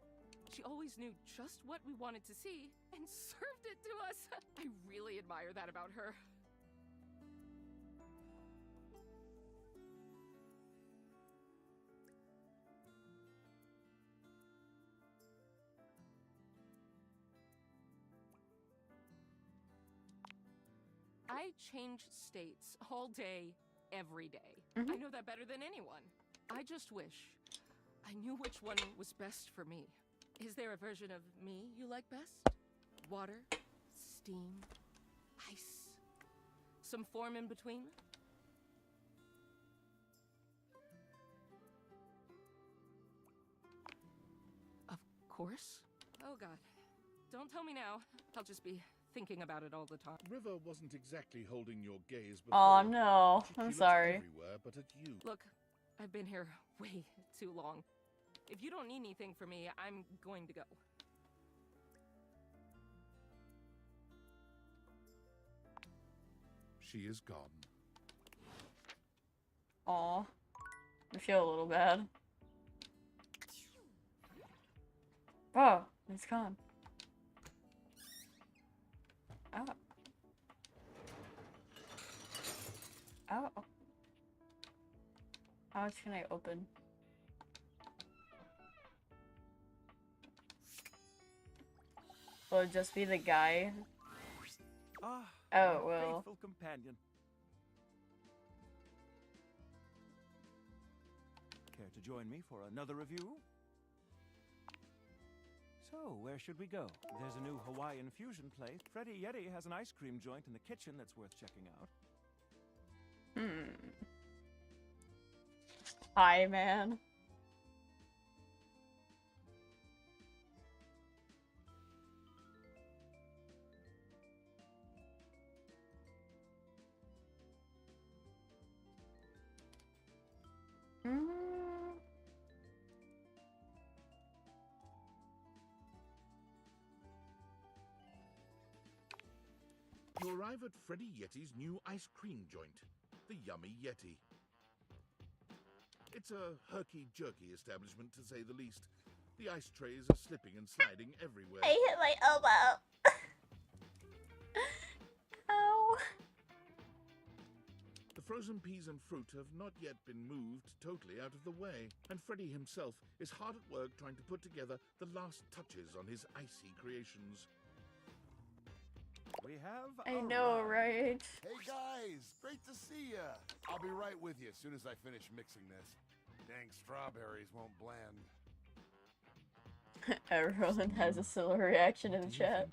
She always knew just what we wanted to see and served it to us. I really admire that about her. I change states all day, every day. I know that better than anyone. I just wish I knew which one was best for me. Is there a version of me you like best? Water, steam, ice, some form in between? Of course. Oh God, don't tell me now. I'll just be thinking about it all the time. River wasn't exactly holding your gaze before. Oh no, She I'm looks sorry. everywhere but at you. Look, I've been here way too long. If you don't need anything from me, I'm going to go. She is gone. Aw. I feel a little bad. Oh, it's gone. Oh. Oh. How much can I open? Will it just be the guy? Ah, Oh, my well. faithful companion. Care to join me for another review? So, where should we go? There's a new Hawaiian fusion place. Freddy Yeti has an ice cream joint in the kitchen that's worth checking out. Hi, man. arrive at Freddy Yeti's new ice cream joint, the Yummy Yeti. It's a herky-jerky establishment, to say the least. The ice trays are slipping and sliding everywhere. I hit my elbow. Ow. The frozen peas and fruit have not yet been moved totally out of the way, and Freddy himself is hard at work trying to put together the last touches on his icy creations. We have I know, right? Hey guys, great to see ya. I'll be right with you as soon as I finish mixing this. Dang strawberries won't blend. Everyone has a similar reaction in the chat.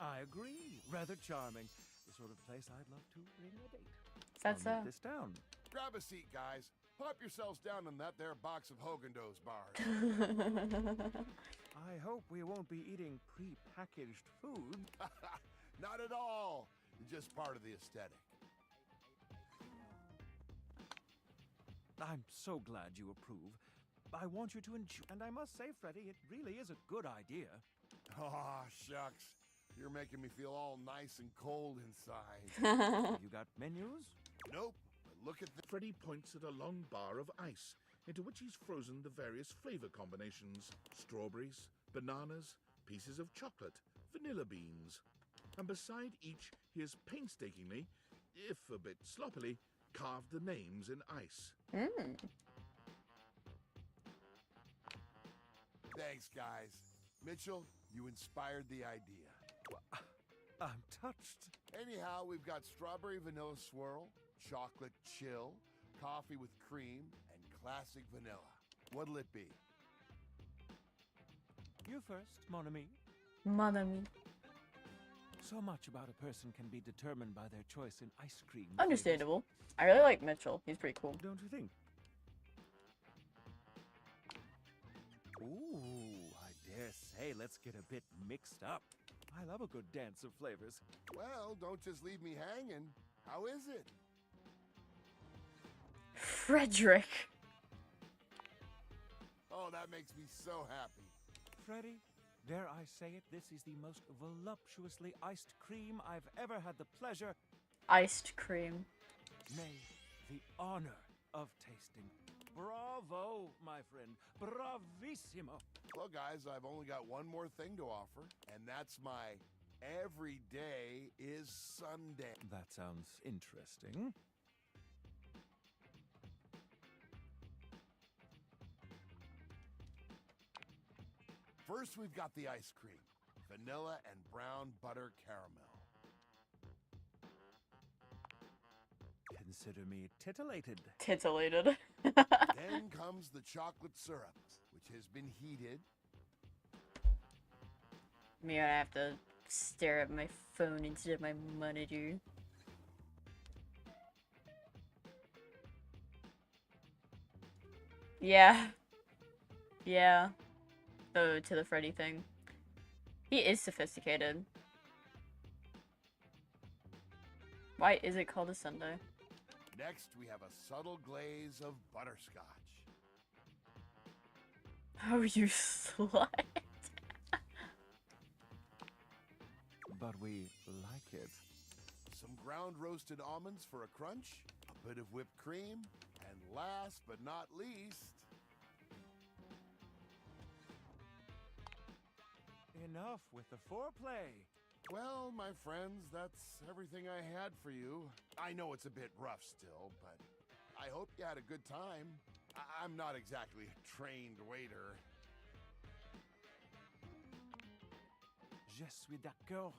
I agree. Rather charming. The sort of place I'd love to bring a date. That's I'll note this down. Grab a seat, guys. Pop yourselves down in that there box of Haagen-Dazs bars. I hope we won't be eating pre-packaged food. Not at all. Just part of the aesthetic. I'm so glad you approve. I want you to enjoy. And I must say, Freddy, it really is a good idea. Aw, shucks. You're making me feel all nice and cold inside. Have you got menus? Nope. But look at Freddy points at a long bar of ice, into which he's frozen the various flavor combinations. Strawberries, bananas, pieces of chocolate, vanilla beans. And beside each, he has painstakingly, if a bit sloppily, carved the names in ice. Thanks, guys. Mitchell, you inspired the idea. I'm touched. Anyhow, we've got strawberry vanilla swirl, chocolate chill, coffee with cream, and classic vanilla. What'll it be? You first, mon ami. Mon ami. So much about a person can be determined by their choice in ice cream. Understandable. I really like Mitchell. He's pretty cool. Don't you think? Ooh, I dare say let's get a bit mixed up. I love a good dance of flavors. Well, don't just leave me hanging. How is it? Frederick. Oh, that makes me so happy. Freddy, dare I say it, this is the most voluptuously iced cream I've ever had the pleasure. Iced cream. Nay, the honor of tasting. Bravo, my friend. Bravissimo. Well, guys, I've only got one more thing to offer, and that's my every day is Sunday. That sounds interesting. First, we've got the ice cream. Vanilla and brown butter caramel. Consider me titillated. Titillated. Then comes the chocolate syrup, which has been heated. Me, I have to stare at my phone instead of my monitor. Yeah. Yeah. Oh, to the Freddy thing. He is sophisticated. Why is it called a sundae? Next, we have a subtle glaze of butterscotch. Oh, you slut. But we like it. Some ground roasted almonds for a crunch, a bit of whipped cream, and last but not least... Enough with the foreplay. Well, my friends, that's everything I had for you. I know it's a bit rough still, but I hope you had a good time. I'm not exactly a trained waiter. Je suis d'accord.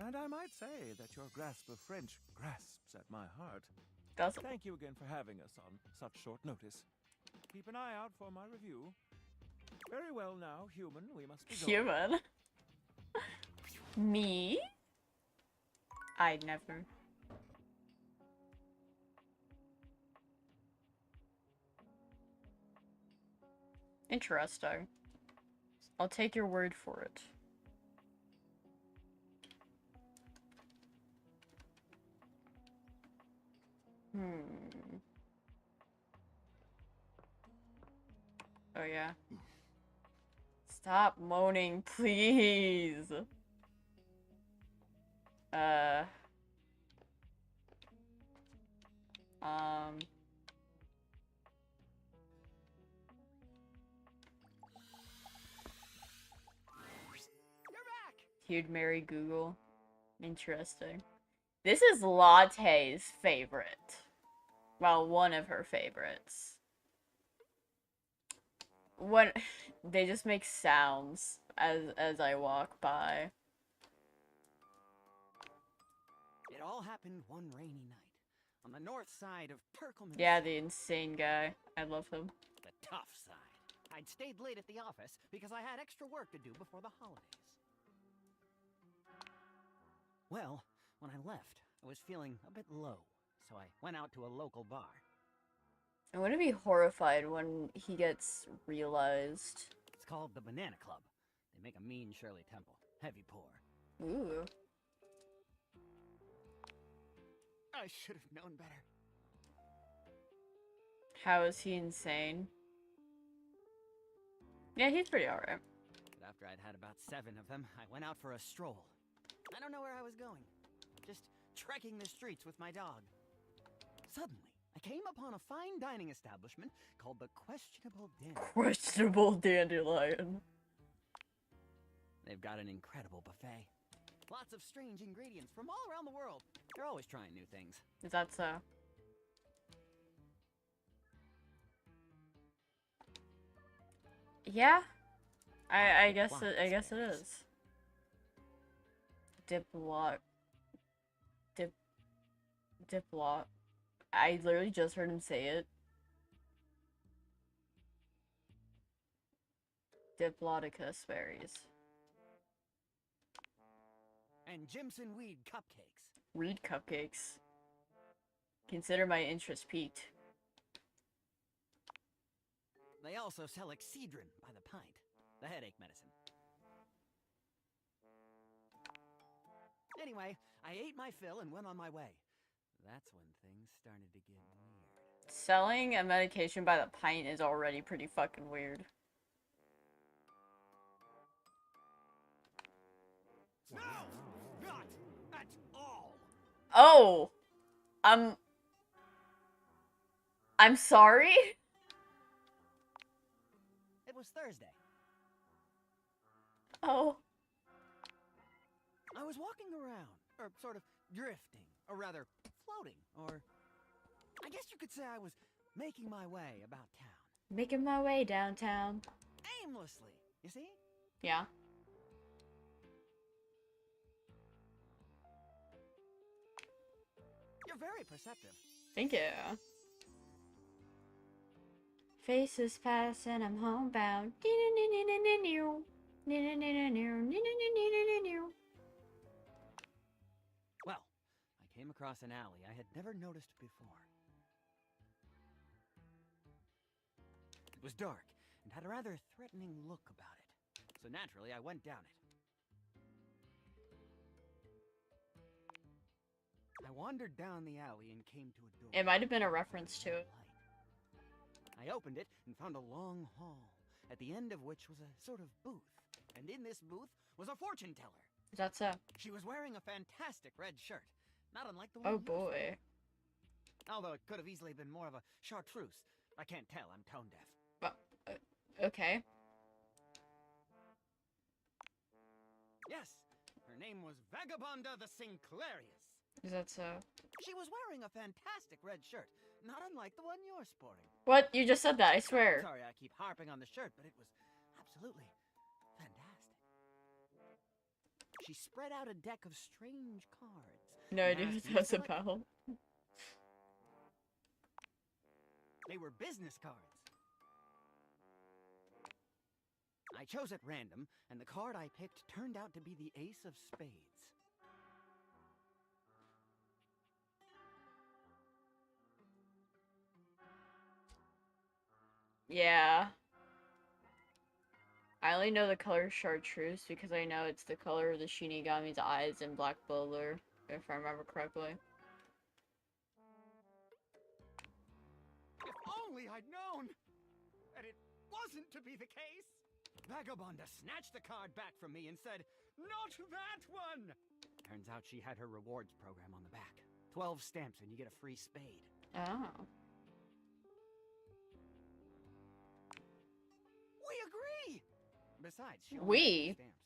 And I might say that your grasp of French grasps at my heart. Thank you again for having us on such short notice. Keep an eye out for my review. Very well now, human, we must be going. Human? Me? I'd never. Interesting. I'll take your word for it. Oh yeah. Stop moaning, please. He'd marry Google. Interesting. This is Latte's favorite. Well, one of her favorites. When they just make sounds as I walk by. It all happened one rainy night on the north side of Perkleman. Yeah, the insane guy. I love him. The tough side. I'd stayed late at the office because I had extra work to do before the holidays. Well, when I left, I was feeling a bit low, so I went out to a local bar. I'm gonna be horrified when he gets realized. It's called the Banana Club. They make a mean Shirley Temple. Heavy pour. Ooh. I should have known better. How is he insane? Yeah, he's pretty alright. But after I'd had about 7 of them, I went out for a stroll. I don't know where I was going. Just trekking the streets with my dog. Suddenly, I came upon a fine dining establishment called the Questionable Dandelion. Questionable Dandelion. They've got an incredible buffet. Lots of strange ingredients from all around the world. They're always trying new things. Is that so? Yeah. I guess it is. Diplot. I literally just heard him say it. Diplodocus berries. And Jimson weed cupcakes. Reed cupcakes. Consider my interest piqued. They also sell Excedrin by the pint, the headache medicine. Anyway, I ate my fill and went on my way. That's when things started to get weird. Selling a medication by the pint is already pretty fucking weird. No! Not at all! Oh! I'm sorry? It was Thursday. Oh. I was walking around, or sort of drifting, or rather, floating, or I guess you could say I was making my way about town. Making my way downtown. Aimlessly, you see? Yeah. You're very perceptive. Thank you. Faces pass and I'm homebound. Well, I came across an alley I had never noticed before. It was dark and had a rather threatening look about it, so naturally I went down it. I wandered down the alley and came to a door. It might have been a reference to it. I opened it and found a long hall, at the end of which was a sort of booth. And in this booth was a fortune teller. Is that so? She was wearing a fantastic red shirt, not unlike the one. Oh boy. Although it could have easily been more of a chartreuse. I can't tell, I'm tone deaf. Okay. Yes, her name was Vagabonda the Sinclairius. Is that so? She was wearing a fantastic red shirt, not unlike the one you're sporting. What? You just said that, I swear. Sorry, I keep harping on the shirt, but it was absolutely fantastic. She spread out a deck of strange cards. No idea what that's about. They were business cards. I chose at random, and the card I picked turned out to be the Ace of Spades. Yeah. I only know the color chartreuse because I know it's the color of the Shinigami's eyes in Black Bowler, if I remember correctly. If only I'd known that it wasn't to be the case. Vagabonda snatched the card back from me and said, "Not that one!" Turns out she had her rewards program on the back. 12 stamps and you get a free spade. Oh. We agree! Besides, she only had 2 stamps.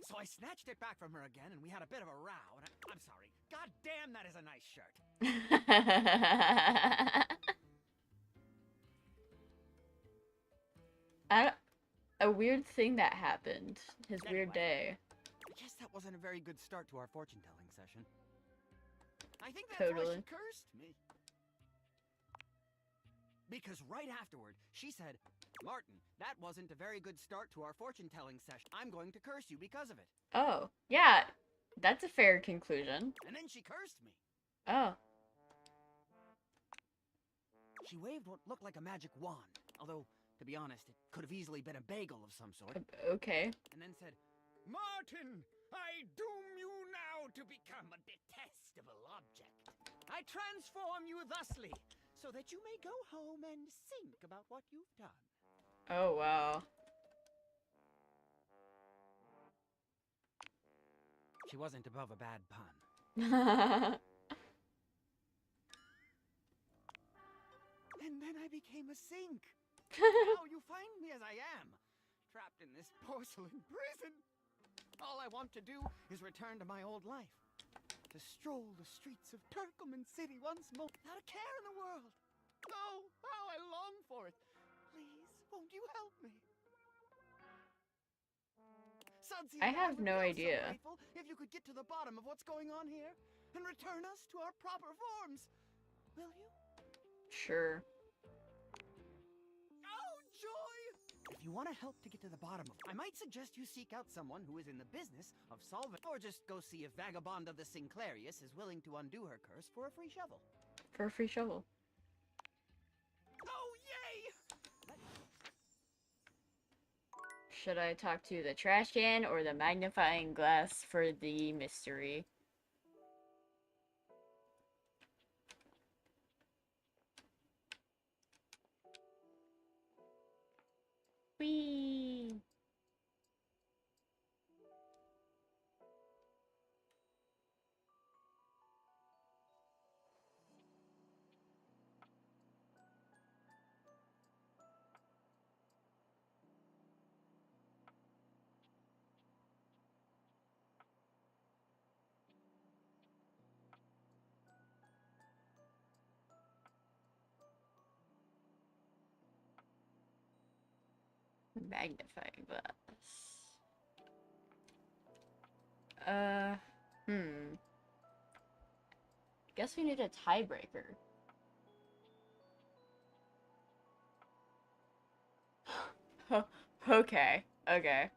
So I snatched it back from her again, and we had a bit of a row. And I'm sorry. God damn, that is a nice shirt. A weird thing that happened. His weird day. I guess that wasn't a very good start to our fortune-telling session. I think that's why she cursed me. Because right afterward, she said, "Martin, that wasn't a very good start to our fortune-telling session. I'm going to curse you because of it." Oh, yeah. That's a fair conclusion. And then she cursed me. Oh. She waved what looked like a magic wand. Although, to be honest, it could have easily been a bagel of some sort. Okay. And then said, "Martin, I doom you now to become a detestable object. I transform you thusly, so that you may go home and think about what you've done." Oh, wow. She wasn't above a bad pun. And then I became a sink. Now you find me as I am, trapped in this porcelain prison. All I want to do is return to my old life. To stroll the streets of Turkoman City once more, without a care in the world. Oh, how I long for it. Please, won't you help me? Sudsy, I have would no be idea. So grateful if you could get to the bottom of what's going on here and return us to our proper forms. Will you? Sure. Oh, joy! If you want to help to get to the bottom of it, I might suggest you seek out someone who is in the business of solving, or just go see if Vagabonda the Sinclairius is willing to undo her curse for a free shovel. For a free shovel. Oh, yay! Should I talk to the trash can or the magnifying glass for the mystery? Whee! Magnifying glass. Guess we need a tiebreaker. Okay. Okay.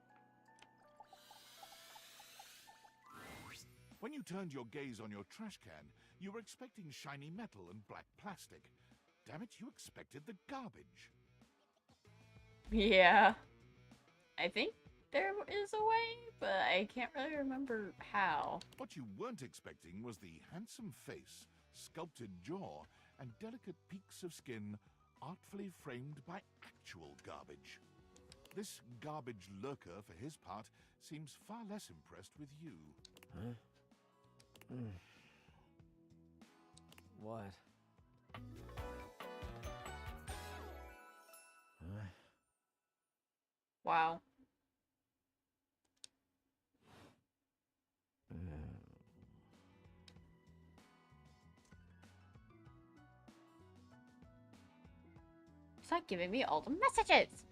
When you turned your gaze on your trash can, you were expecting shiny metal and black plastic. Damn it, you expected the garbage. Yeah. I think there is a way, but I can't really remember how. What you weren't expecting was the handsome face, sculpted jaw, and delicate peaks of skin artfully framed by actual garbage. This garbage lurker, for his part, seems far less impressed with you. Huh? What? Huh? Wow. He's not giving me all the messages!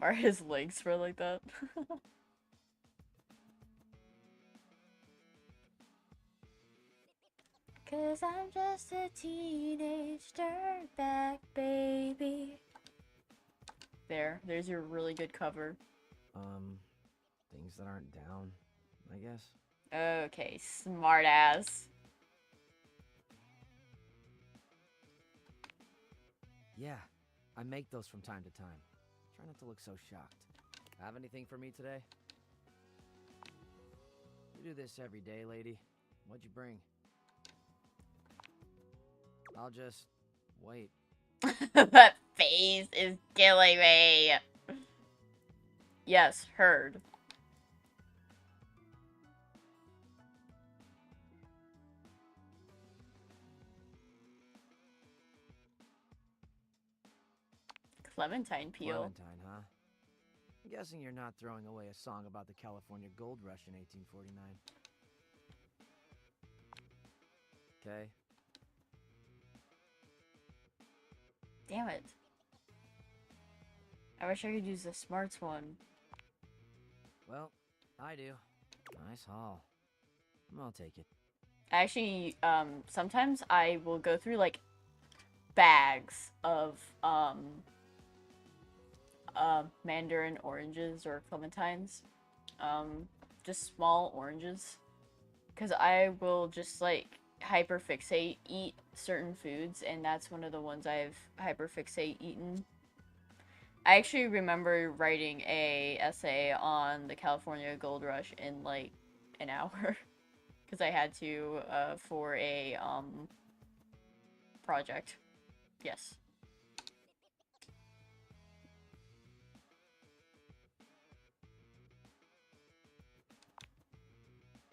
Are his legs for like that? Cause I'm just a teenage dirtbag baby. There's your really good cover. Things that aren't down, I guess. Okay, smart ass. Yeah, I make those from time to time. Try not to look so shocked. Have anything for me today? You do this every day, lady. What'd you bring? I'll just wait. That face is killing me. Yes, heard. Clementine peel. Clementine, huh? I'm guessing you're not throwing away a song about the California Gold Rush in 1849. Okay. Damn it. I wish I could use the smarts one. Well, I do. Nice haul. I'll take it. Actually, sometimes I will go through, like, bags of, mandarin oranges or clementines. Just small oranges. Because I will just, like, hyperfixate, eat certain foods, and that's one of the ones I've hyperfixate eaten. I actually remember writing a essay on the California Gold Rush in, like, an hour. Because I had to, for a, project. Yes.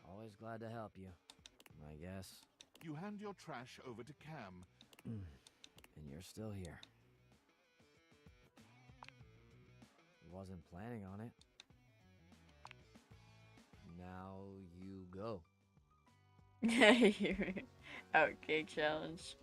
Always glad to help you, I guess. You hand your trash over to Cam. And you're still here. Wasn't planning on it. Now you go. Okay, challenge.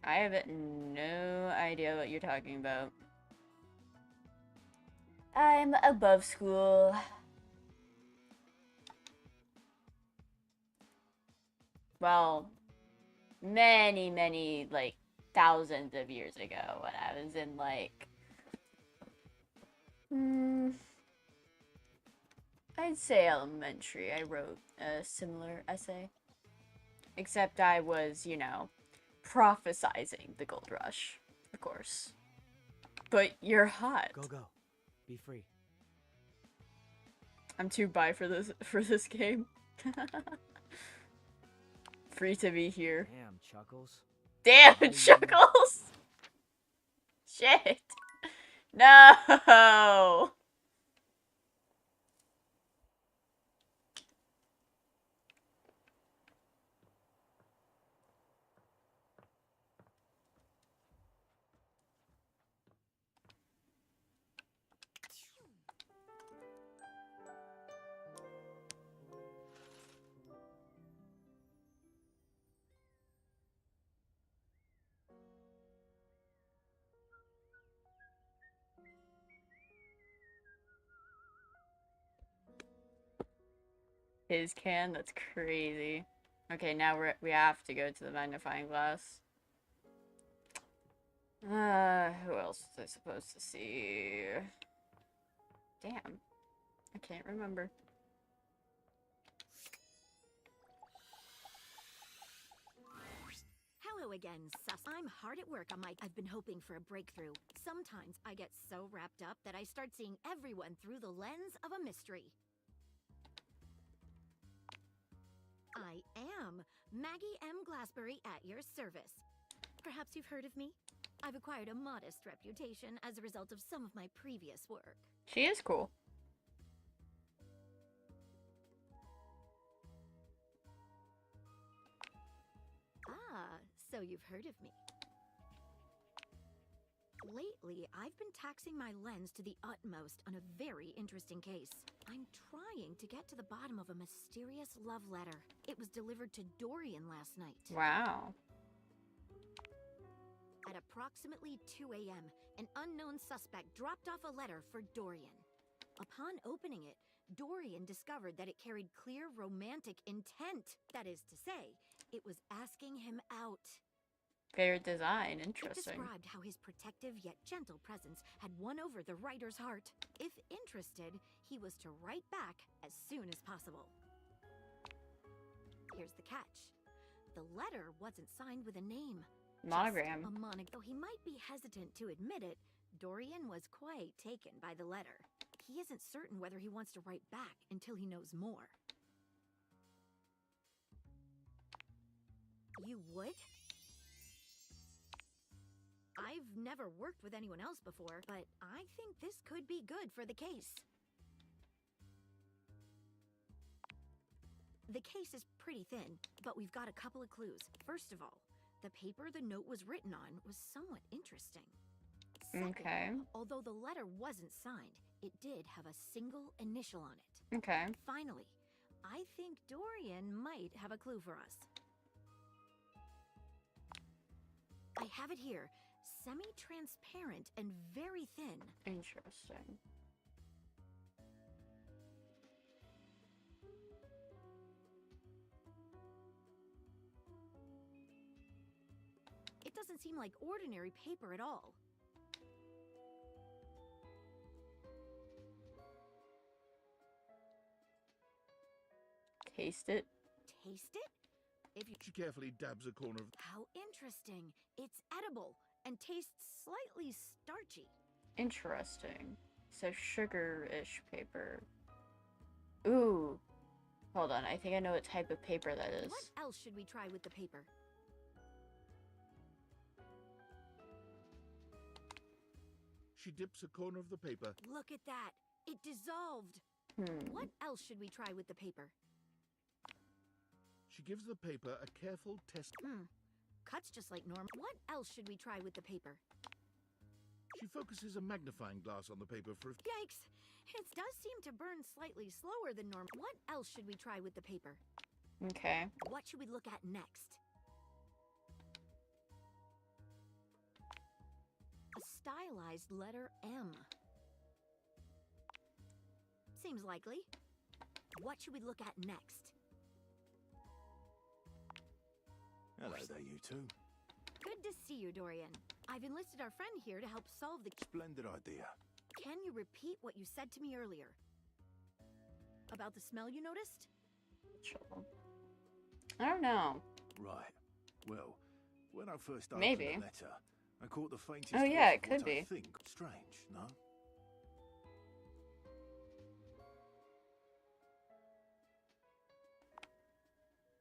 I have no idea what you're talking about. I'm above school. Well, many, like, thousands of years ago when I was in, like, I'd say elementary, I wrote a similar essay. Except I was, you know, prophesizing the gold rush, of course. But you're hot. Go. Be free. I'm too bi for this game. Free to be here. Damn, Chuckles. Damn, Chuckles! Shit. No! His can? That's crazy. Okay, now we have to go to the magnifying glass. Who else was I supposed to see? Damn. I can't remember. Hello again, sus. I'm hard at work on I've been hoping for a breakthrough. Sometimes I get so wrapped up that I start seeing everyone through the lens of a mystery. I am Maggie M. Glassbury at your service. Perhaps you've heard of me? I've acquired a modest reputation as a result of some of my previous work. She is cool. Ah, so you've heard of me. Lately, I've been taxing my lens to the utmost on a very interesting case. I'm trying to get to the bottom of a mysterious love letter. It was delivered to Dorian last night. Wow. At approximately 2 a.m., an unknown suspect dropped off a letter for Dorian. Upon opening it, Dorian discovered that it carried clear romantic intent. That is to say, it was asking him out. Favorite design, It interesting. described how his protective yet gentle presence had won over the writer's heart. If interested, he was to write back as soon as possible. Here's the catch. The letter wasn't signed with a name. Monogram. Just a though he might be hesitant to admit it, Dorian was quite taken by the letter. He isn't certain whether he wants to write back until he knows more. You would? I've never worked with anyone else before, but I think this could be good for the case. The case is pretty thin, but we've got a couple of clues. First of all, the paper the note was written on was somewhat interesting. Second, Okay. although the letter wasn't signed, it did have a single initial on it. Okay. Finally, I think Dorian might have a clue for us. I have it here. Semi-transparent and very thin. Interesting. It doesn't seem like ordinary paper at all. Taste it. Taste it? If you... She carefully dabs a corner of... How interesting. It's edible and tastes slightly starchy. Interesting. So sugar-ish paper. Ooh. Hold on, I think I know what type of paper that is. What else should we try with the paper? She dips a corner of the paper. Look at that. It dissolved. What else should we try with the paper? She gives the paper a careful test. Cuts just like normal. What else should we try with the paper? She focuses a magnifying glass on the paper for... Yikes! It does seem to burn slightly slower than normal. What else should we try with the paper? Okay. What should we look at next? A stylized letter M. Seems likely. What should we look at next? Hello there, you two. Good to see you, Dorian. I've enlisted our friend here to help solve the... Splendid idea. Can you repeat what you said to me earlier? About the smell you noticed? Sure. I don't know. Right. Well, when I first opened Maybe. the letter, I caught the faintest Oh, yeah, whiff it of could what I be. think. Strange, no?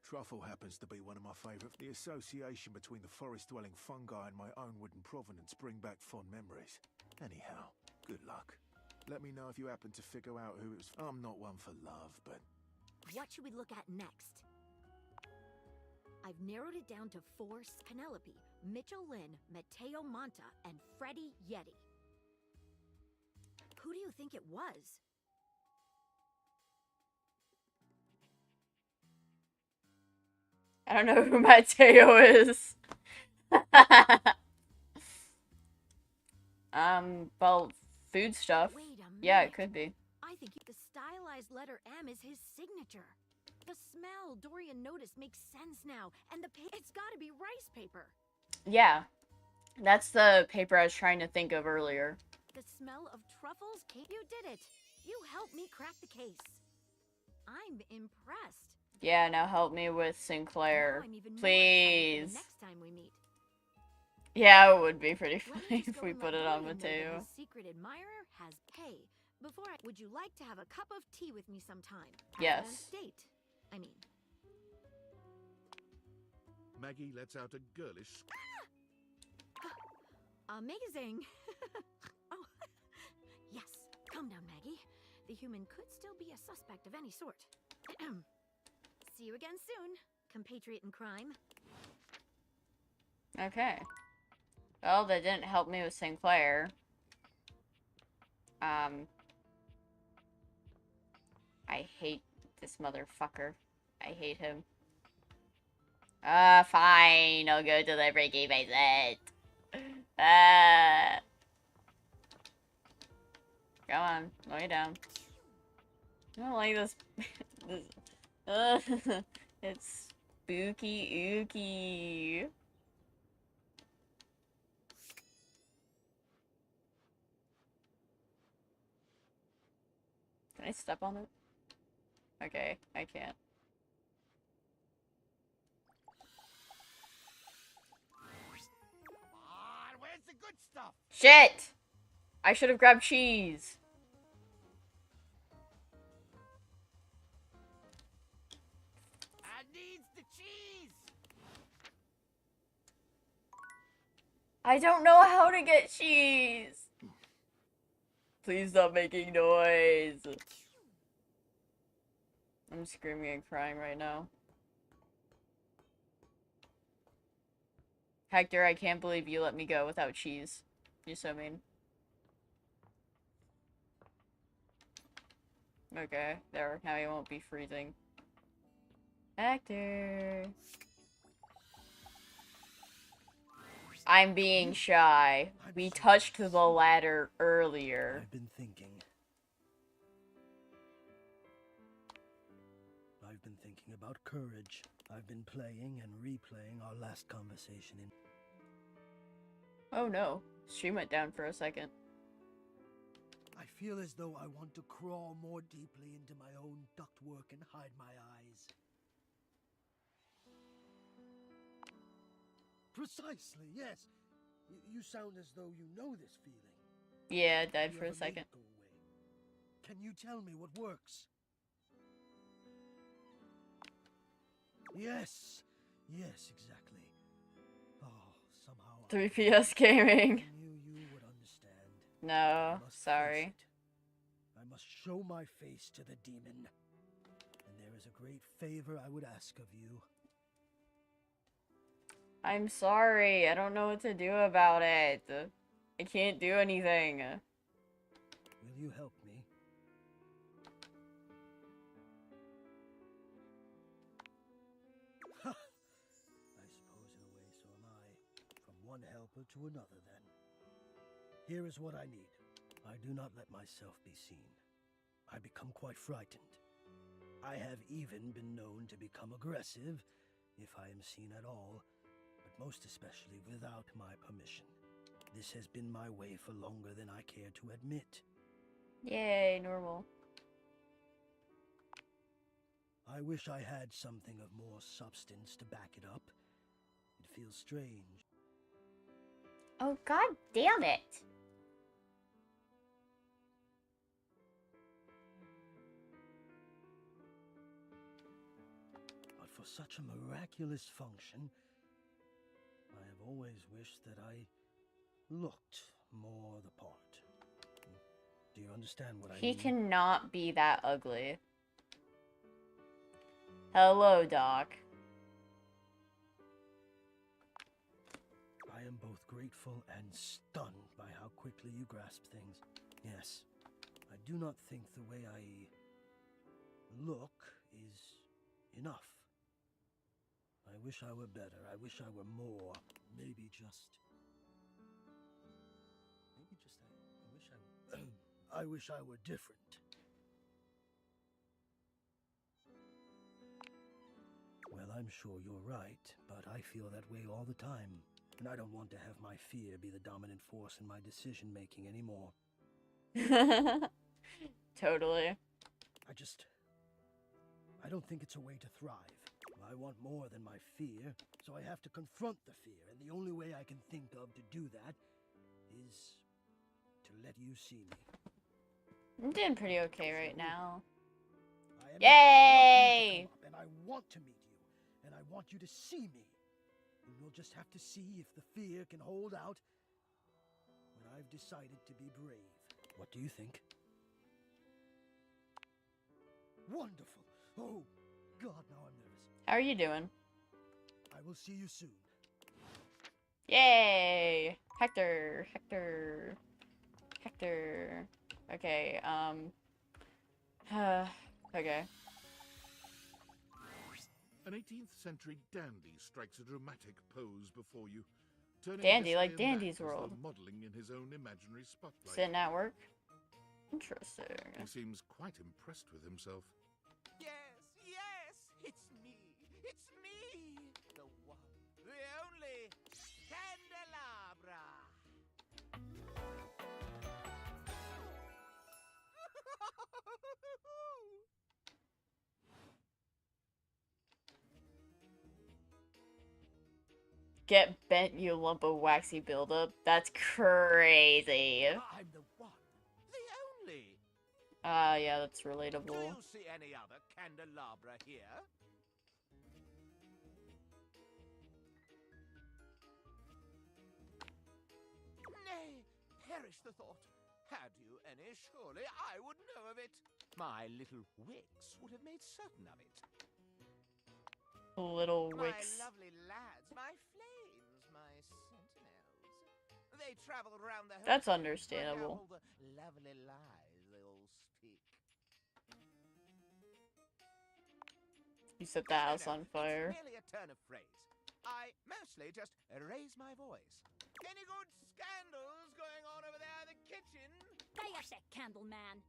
Truffle happens to be one of my favourite. The association between the forest-dwelling fungi and my own wooden provenance bring back fond memories. Anyhow, good luck. Let me know if you happen to figure out who it was. I'm not one for love, but... What should we look at next? I've narrowed it down to 4: Penelope, Mitchell Lynn, Matteo Monta, and Freddie Yeti. Who do you think it was? I don't know who Matteo is. Well, food stuff. Wait a minute. Yeah, it could be. I think the stylized letter M is his signature. The smell Dorian noticed makes sense now, and it's gotta be rice paper. Yeah. That's the paper I was trying to think of earlier. The smell of truffles came. You did it. You helped me crack the case. I'm impressed. Yeah, now help me with Sinclair. Now I'm even more excited for Please. the next time we meet. Yeah, it would be pretty Let me funny just if go we and put let it on Dorian know that Mateo. his secret admirer has... Hey, before I... Would you like to have a cup of tea with me sometime? Yes. As a date, I mean. Maggie lets out a girlish... Amazing! Oh, yes. Calm down, Maggie. The human could still be a suspect of any sort. See you again soon, compatriot in crime. Okay. Well, that didn't help me with Sinclair. I hate this motherfucker. I hate him. Fine. I'll go to the breaking my set. Come on. Lay down. I don't like this. It's spooky ooky. Can I step on it? Okay, I can't. Come on, where's the good stuff? Shit! I should have grabbed cheese. I needs the cheese. I don't know how to get cheese. Please stop making noise. I'm screaming and crying right now. Hector, I can't believe you let me go without cheese. You're so mean. Okay, there. Now you won't be freezing. Hector. I'm being shy. We touched the ladder earlier. I've been thinking. I've been thinking about courage. I've been playing and replaying our last conversation in... Oh no. She went down for a second. I feel as though I want to crawl more deeply into my own ductwork and hide my eyes. Precisely, yes. You sound as though you know this feeling. Yeah, I died for a second. Can you tell me what works? Yes. Yes, exactly. Oh, somehow 3PS gaming. I knew you would understand. No, sorry. I must show my face to the demon. And there is a great favor I would ask of you. I'm sorry. I don't know what to do about it. I can't do anything. Will you help me? Ha! I suppose in a way so am I. From one helper to another, then. Here is what I need. I do not let myself be seen. I become quite frightened. I have even been known to become aggressive, if I am seen at all, but most especially without my permission. This has been my way for longer than I care to admit. Yay, normal. I wish I had something of more substance to back it up. It feels strange. Oh, god damn it! But for such a miraculous function, I have always wished that I looked more the part. Do you understand what I mean? He cannot be that ugly. Hello, Doc. I am both grateful and stunned by how quickly you grasp things. Yes, I do not think the way I look is enough. I wish I were better. I wish I were more. Maybe just... I wish I were different. Well, I'm sure you're right, but I feel that way all the time. And I don't want to have my fear be the dominant force in my decision-making anymore. Totally. I don't think it's a way to thrive. I want more than my fear, so I have to confront the fear, and the only way I can think of to do that is to let you see me. I'm doing pretty okay right now. Yay! And I want to meet you, and I want you to see me. And we'll just have to see if the fear can hold out when I've decided to be brave. What do you think? Wonderful! Oh, God, now I'm nervous. How are you doing? I will see you soon. Yay! Hector. Okay, okay. An 18th century dandy strikes a dramatic pose before you. Turning Dandy, this like way and Dandy's that as though World. modeling in his own imaginary spotlight. Sitting at work? Interesting. He seems quite impressed with himself. Yes, it's me. It's me. The one, the only candelabra. Get bent, you lump of waxy buildup. That's crazy. I'm the Ah, yeah, that's Do relatable. you see any other candelabra here? Nay, perish the thought. Had you any, surely I would know of it. My little wicks would have made certain of it. Little My wicks. lovely lads, my flames, my sentinels. They traveled round the That's hotel, understandable. find out all the lovely lies they all speak. You set the house on It's fire. merely a turn of phrase. I mostly just raise my voice. Any good scandals going on over there in the kitchen? Kayashe, Candleman.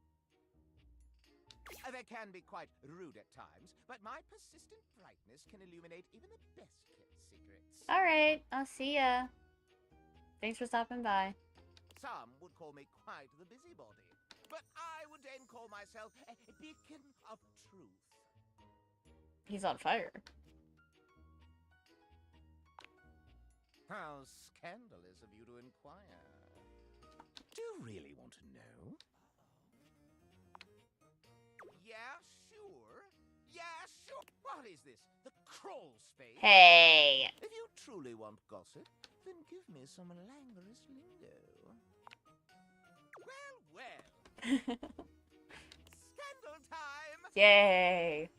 They can be quite rude at times, but my persistent brightness can illuminate even the best kept secrets. Alright, I'll see ya. Thanks for stopping by. Some would call me quite the busybody, but I would then call myself a beacon of truth. He's on fire. How scandalous of you to inquire. Do you really want to know? Yeah, sure. Yeah, sure. What is this? The crawl space? Hey! If you truly want gossip, then give me some languorous lingo. Well, well. Scandal time! Yay!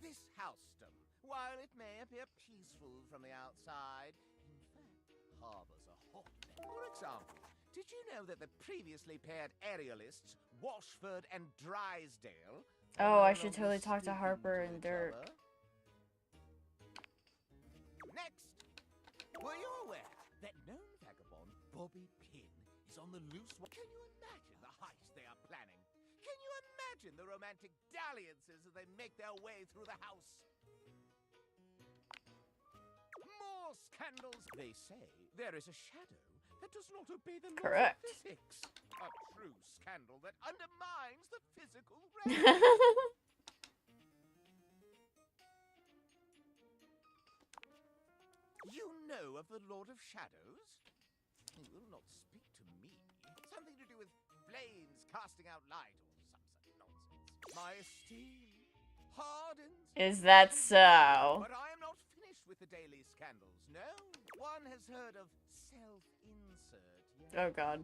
This housedom, while it may appear peaceful from the outside, in fact, harbors a hotbed. For example, did you know that the previously paired aerialists, Washford and Drysdale, Oh, are I should no longer totally talk to speaking Harper to and each Dirk. other? Next, were you aware that known vagabond Bobby Pin is on the loose? Can you imagine the heist they are planning? Can you imagine the romantic dalliances as they make their way through the house? More scandals. They say there is a shadow that does not obey the laws Correct. of physics. A true scandal that undermines the physical realm. You know of the Lord of Shadows? He will not speak to me. Something to do with flames casting out light or some such nonsense. My esteem hardens. Is that so? But I am not finished with the daily scandals. No, one has heard of self-insert. Yes? Oh god.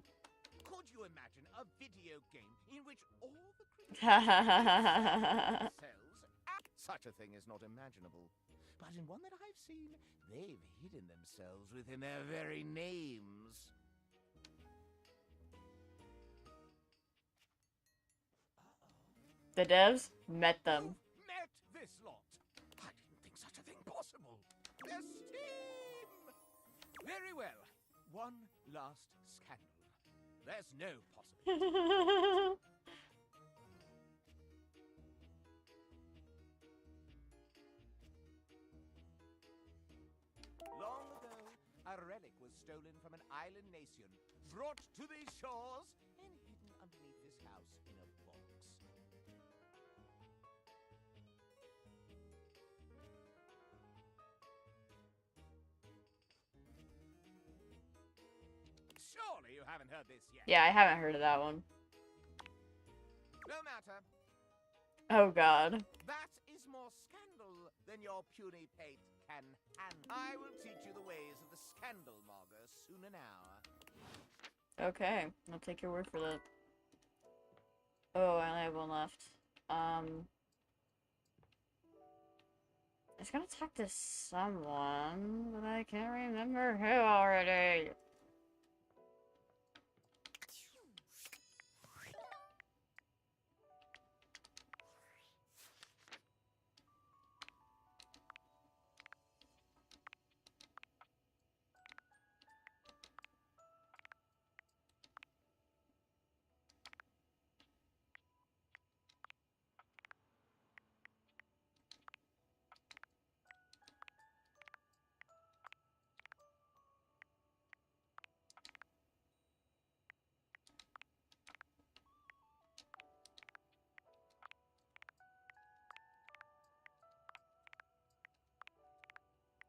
Could you imagine a video game in which all the themselves? Such a thing is not imaginable. But in one that I've seen, they've hidden themselves within their very names. The devs met them. Met this lot. I didn't think such a thing possible. Esteem! Very well. One last scandal. There's no possibility. Long ago, a relic was stolen from an island nation, brought to these shores, and hidden underneath this house in a box. Surely you haven't heard this yet. Yeah, I haven't heard of that one. No matter. Oh god. That is more scandal than your puny pate can handle. I will teach you the ways of the scandal monger soon enow. Okay, I'll take your word for that. Oh, I only have one left. I was gonna talk to someone, but I can't remember who already.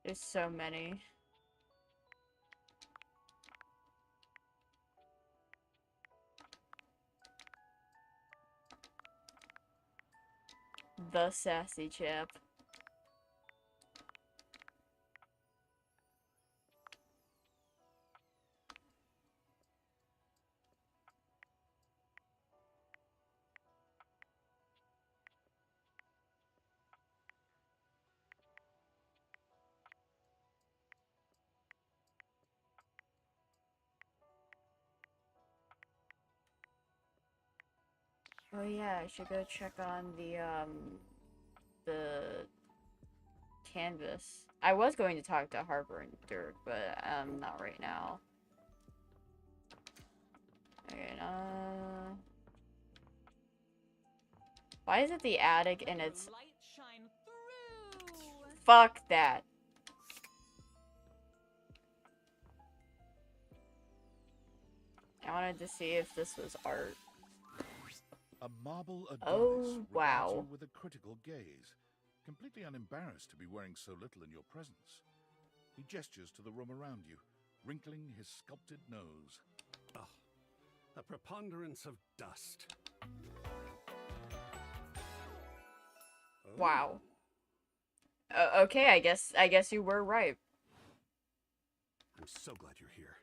There's so many. The sassy chap. Oh yeah, I should go check on the canvas. I was going to talk to Harper and Dirk, but not right now. Okay, why is it the attic and it's... Fuck that. I wanted to see if this was art. A marble Adonis Oh, regards wow. you with a critical gaze, completely unembarrassed to be wearing so little in your presence. He gestures to the room around you, wrinkling his sculpted nose. Oh, a preponderance of dust. Oh. Wow. Okay, I guess you were right. I'm so glad you're here.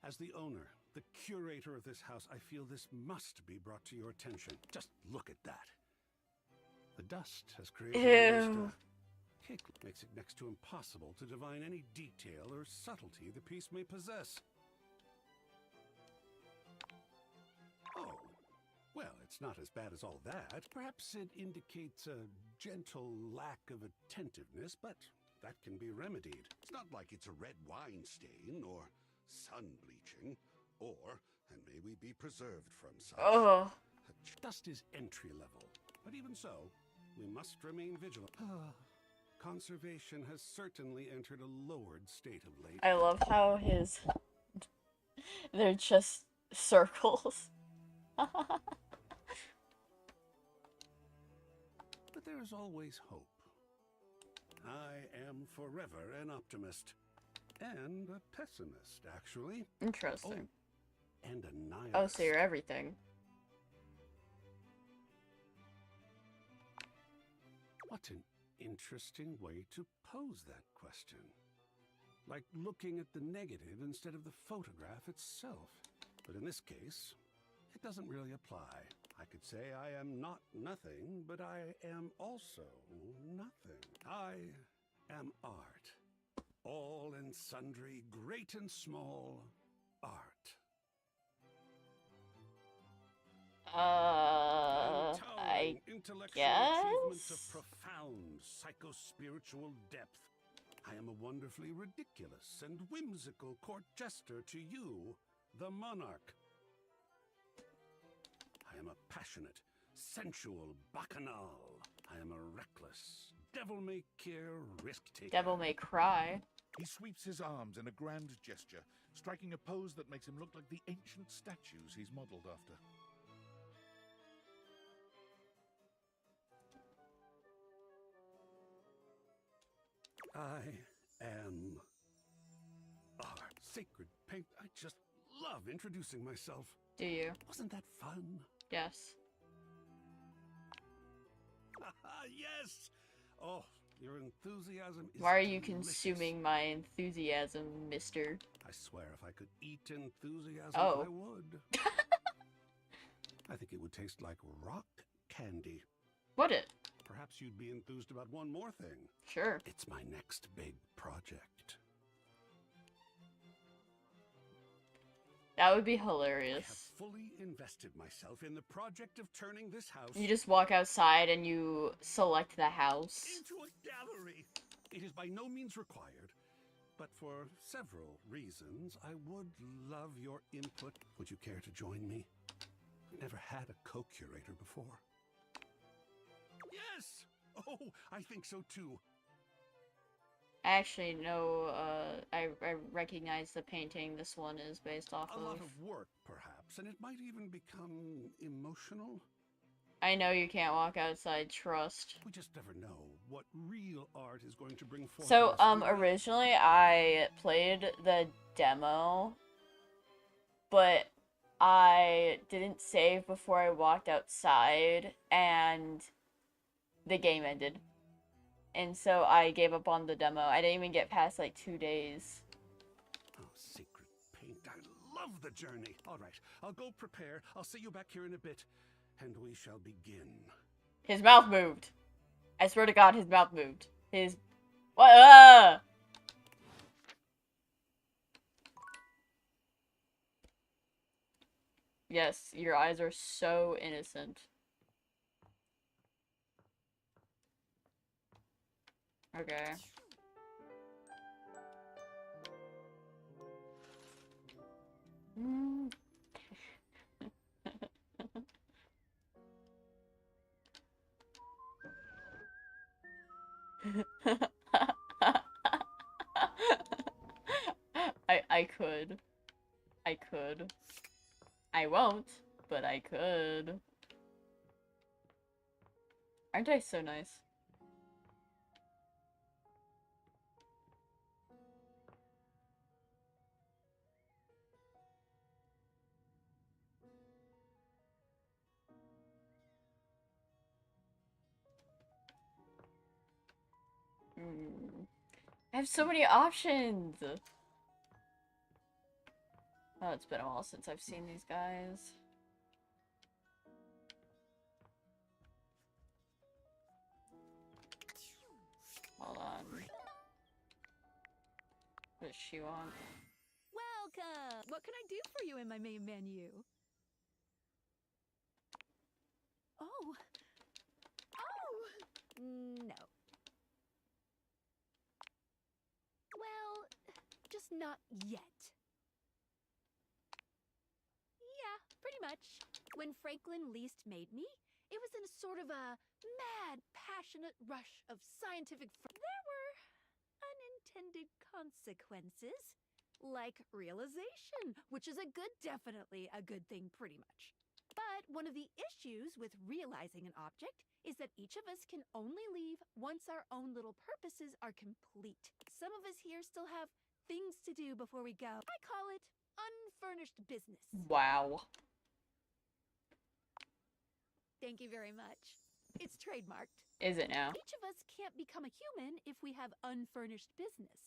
As the owner, the curator of this house, I feel this must be brought to your attention. Just look at that. The dust has created Ew. a cake, makes it next to impossible to divine any detail or subtlety the piece may possess. Oh, well, it's not as bad as all that. Perhaps it indicates a gentle lack of attentiveness, but that can be remedied. It's not like it's a red wine stain or sun bleaching, or, and may we be preserved from such. Oh. Dust is entry level, but even so, we must remain vigilant. Conservation has certainly entered a lowered state of late. I love how they're just circles. But there is always hope. I am forever an optimist. And a pessimist, actually. Interesting. Oh, and a nihilist. Oh, so you're everything. What an interesting way to pose that question. Like looking at the negative instead of the photograph itself. But in this case, it doesn't really apply. I could say I am not nothing, but I am also nothing. I am art. All and sundry, great and small, art. I intellectual guess? achievements of profound psycho-spiritual depth. I am a wonderfully ridiculous and whimsical court jester to you, the monarch. I am a passionate, sensual bacchanal. I am a reckless, devil-may-care risk-taker. Devil may cry. He sweeps his arms in a grand gesture, striking a pose that makes him look like the ancient statues he's modeled after. I am art. Sacred paint. I just love introducing myself. Do you? Wasn't that fun? Yes. Yes! Oh, your enthusiasm is Why are you delicious. consuming my enthusiasm, mister? I swear if I could eat enthusiasm, Oh. I would. I think it would taste like rock candy. Would it? Perhaps you'd be enthused about one more thing. Sure. It's my next big project. That would be I have hilarious. fully invested myself in the project of turning this house You just walk outside and you select the house. into a gallery. It is by no means required, but for several reasons, I would love your input. Would you care to join me? I've never had a co-curator before. Yes! Oh, I think so too. I actually know, I recognize the painting this one is based off A of. lot of work, perhaps, and it might even become emotional. I know you can't walk outside, trust. We just never know what real art is going to bring forth. So, in us. originally I played the demo, but I didn't save before I walked outside, and the game ended. And so I gave up on the demo. I didn't even get past like 2 days. Oh, secret paint. I love the journey. All right, I'll go prepare. I'll see you back here in a bit, and we shall begin. His mouth moved. I swear to God, his mouth moved. His... What? Yes, your eyes are so innocent. Okay. I could. I could. I won't, but I could. Aren't I so nice? I have so many options! Oh, it's been a while since I've seen these guys. Hold on. What does she want? Welcome! What can I do for you in my main menu? Oh. Oh! No. Well, just not yet. Yeah, pretty much. When Franklin least made me, it was in a sort of a mad, passionate rush of scientific... There were unintended consequences. Like realization, which is definitely a good thing pretty much. But one of the issues with realizing an object is that each of us can only leave once our own little purposes are complete. Some of us here still have things to do before we go. I call it unfurnished business. Wow. Thank you very much. It's trademarked. Is it now? Each of us can't become a human if we have unfurnished business.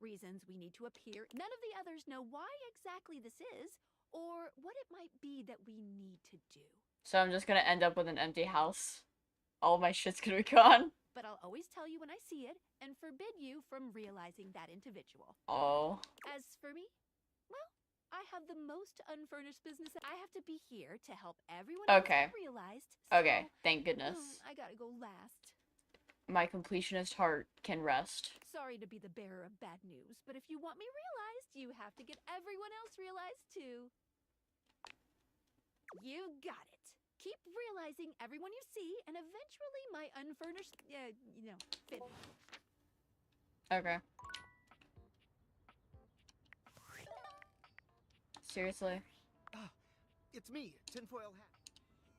Reasons we need to appear. None of the others know why exactly this is, or what it might be that we need to do. So I'm just gonna end up with an empty house. All my shit's gonna be gone. But I'll always tell you when I see it, and forbid you from realizing that individual. Oh. As for me, well, I have the most unfurnished business. I have to be here to help everyone else get realized. So, Okay, thank goodness. I gotta go last. My completionist heart can rest. Sorry to be the bearer of bad news, but if you want me realized, you have to get everyone else realized too. You got it. Keep realizing everyone you see, and eventually my unfurnished, fit. Okay. Seriously? It's me, Tinfoil Hat.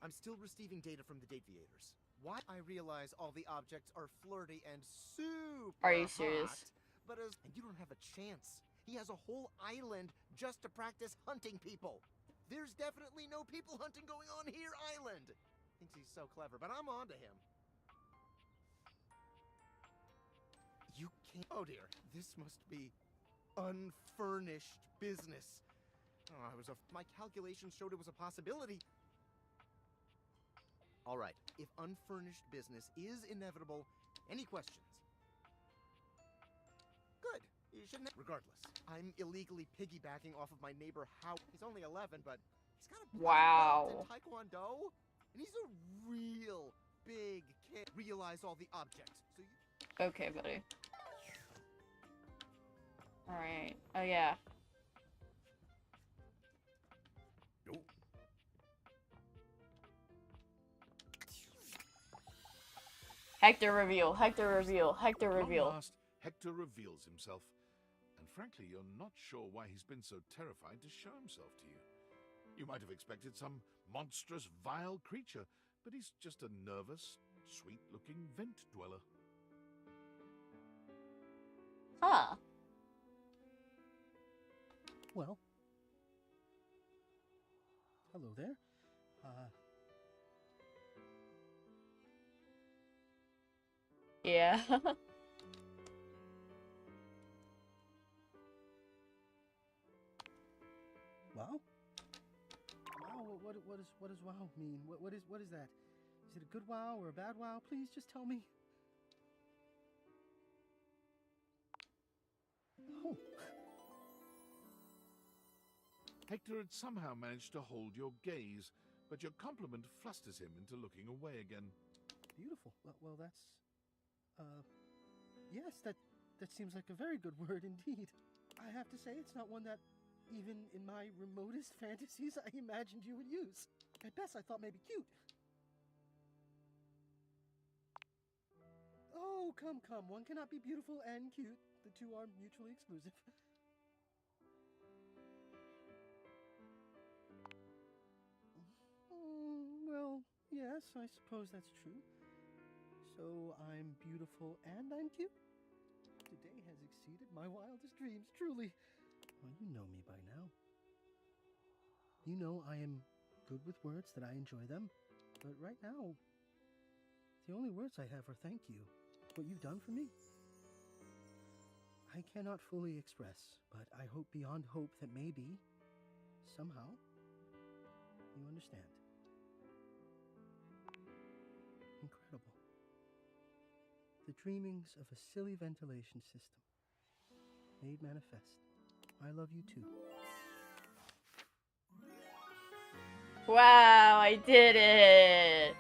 I'm still receiving data from the Dateviators. Why I realize all the objects are flirty and super Are you serious? Hot, and you don't have a chance. He has a whole island just to practice hunting people. There's definitely no people hunting going on here, island. Thinks he's so clever, but I'm on to him. You can't... Oh dear, this must be unfurnished business. Oh, my calculations showed it was a possibility. All right, if unfurnished business is inevitable, any questions? Good. You shouldn't have... Regardless, I'm illegally piggybacking off of my neighbor How. He's only 11, but he's got a belt in Taekwondo, and he's a real big kid. Realize all the objects. So you... Okay, buddy. Alright. Oh, yeah. Hector reveal, Hector reveal, Hector reveal. Long last, Hector reveals himself, and frankly, you're not sure why he's been so terrified to show himself to you. You might have expected some monstrous, vile creature, but he's just a nervous, sweet-looking vent dweller. Huh. Well. Hello there. Yeah. Wow? Wow, what does wow mean? What is that? Is it a good wow or a bad wow? Please just tell me. Oh. Hector had somehow managed to hold your gaze, but your compliment flusters him into looking away again. Beautiful. Well, that's yes, that seems like a very good word indeed. I have to say it's not one that even in my remotest fantasies I imagined you would use. At best I thought maybe cute. Oh, come. One cannot be beautiful and cute. The two are mutually exclusive. Well, yes, I suppose that's true. So I'm beautiful and I'm cute? Today has exceeded my wildest dreams, truly. Well, you know me by now. You know I am good with words, that I enjoy them. But right now, the only words I have are thank you. What you've done for me. I cannot fully express, but I hope beyond hope that maybe, somehow, you understand. Incredible. The dreamings of a silly ventilation system, made manifest. I love you too. Wow, I did it!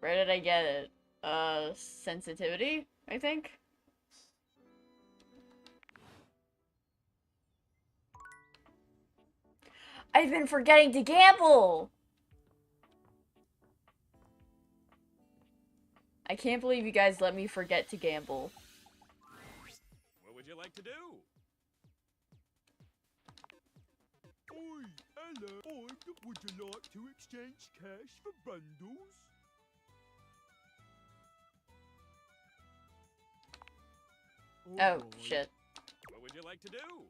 Where did I get it? Sensitivity, I think? I've been forgetting to gamble! I can't believe you guys let me forget to gamble. What would you like to do? Oi, hello. Would you like to exchange cash for bundles? Oh, shit. What would you like to do?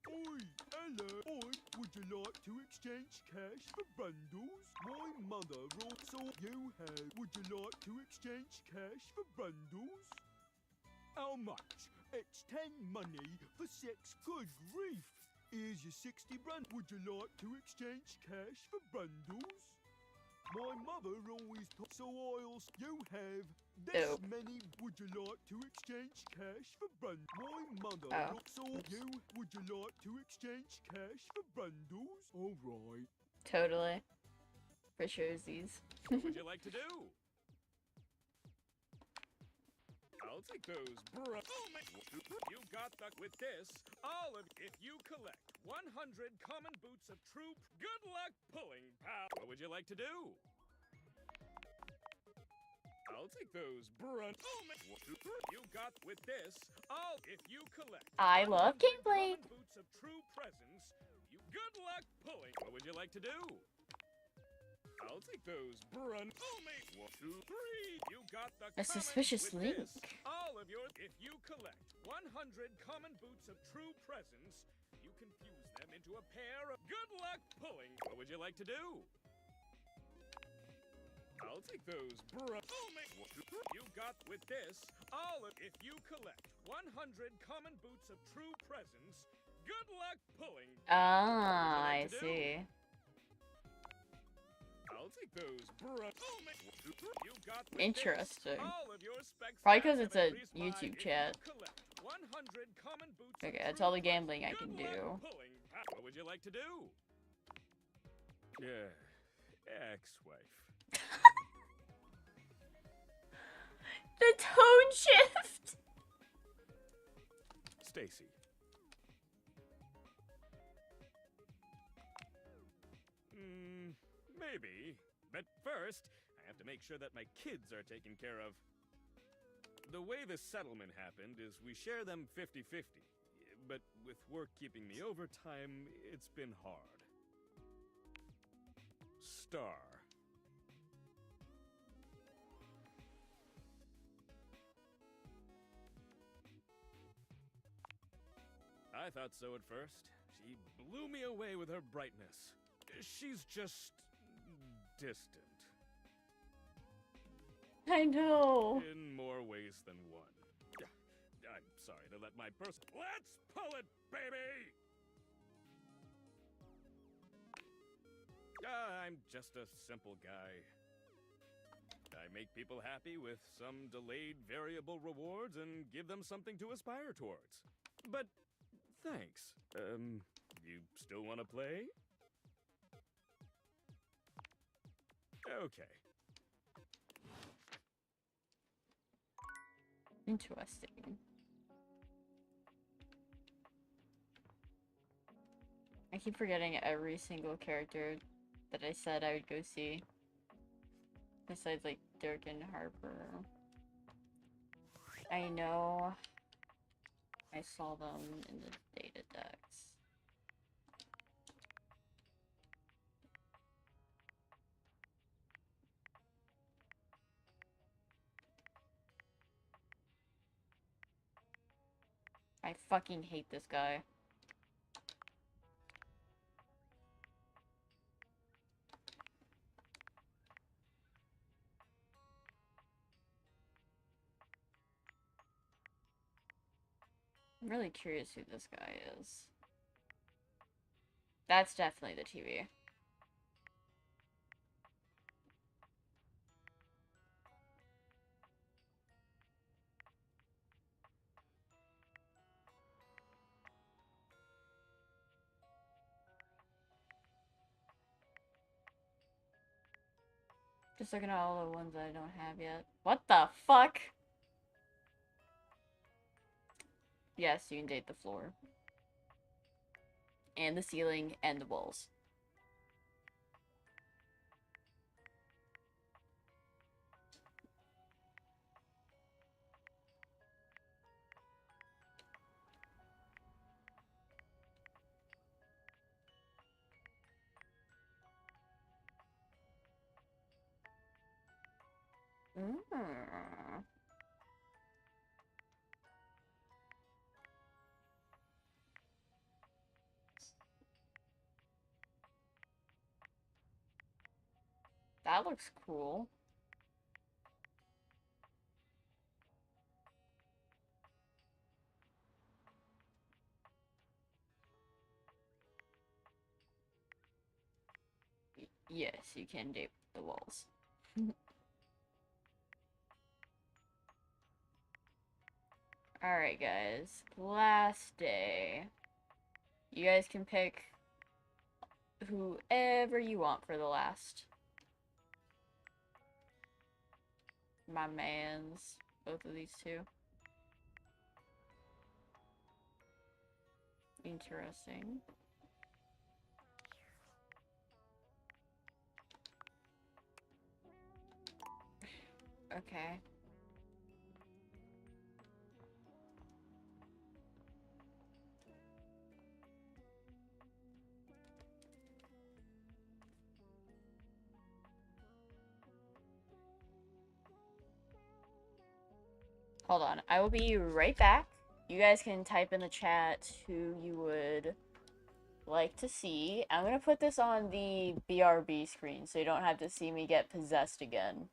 Oi, hello. Would you like to exchange cash for bundles? My mother also you have. Would you like to exchange cash for bundles? How much? It's 10 money for 6. Good grief. Here's your 60 brand. Would you like to exchange cash for bundles? My mother always talks so oils. You have this many. Would you like to exchange cash for bundles? My mother so you. Would you like to exchange cash for bundles? All right. Totally. For surezies. What would you like to do? I'll take those, bro. You got the with this. All of if you collect 100 common boots of troop. Good luck pulling, pal. What would you like to do? I'll take those, bro. You got with this. All if you collect. I love gameplay. Boots of true presence. You good luck pulling. What would you like to do? I'll take those, Brun. 1, 2, 3. You got the A suspicious link. This. All of yours. If you collect 100 common boots of true presence, you can fuse them into a pair of good luck pulling. What would you like to do? I'll take those, Brun. You got with this. All of if you collect 100 common boots of true presence, good luck pulling. Ah, I see. I'll take those, bro. You got Interesting. all of your specs. Probably because it's a YouTube chat. Okay, that's all the gambling I can do. What would you like to do? Yeah, ex-wife. The tone shift! Stacy. Maybe. But first, I have to make sure that my kids are taken care of. The way this settlement happened is we share them 50-50. But with work keeping me overtime, it's been hard. Star. I thought so at first. She blew me away with her brightness. She's just distant. I know. In more ways than one. I'm sorry to let my person. Let's pull it, baby! I'm just a simple guy. I make people happy with some delayed variable rewards and give them something to aspire towards. But thanks. You still want to play? Okay. Interesting. I keep forgetting every single character that I said I would go see. Besides, like, Dirk and Harper. I know I saw them in the data decks. I fucking hate this guy. I'm really curious who this guy is. That's definitely the TV. Just looking at all the ones I don't have yet. What the fuck? Yes, you can date the floor. And the ceiling and the walls. That looks cool. Yes, you can date the walls. Alright, guys. Last day. You guys can pick whoever you want for the last. My mans. Both of these two. Interesting. Okay. Hold on. I will be right back. You guys can type in the chat who you would like to see. I'm gonna put this on the BRB screen so you don't have to see me get possessed again.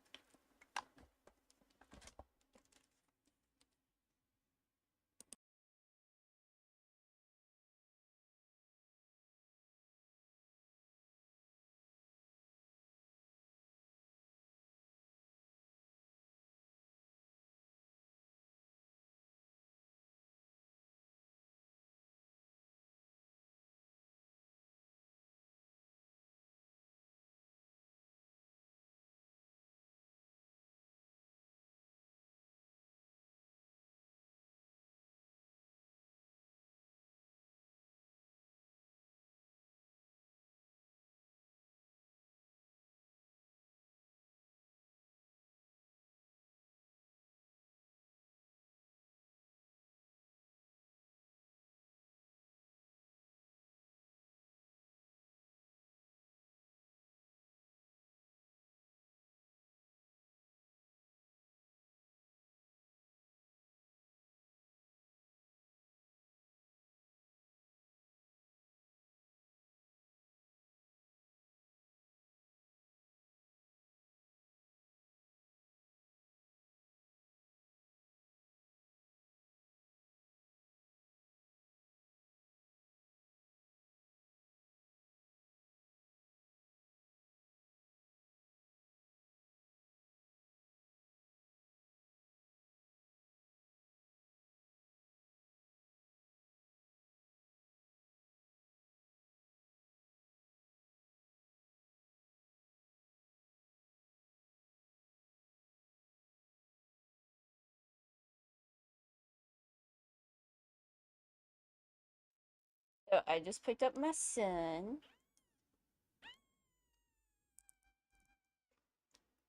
So I just picked up my son.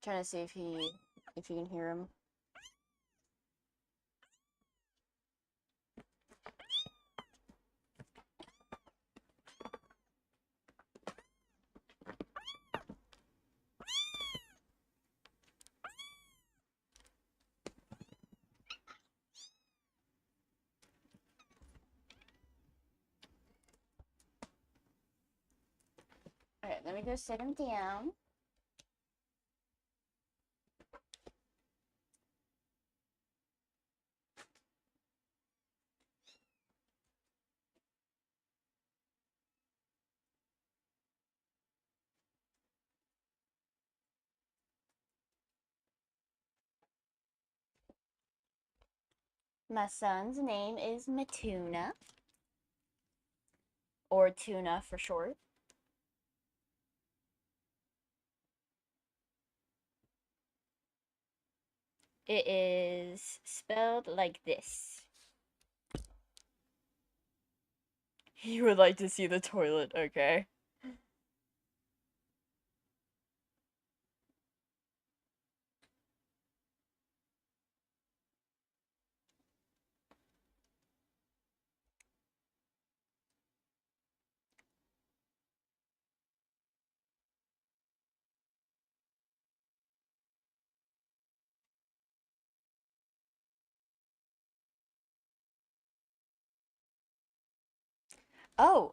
Trying to see if you can hear him. Alright, let me go sit him down. My son's name is Mituna, or Tuna for short. It is spelled like this. You would like to see the toilet, okay? Oh,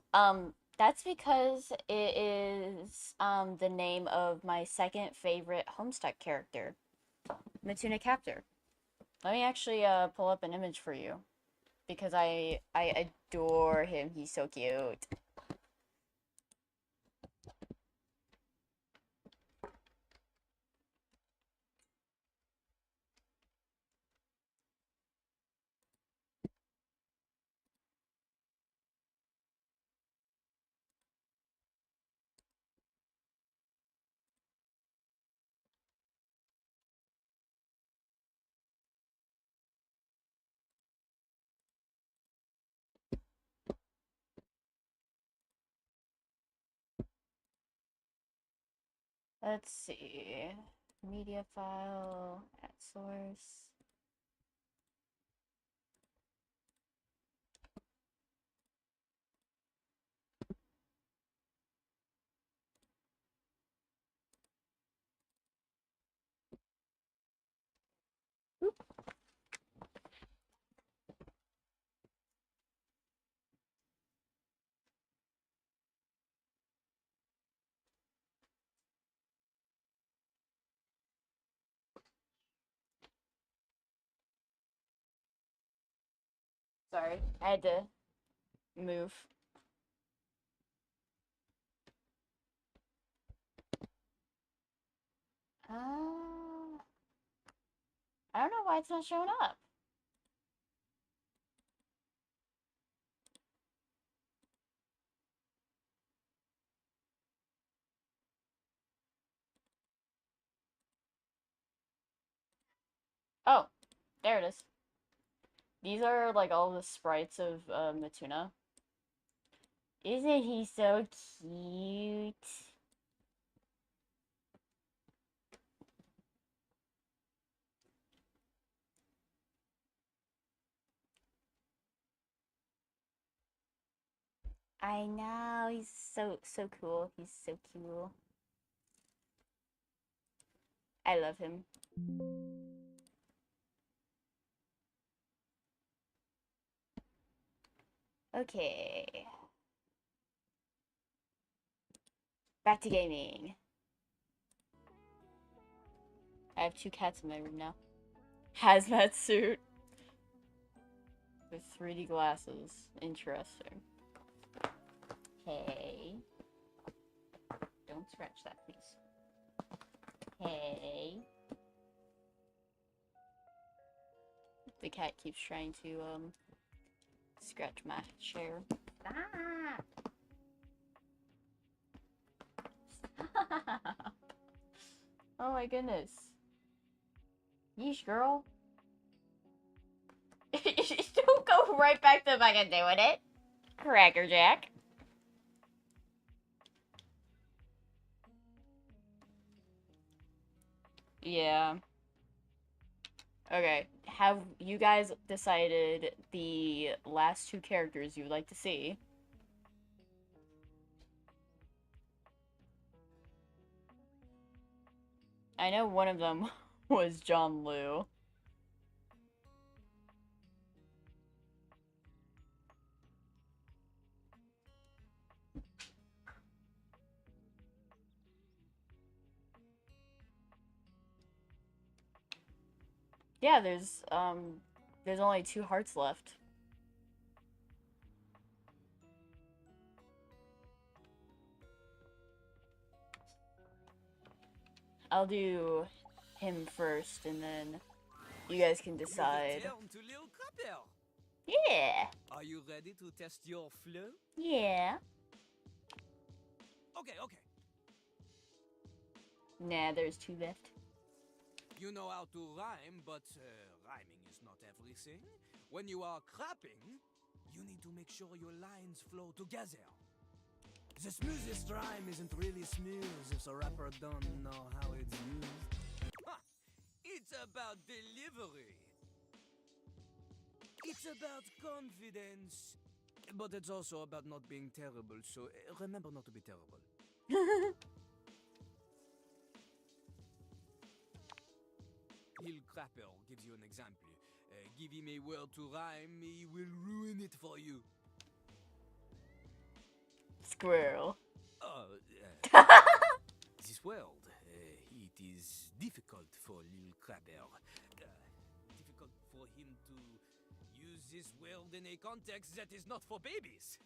that's because it is, the name of my second favorite Homestuck character, MITUNA CAPTOR. Let me actually, pull up an image for you, because I adore him. He's so cute. Let's see. Media file, at source. Oop. Sorry, I had to move. I don't know why it's not showing up. Oh, there it is. These are like all the sprites of Mituna. Isn't he so cute? I know, he's so cool. He's so cool. I love him. Okay. Back to gaming. I have 2 cats in my room now. Hazmat suit. With 3D glasses. Interesting. Okay. Don't scratch that, please. Okay. The cat keeps trying to, scratch my chair. Stop! Stop! Oh my goodness. Yeesh, girl. Don't go right back to fucking doing it. Crackerjack. Yeah. Okay. Have you guys decided the last two characters you would like to see? I know one of them was John Liu. Yeah, there's only 2 hearts left. I'll do him first, and then you guys can decide. Yeah. Are you ready to test your flow? Yeah. Okay. Nah, there's 2 left. You know how to rhyme, but rhyming is not everything. When you are crapping, you need to make sure your lines flow together. The smoothest rhyme isn't really smooth if the rapper don't know how it's used. Huh. It's about delivery. It's about confidence. But it's also about not being terrible, so remember not to be terrible. Lil Crapper gives you an example. Give him a word to rhyme, he will ruin it for you. Squirrel. This world, it is difficult for Lil Crapper. Difficult for him to use this world in a context that is not for babies.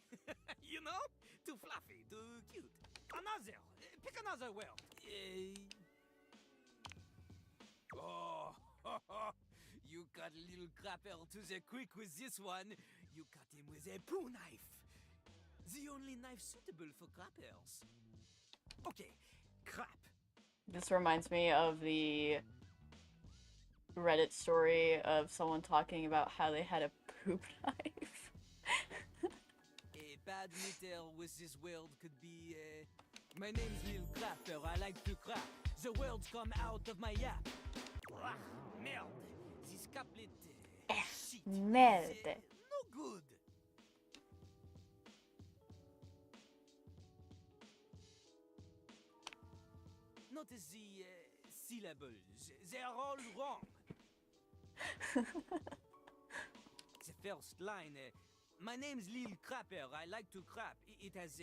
You know? Too fluffy, too cute. Pick another word. You cut Lil Crapper to the quick with this one. You cut him with a poo knife. The only knife suitable for crappers. Okay, crap. This reminds me of the Reddit story of someone talking about how they had a poop knife. A bad meter with this world could be, my name's Lil Crapper, I like to crap. The words come out of my yap. Merde. This couplet, shit. Merde. No good. Notice the syllables. They are all wrong. The first line, my name's Lil Crapper, I like to crap. It has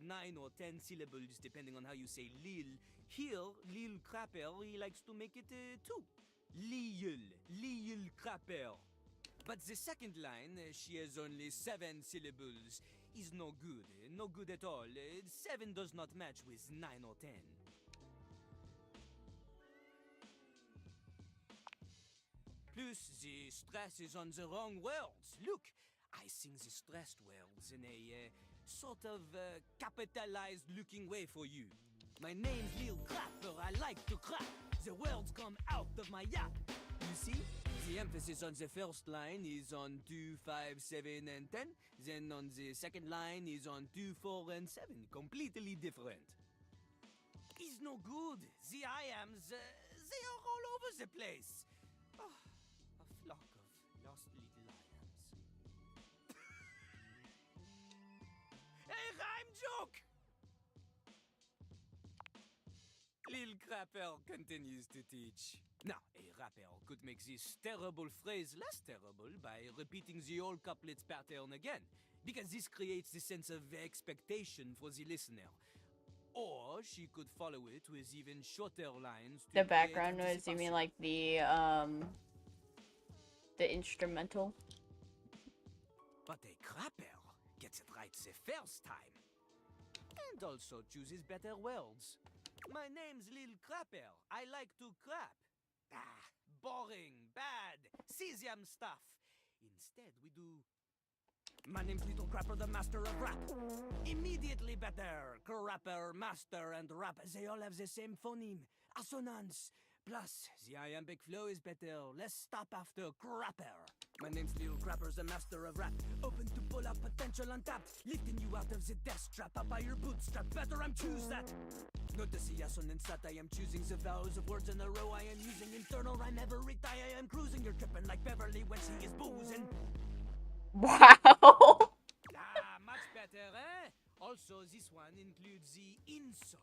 9 or 10 syllables depending on how you say Lil. Here, Lil Crapper, he likes to make it 2. Lil Crapper. But the second line, she has only 7 syllables, is no good. No good at all. 7 does not match with 9 or 10. Plus, the stress is on the wrong words. Look, I sing the stressed words in a sort of capitalized looking way for you. My name's Lil Crapper, I like to crap. The words come out of my yap. You see? The emphasis on the first line is on 2, 5, 7, and 10. Then on the second line is on 2, 4, and 7. Completely different. It's no good. The I-ams, they are all over the place. Oh, a flock of lost little I-ams. A rhyme joke! Lil Crapper continues to teach. Now, a rapper could make this terrible phrase less terrible by repeating the old couplet's pattern again, because this creates a sense of expectation for the listener. Or she could follow it with even shorter lines. The background noise, you mean like the instrumental? But a crapper gets it right the first time. And also chooses better words. My name's Lil Crapper. I like to crap. Ah, boring, bad, cesium stuff. Instead, we do... My name's Little Crapper, the master of rap. Immediately better. Crapper, master, and rap, they all have the same phoneme. Assonance. Plus, the iambic flow is better. Less stop after crapper. My name's Lil Crapper's the master of rap. Open to pull out potential untapped. Lifting you out of the death trap. Up by your bootstrap. Better I'm choose that. Not the siyason and sat. I am choosing the vows of words in a row. I am using internal rhyme every time I am cruising. You're tripping like Beverly when she is boozing. Wow. Much better, eh? Also, this one includes the insult.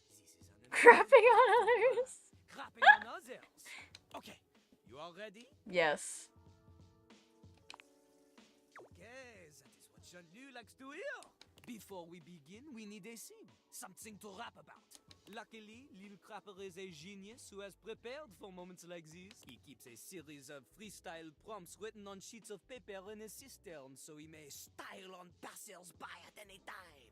This is an Crapping on others. Crapping on others. Okay, you all ready? Yes. Okay, that is what Jean-Luc likes to hear. Before we begin, we need a scene. Something to rap about. Luckily, Lil Crapper is a genius who has prepared for moments like these. He keeps a series of freestyle prompts written on sheets of paper in his cistern so he may style on passers-by at any time.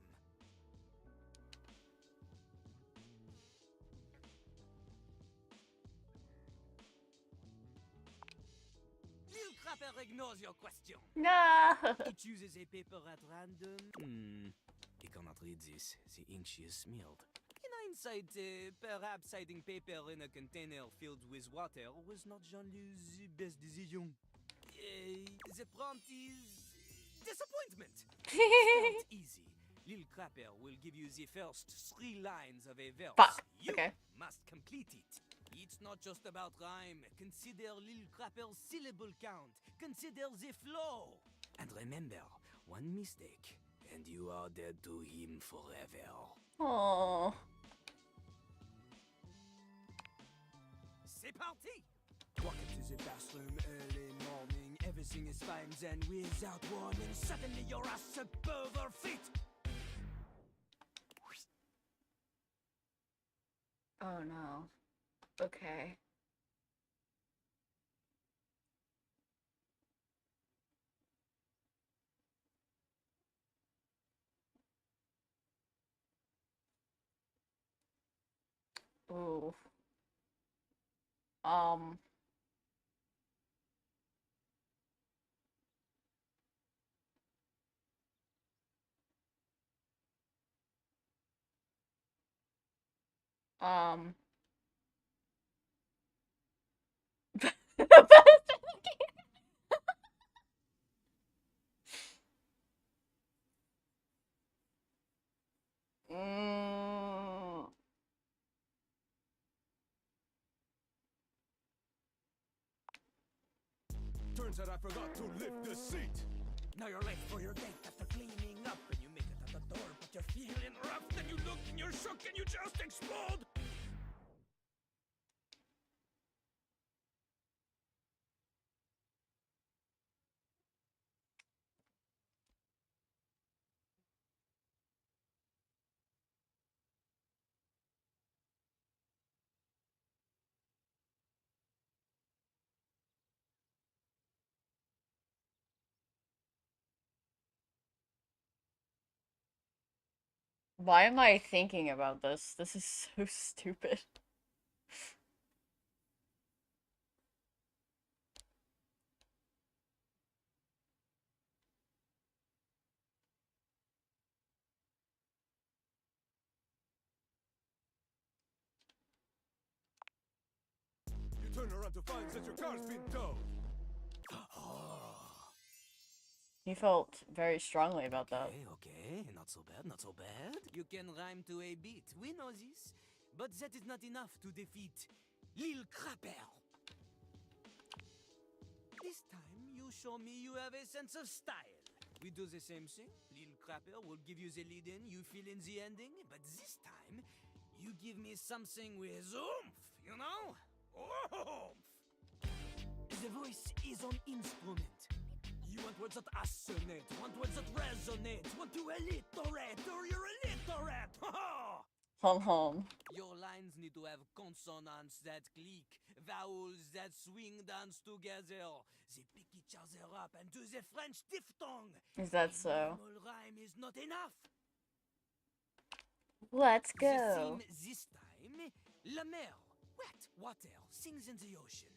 Lil Crapper ignores your question. No. He chooses a paper at random. He cannot read this. The ink she is smeared. In hindsight, perhaps hiding paper in a container filled with water was not Jean-Luc's best decision. The prompt is disappointment. Start easy. Lil Crapper will give you the first 3 lines of a verse. Fuck. You Okay. must complete it. It's not just about rhyme. Consider Lil Crapper's syllable count. Consider the flow. And remember, one mistake, and you are dead to him forever. Oh. C'est parti! Walk into the bathroom early morning. Everything is fine, then without warning, suddenly your ass above her feet. Oh no. Okay. Ooh. Turns out I forgot to lift the seat. Now you're late for your date after cleaning up, and you make it at the door, but you're feeling rough. Then you look and you're shook and you just explode. Why am I thinking about this? This is so stupid. You turn around to find that your car's been towed. He felt very strongly about that. Okay, not so bad, not so bad. You can rhyme to a beat, we know this. But that is not enough to defeat Lil Crapper. This time, you show me you have a sense of style. We do the same thing. Lil Crapper will give you the lead in, you fill in the ending. But this time, you give me something with oomph, you know? Oomph! The voice is an instrument. You want words that assonate, want words that resonate, want to alliterate, or you're illiterate! Hum. Your lines need to have consonants that click, vowels that swing dance together. They pick each other up and do the French diphthong. Is that so? Normal rhyme is not enough. Let's The go. theme this time, La Mer, wet water, sings in the ocean.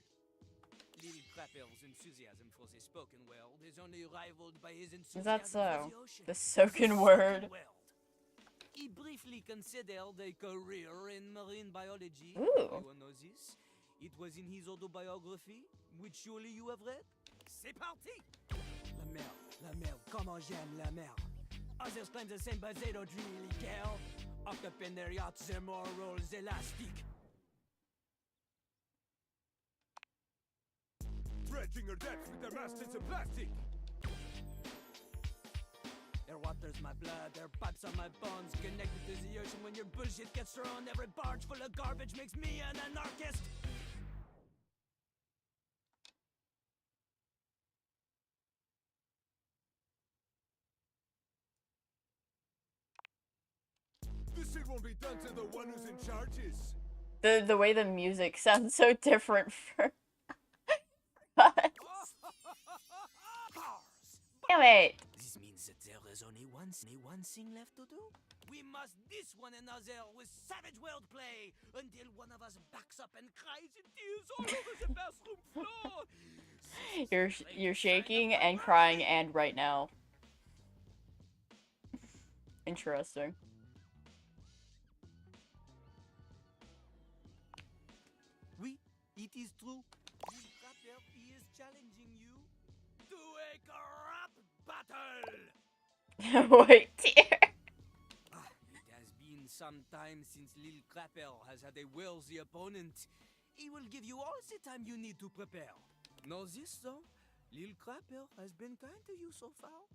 Lil Crapper's enthusiasm for the spoken world is only rivaled by his enthusiasm Is that for so? the ocean. The spoken word. He briefly considered a career in marine biology. Ooh. Everyone knows this. It was in his autobiography, which surely you have read. c'est parti! La merde, comment j'aime la merde. Others claim the same, but they don't really care. Up in their yachts, their morals elastic. Dredging her decks with their masts of plastic. Their water's my blood, their pipes are my bones. Connected to the ocean when your bullshit gets thrown. Every barge full of garbage makes me an anarchist. This shit won't be done to the one who's in charges. The way the music sounds so different for Damn it! This means that there is only one thing left to do. We must diss one another with savage wordplay until one of us backs up and cries in tears all over the bathroom floor. You're shaking and crying and right now. Interesting. Oui, it is true. Rapper is challenging you to a rap battle. Wait, dear. It has been some time since Lil Crapper has had a worthy opponent. He will give you all the time you need to prepare. Know this though, Lil Crapper has been kind to you so far.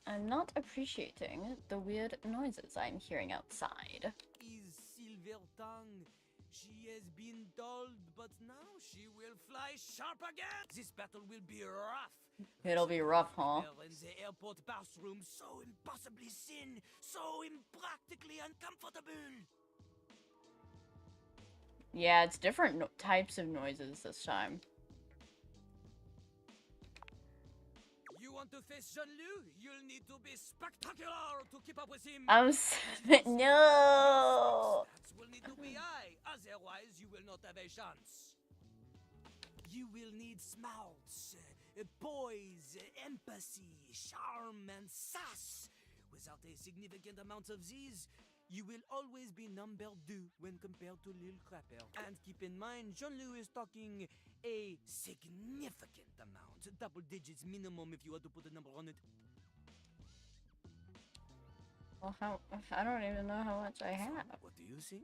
I'm not appreciating the weird noises I'm hearing outside. Is Silver Tongue. She has been dulled, but now she will fly sharp again. This battle will be rough. It'll be rough, huh? In the airport bathroom, so impossibly thin, so impractically uncomfortable. Yeah, it's different types of noises this time. You want to face Jean-Lu? You'll need to be spectacular to keep up with him. No. Stats will need to be high, otherwise you will not have a chance. You will need smarts, poise, empathy, charm, and sass. Without a significant amount of these, you will always be number 2 when compared to Lil Crapper. And keep in mind, Jean-Lu is talking a significant amount. Double digits minimum if you had to put a number on it. Well, I don't even know how much I have. What do you think?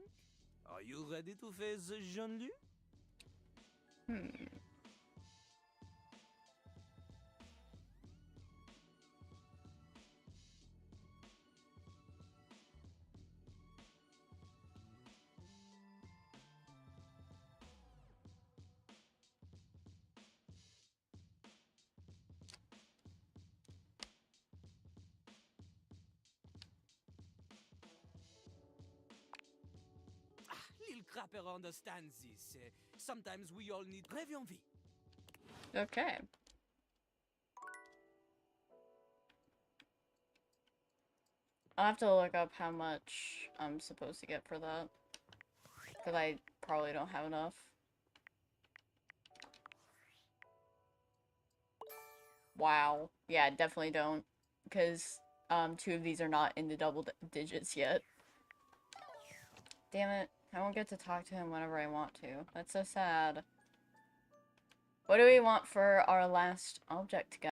Are you ready to face Jean-Lu? Lil Crapper understands this. Sometimes we all need rêve en vie. Okay. I'll have to look up how much I'm supposed to get for that. Because I probably don't have enough. Wow. Yeah, definitely don't. Because 2 of these are not in the double digits yet. Damn it. I won't get to talk to him whenever I want to. That's so sad. What do we want for our last object, guys?